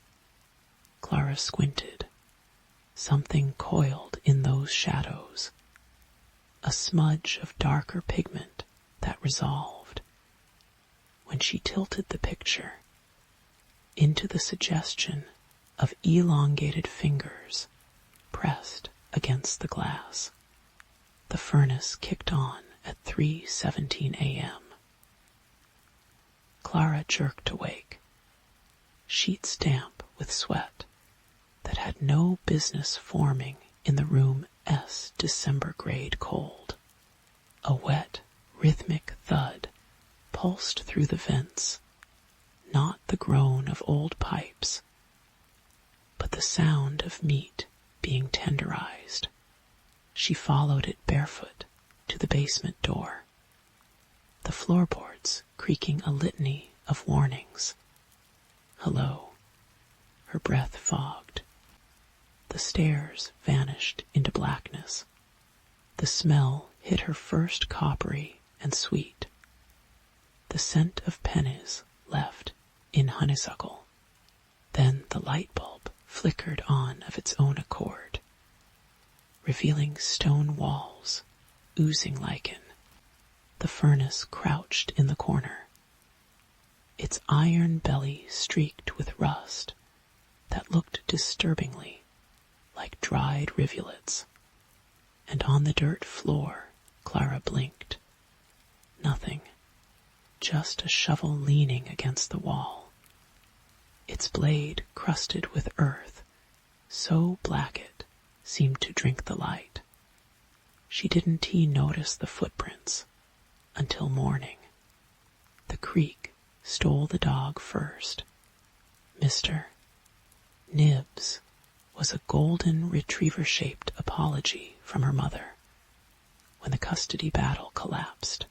Clara squinted. Something coiled in those shadows, a smudge of darker pigment that resolved. When she tilted the picture into the suggestion of elongated fingers pressed against the glass, the furnace kicked on at 3:17 a.m. Clara jerked awake, sheets damp with sweat that had no business forming in the room S December grade cold. A wet, rhythmic thud pulsed through the vents, not the groan of old pipes, but the sound of meat being tenderized. She followed it barefoot to the basement door, the floorboards creaking a litany of warnings. Hello. Her breath fogged. The stairs vanished into blackness. The smell hit her first coppery and sweet. The scent of pennies left in honeysuckle. Then the light bulb flickered on of its own accord, revealing stone walls oozing lichen. The furnace crouched in the corner, its iron belly streaked with rust that looked disturbingly like dried rivulets. And on the dirt floor, Clara blinked. Nothing, just a shovel leaning against the wall, its blade crusted with earth, so black it seemed to drink the light. She didn't notice the footprints until morning. The creak stole the dog first. Mr. Nibs was a golden retriever-shaped apology from her mother. When the custody battle collapsed,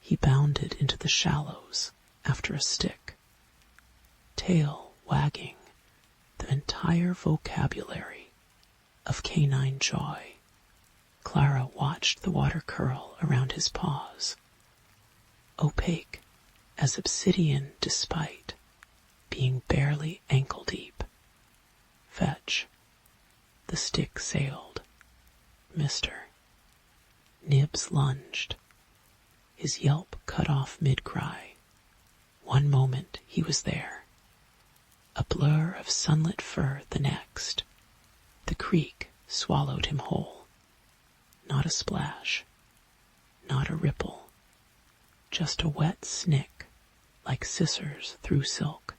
he bounded into the shallows after a stick, tail wagging the entire vocabulary of canine joy. Clara watched the water curl around his paws, opaque as obsidian despite being barely ankle-deep. Fetch. The stick sailed. Mr. Nibs lunged, his yelp cut off mid-cry. One moment he was there, a blur of sunlit fur the next, The creek swallowed him whole. Not a splash, not a ripple, just a wet snick like scissors through silk.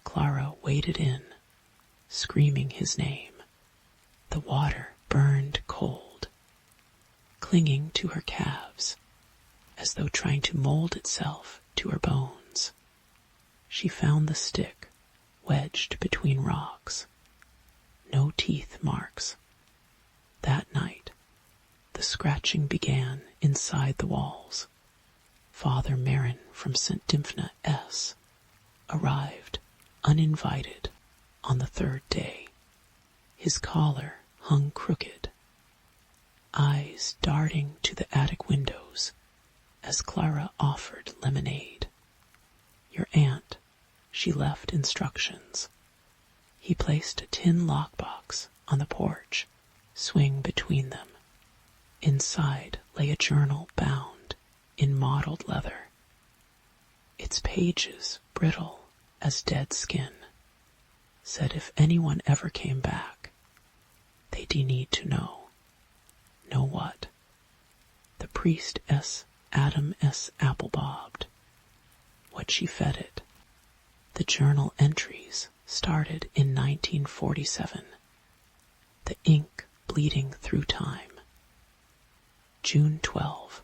Clara waded in, screaming his name. The water burned cold, clinging to her calves, as though trying to mold itself to her bones. She found the stick wedged between rocks. No teeth marks. That night, the scratching began inside the walls. Father Marin from St. Dymphna S. arrived uninvited on the third day. His collar hung crooked, eyes darting to the attic windows as Clara offered lemonade. Your aunt, she left instructions. He placed a tin lockbox on the porch, swing between them. Inside lay a journal bound in mottled leather, its pages brittle as dead skin. Said if anyone ever came back, they'd need to know. Know what? The priest S. Adam S. Applebobbed. What she fed it. The journal entries started in 1947. The ink bleeding through time. June 12.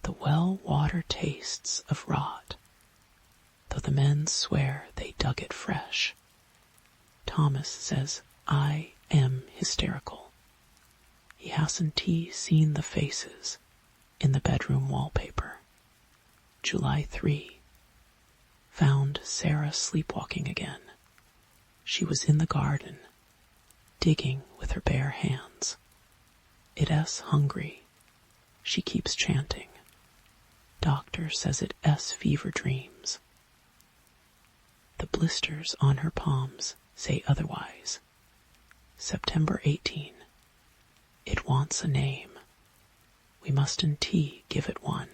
The well water tastes of rot, though the men swear they dug it fresh. Thomas says, I am hysterical. He hasn't seen the faces in the bedroom wallpaper. July 3. Found Sarah sleepwalking again. She was in the garden, digging with her bare hands. It hungry. She keeps chanting. Doctor says it fever dreams. The blisters on her palms say otherwise. September 18. It wants a name. We mustn't give it one.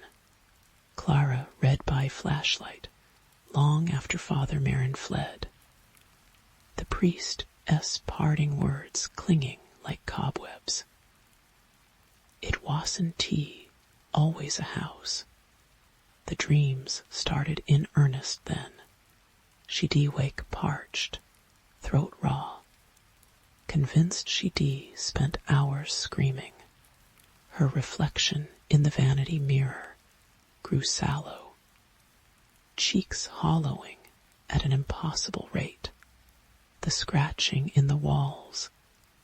Clara read by flashlight, long after Father Marin fled. The priest's parting words clinging like cobwebs. It wasn't always a house. The dreams started in earnest then. She'd wake parched, throat raw. Convinced she'd spent hours screaming. Her reflection in the vanity mirror grew sallow, cheeks hollowing at an impossible rate. The scratching in the walls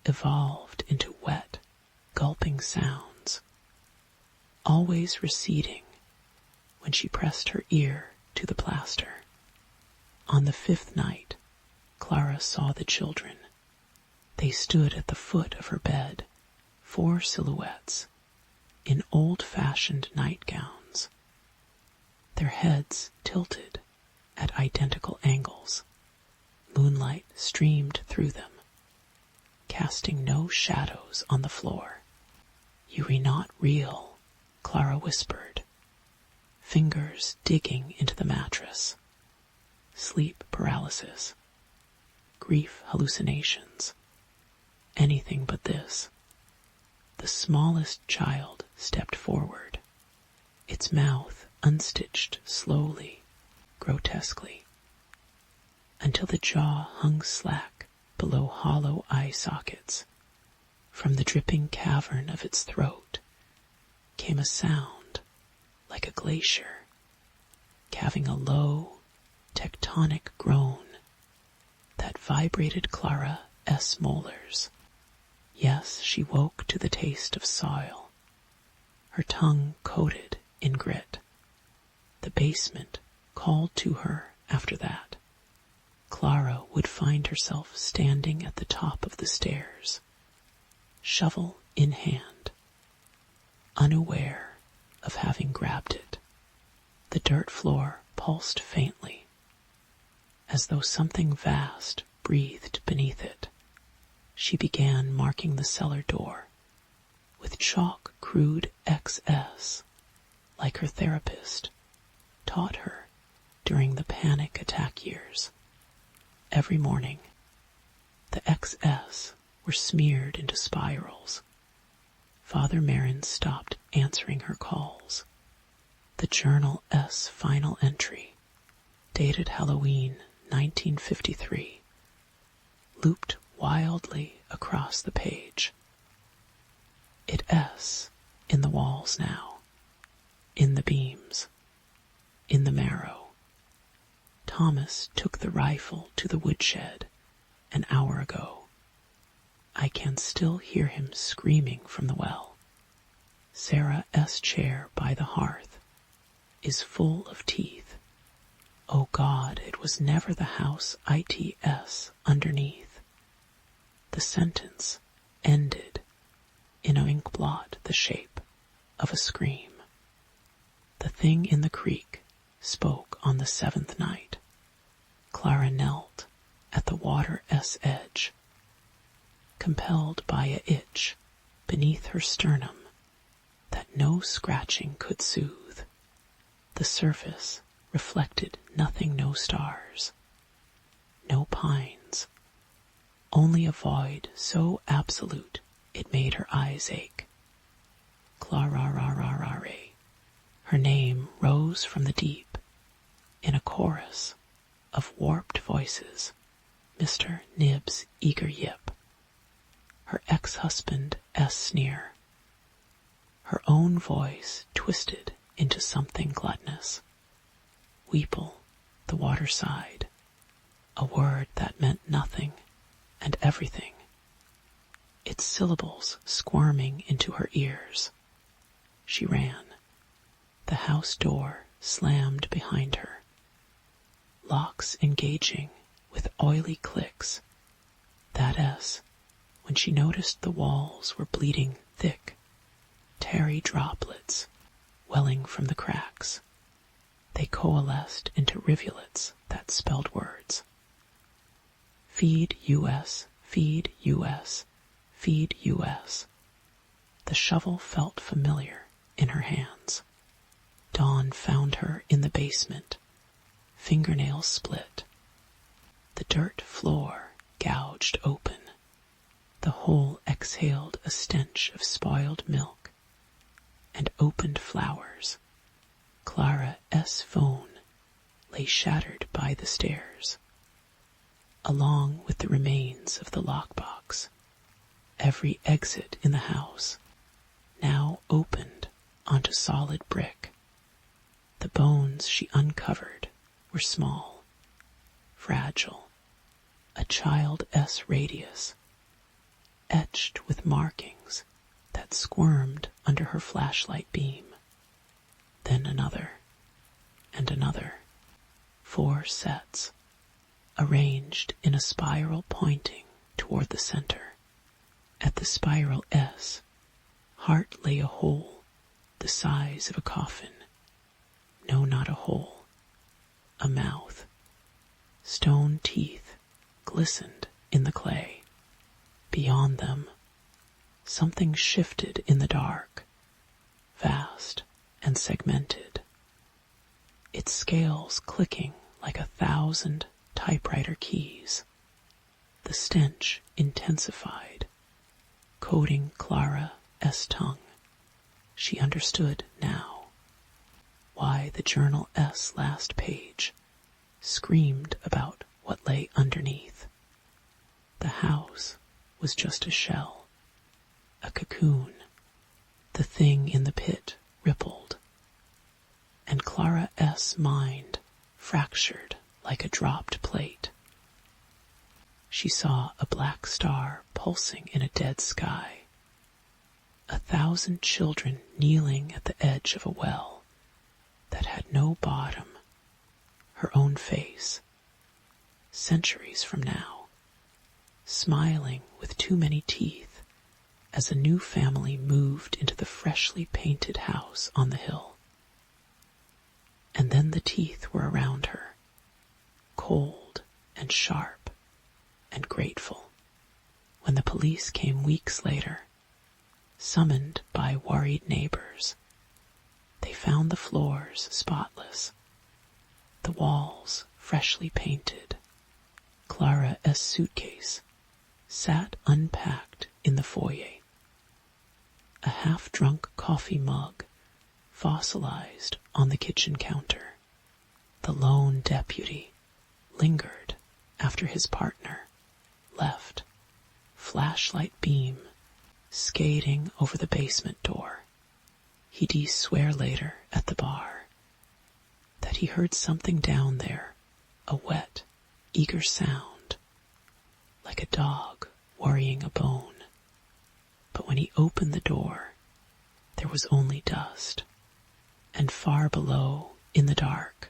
evolved into wet, gulping sounds, always receding when she pressed her ear to the plaster. On the fifth night, Clara saw the children. They stood at the foot of her bed, 4 silhouettes, in old-fashioned nightgowns, their heads tilted at identical angles. Moonlight streamed through them, casting no shadows on the floor. You are not real, Clara whispered, fingers digging into the mattress. Sleep paralysis, grief hallucinations, anything but this. The smallest child stepped forward, its mouth unstitched slowly, grotesquely, until the jaw hung slack below hollow eye sockets. From the dripping cavern of its throat came a sound like a glacier, calving a low, tectonic groan that vibrated Clara's molars. Yes, she woke to the taste of soil, her tongue coated in grit. The basement called to her after that. Clara would find herself standing at the top of the stairs, shovel in hand, unaware of having grabbed it. The dirt floor pulsed faintly, as though something vast breathed beneath it. She began marking the cellar door with chalk crude XS, like her therapist taught her during the panic attack years. Every morning, The XS were smeared into spirals. Father Marin stopped answering her calls. The Journal S final entry, dated Halloween 1953, looped wildly across the page. It S in the walls now, in the beams, in the marrow. Thomas took the rifle to the woodshed an hour ago. I can still hear him screaming from the well. Sarah S. chair by the hearth is full of teeth. Oh God, it was never the house ITS underneath. The sentence ended in an ink blot the shape of a scream. The thing in the creek spoke on the seventh night. Clara knelt at the water edge, compelled by a itch beneath her sternum that no scratching could soothe. The surface reflected nothing, no stars, no pines, only a void so absolute it made her eyes ache. Clara-ra-ra-ra-ra. Her name rose from the deep in a chorus of warped voices. Mr. Nib's eager yip, her ex-husband sneer, her own voice twisted into something gluttonous. Weeple, the waterside, a word that meant nothing and everything, its syllables squirming into her ears. She ran. The house door slammed behind her, locks engaging with oily clicks. That is, when she noticed the walls were bleeding thick, tarry droplets welling from the cracks. They coalesced into rivulets that spelled words. Feed US, feed US, feed US. The shovel felt familiar in her hands. Dawn found her in the basement, fingernails split. The dirt floor gouged open. The hole exhaled a stench of spoiled milk and opened flowers. Clara S. phone lay shattered by the stairs, along with the remains of the lockbox. Every exit in the house now opened onto solid brick. The bones she uncovered were small, fragile, a child S radius, etched with markings that squirmed under her flashlight beam. Then another, and another. 4 sets, arranged in a spiral pointing toward the center. At the spiral S, heart lay a hole the size of a coffin. No, not a hole, a mouth. Stone teeth glistened in the clay. Beyond them, something shifted in the dark, vast and segmented, its scales clicking like 1,000 typewriter keys. The stench intensified, coating Clara S. tongue. She understood now why the Journal S. last page screamed about what lay underneath. The house was just a shell, a cocoon. The thing in the pit rippled, and Clara S. mind fractured like a dropped plate. She saw a black star pulsing in a dead sky, 1,000 children kneeling at the edge of a well that had no bottom, her own face, centuries from now, smiling with too many teeth as a new family moved into the freshly painted house on the hill. And then the teeth were around her, cold and sharp and grateful. When the police came weeks later, summoned by worried neighbors, they found the floors spotless, the walls freshly painted. Clara S. suitcase sat unpacked in the foyer. A half-drunk coffee mug fossilized on the kitchen counter. The lone deputy lingered after his partner left, flashlight beam skating over the basement door. He'd swear later at the bar that he heard something down there, a wet, eager sound, like a dog worrying a bone. But when he opened the door, there was only dust, and far below, in the dark,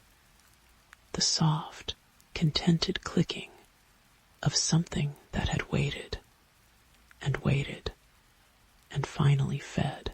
the soft, contented clicking of something that had waited, and waited, and finally fed.